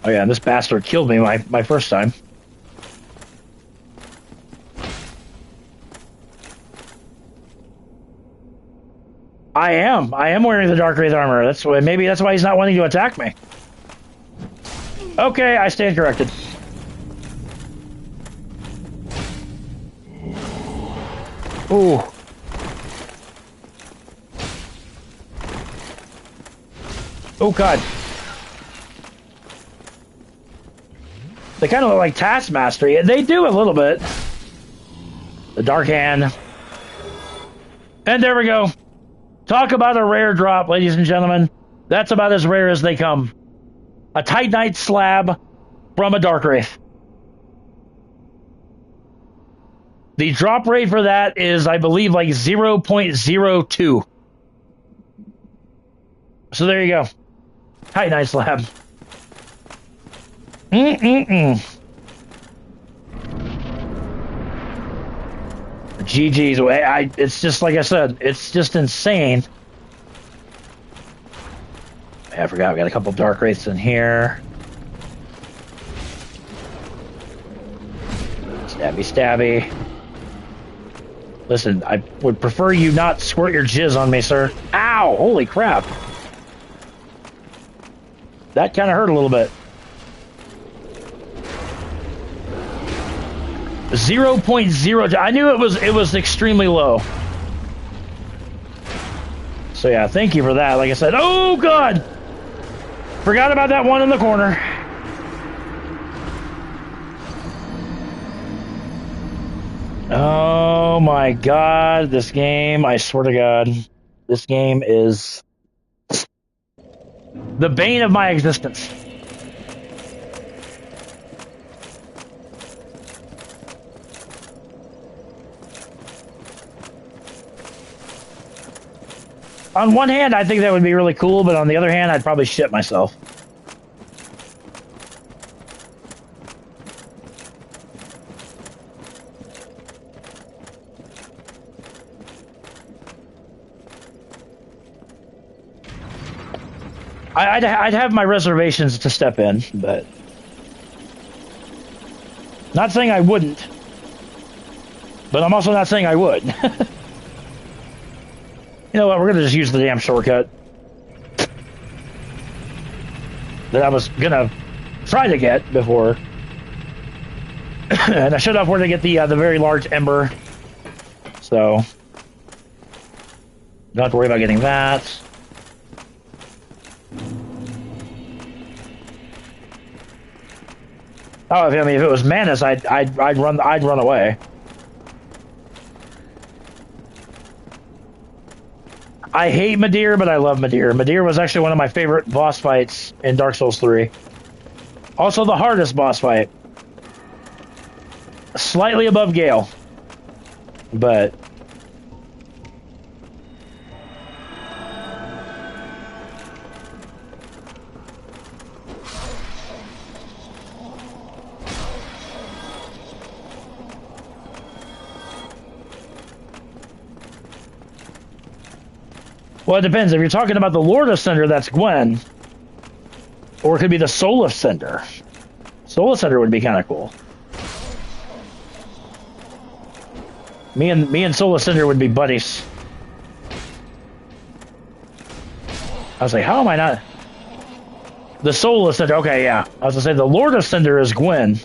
oh yeah, this bastard killed me my first time. I am wearing the Dark Wraith armor. Maybe that's why he's not wanting to attack me. Okay, I stand corrected. Ooh. Oh god. They kind of look like Taskmaster. They do a little bit. The Dark Hand. And there we go. Talk about a rare drop, ladies and gentlemen. That's about as rare as they come. A Titanite slab from a Dark Wraith. The drop rate for that is, I believe, like 0.02. So there you go. Titanite slab. GG's. It's just like I said, it's just insane Yeah, I forgot we got a couple dark wraiths in here. Stabby, stabby. Listen, I would prefer you not squirt your jizz on me, sir. Ow! Holy crap. That kind of hurt a little bit. 0.0. I knew it was extremely low. So yeah, thank you for that. Like I said, oh god! Forgot about that one in the corner. Oh my god, this game, I swear to god, this game is the bane of my existence. On one hand, I think that would be really cool, but on the other hand, I'd probably shit myself. I'd have my reservations to step in, but not saying I wouldn't, but I'm also not saying I would. You know what? We're gonna just use the damn shortcut that I was gonna try to get before, and I showed off where to get the very large ember, so don't have to worry about getting that. Oh, I mean, if it was Manus, I'd run away. I hate Madir, but I love Madir. Madir was actually one of my favorite boss fights in Dark Souls 3. Also the hardest boss fight. Slightly above Gale. But well, it depends. If you're talking about the Lord of Cinder, that's Gwen. Or it could be the Soul of Cinder. Soul of Cinder would be kind of cool. Me and Soul of Cinder would be buddies. I was like, how am I not? The Soul of Cinder. Okay, yeah. I was gonna say the Lord of Cinder is Gwen.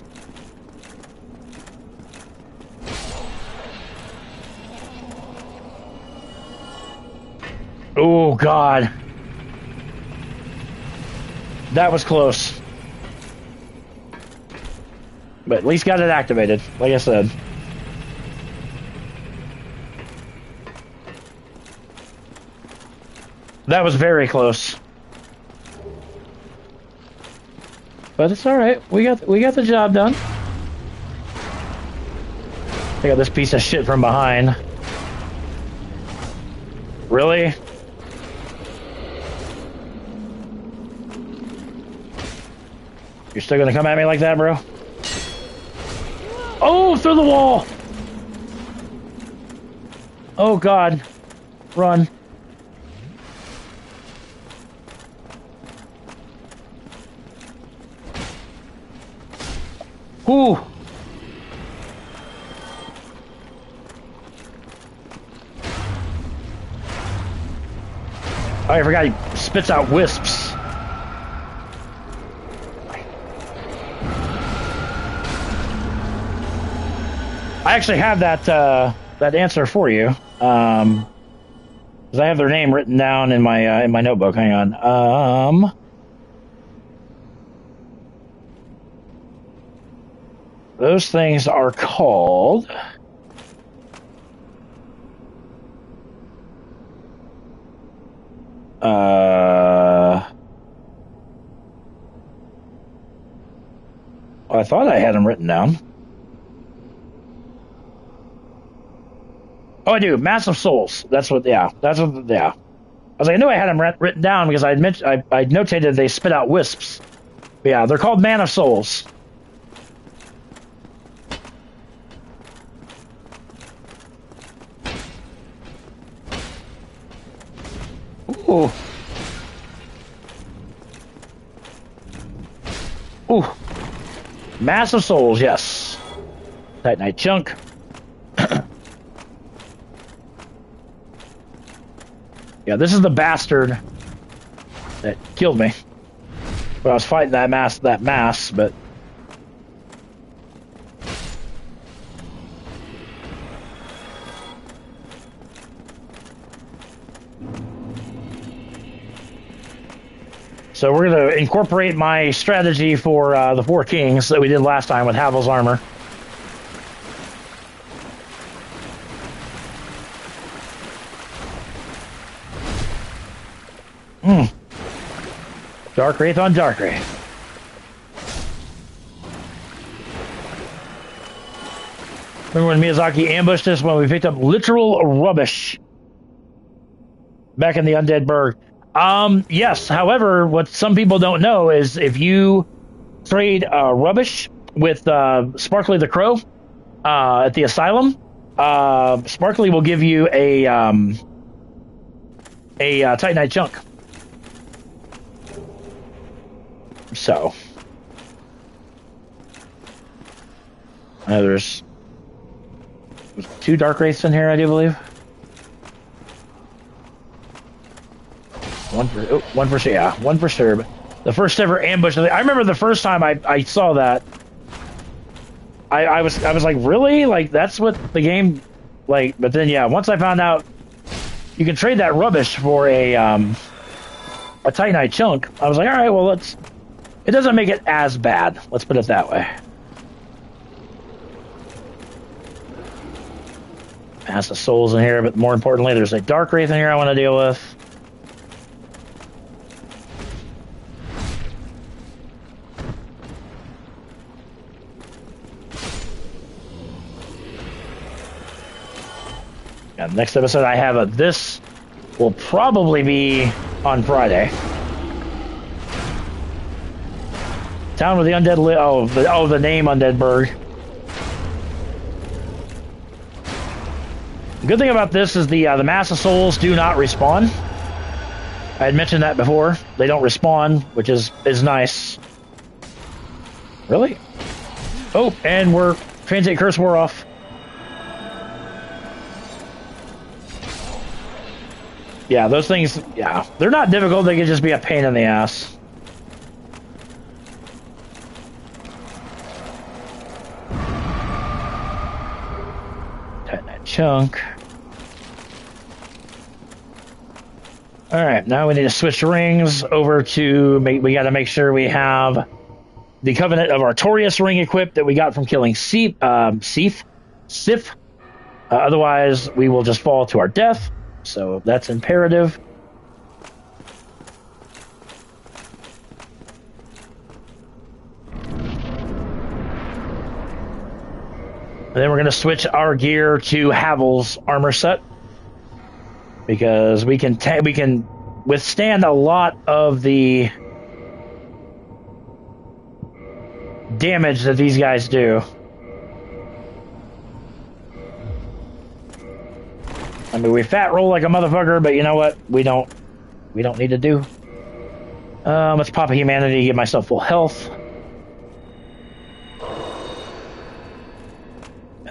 Oh, God. That was close. But at least got it activated, like I said. That was very close. But it's alright. We got the job done. I got this piece of shit from behind. Really? You're still gonna come at me like that, bro? Oh, through the wall! Oh, God. Run. Ooh. Oh, I forgot he spits out wisps. I actually have that answer for you, because I have their name written down in my notebook. Hang on. Those things are called. I thought I had them written down. Oh, I do. Massive Souls. That's what. Yeah. That's what. Yeah. I was like, I knew I had them written down because I notated they spit out wisps. But yeah, they're called Man of Souls. Ooh. Mass of Souls, yes. Titanite chunk. Yeah, this is the bastard that killed me. But I was fighting that mass, but... So we're going to incorporate my strategy for the Four Kings that we did last time with Havel's armor. Dark Wraith on Dark Wraith. Remember when Miyazaki ambushed us when we picked up literal rubbish back in the Undead Burg? Yes. However, what some people don't know is if you trade rubbish with Sparkly the Crow at the Asylum, Sparkly will give you a Titanite chunk. So, there's 2 Dark Wraiths in here, I do believe. One for sure. Yeah, one for sure. But the first ever ambush. I remember the first time I saw that. I was like, really? Like that's what the game like? But then yeah, once I found out you can trade that rubbish for a Titanite chunk, I was like, all right, well let's. It doesn't make it as bad. Let's put it that way. Mass of Souls in here, but more importantly, there's a Dark Wraith in here I want to deal with. Yeah, next episode I have this will probably be on Friday. Town with the undead the name Undead Burg. The good thing about this is the Mass of Souls do not respawn. I had mentioned that before. They don't respawn, which is nice. Really? Oh, and we're Transient Curse wore off. Yeah, those things, yeah. They're not difficult, they can just be a pain in the ass. Chunk. All right, now we need to switch rings over to we got to make sure we have the Covenant of Artorias ring equipped that we got from killing Sif. Otherwise, we will just fall to our death. So that's imperative. And then we're going to switch our gear to Havel's armor set because we can withstand a lot of the damage that these guys do. I mean, we fat roll like a motherfucker, but you know what? We don't need to do. Let's pop a humanity to give myself full health.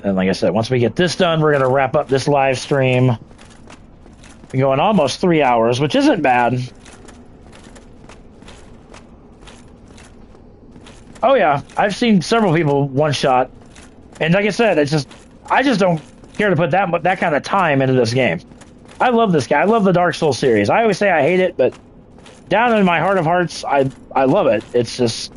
And like I said, once we get this done, we're going to wrap up this live stream. We're going almost 3 hours, which isn't bad. Oh yeah, I've seen several people one shot, and like I said, I just don't care to put that kind of time into this game. I love this guy. I love the Dark Souls series. I always say I hate it, but down in my heart of hearts, I love it. It's just.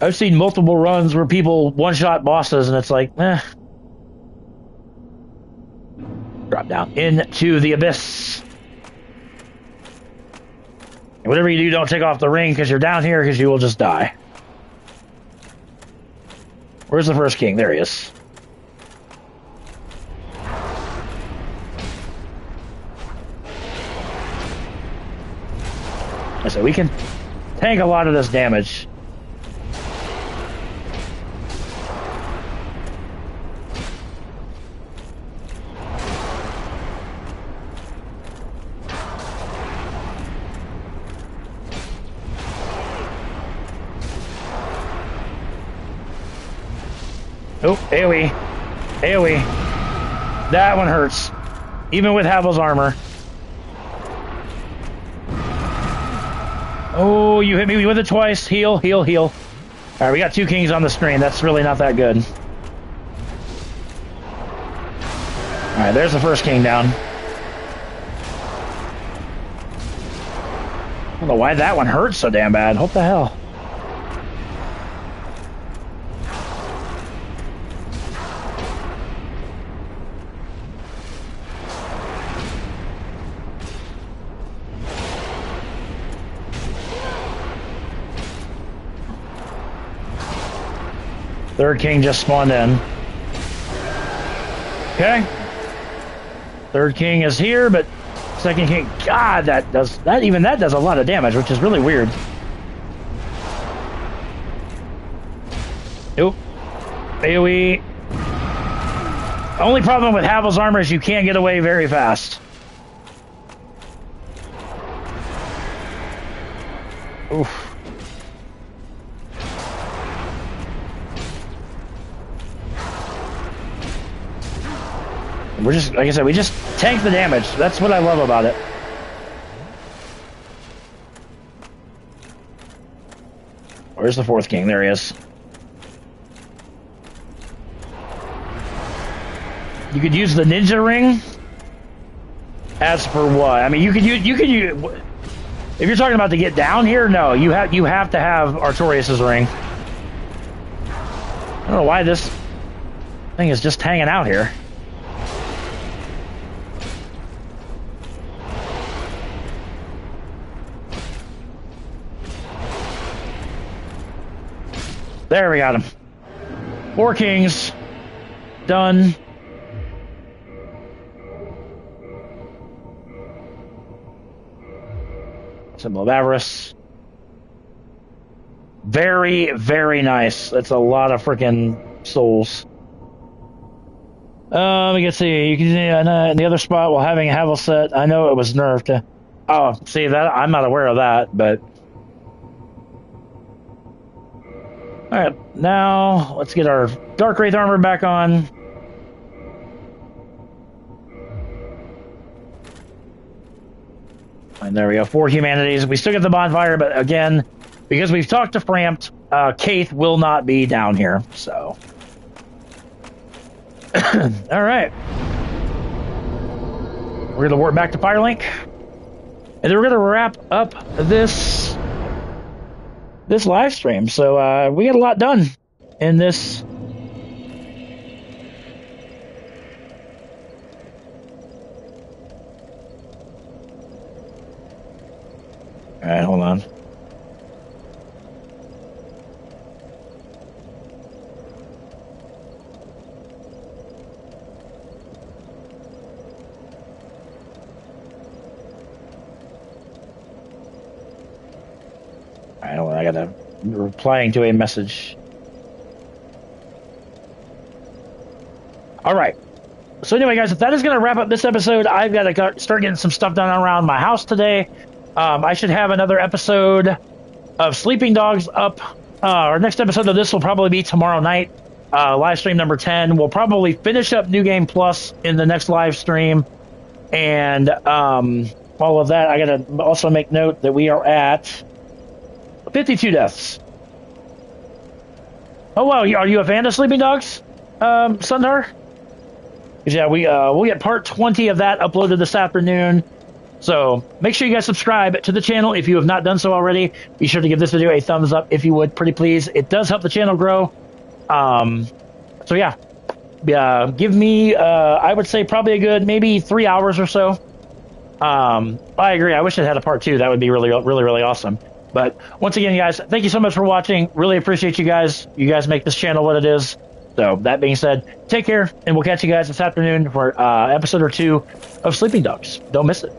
I've seen multiple runs where people one-shot bosses, and it's like, drop down into the abyss. And whatever you do, don't take off the ring, because you're down here, because you will just die. Where's the first king? There he is. I said, we can tank a lot of this damage. Oh, AoE. AoE. That one hurts. Even with Havel's armor. Oh, you hit me with it twice. Heal, heal, heal. Alright, we got 2 kings on the screen. That's really not that good. Alright, there's the first king down. I don't know why that one hurts so damn bad. What the hell? Third king just spawned in. Okay. Third king is here, but second king, God, that does a lot of damage, which is really weird. Nope. AoE. Only problem with Havel's armor is you can't get away very fast. Oof. We're just, like I said, we just tank the damage. That's what I love about it. Where's the fourth king? There he is. You could use the ninja ring. As for what? I mean, you could use. If you're talking about to get down here, no, you have to have Artorias' ring. I don't know why this thing is just hanging out here. There, we got him. 4 kings. Done. Symbol of Avarice. Very, very nice. That's a lot of freaking souls. We can see. You can see in the other spot while having a Havel set. I know it was nerfed. Oh, see that? I'm not aware of that, but. Alright, now let's get our Dark Wraith armor back on. And there we go, 4 humanities. We still get the bonfire, but again, because we've talked to Frampt, Kaith will not be down here, so. Alright. We're gonna work back to Firelink. And then we're gonna wrap up this live stream. So we got a lot done in this. All right, hold on. I gotta replying to a message. All right. So anyway, guys, if that is going to wrap up this episode, I've got to start getting some stuff done around my house today. I should have another episode of Sleeping Dogs up. Our next episode of this will probably be tomorrow night. Live stream number 10. We'll probably finish up New Game Plus in the next live stream. And all of that, I got to also make note that we are at 52 deaths. Oh, wow. Are you a fan of Sleeping Dogs, Sundar? Because, yeah, we'll get part 20 of that uploaded this afternoon. So make sure you guys subscribe to the channel if you have not done so already. Be sure to give this video a thumbs up if you would, pretty please. It does help the channel grow. So, yeah. Give me, I would say, probably a good maybe 3 hours or so. I agree. I wish it had a part 2. That would be really, really, really awesome. But once again, guys, thank you so much for watching. Really appreciate you guys. You guys make this channel what it is. So that being said, take care, and we'll catch you guys this afternoon for episode or 2 of Sleeping Dogs. Don't miss it.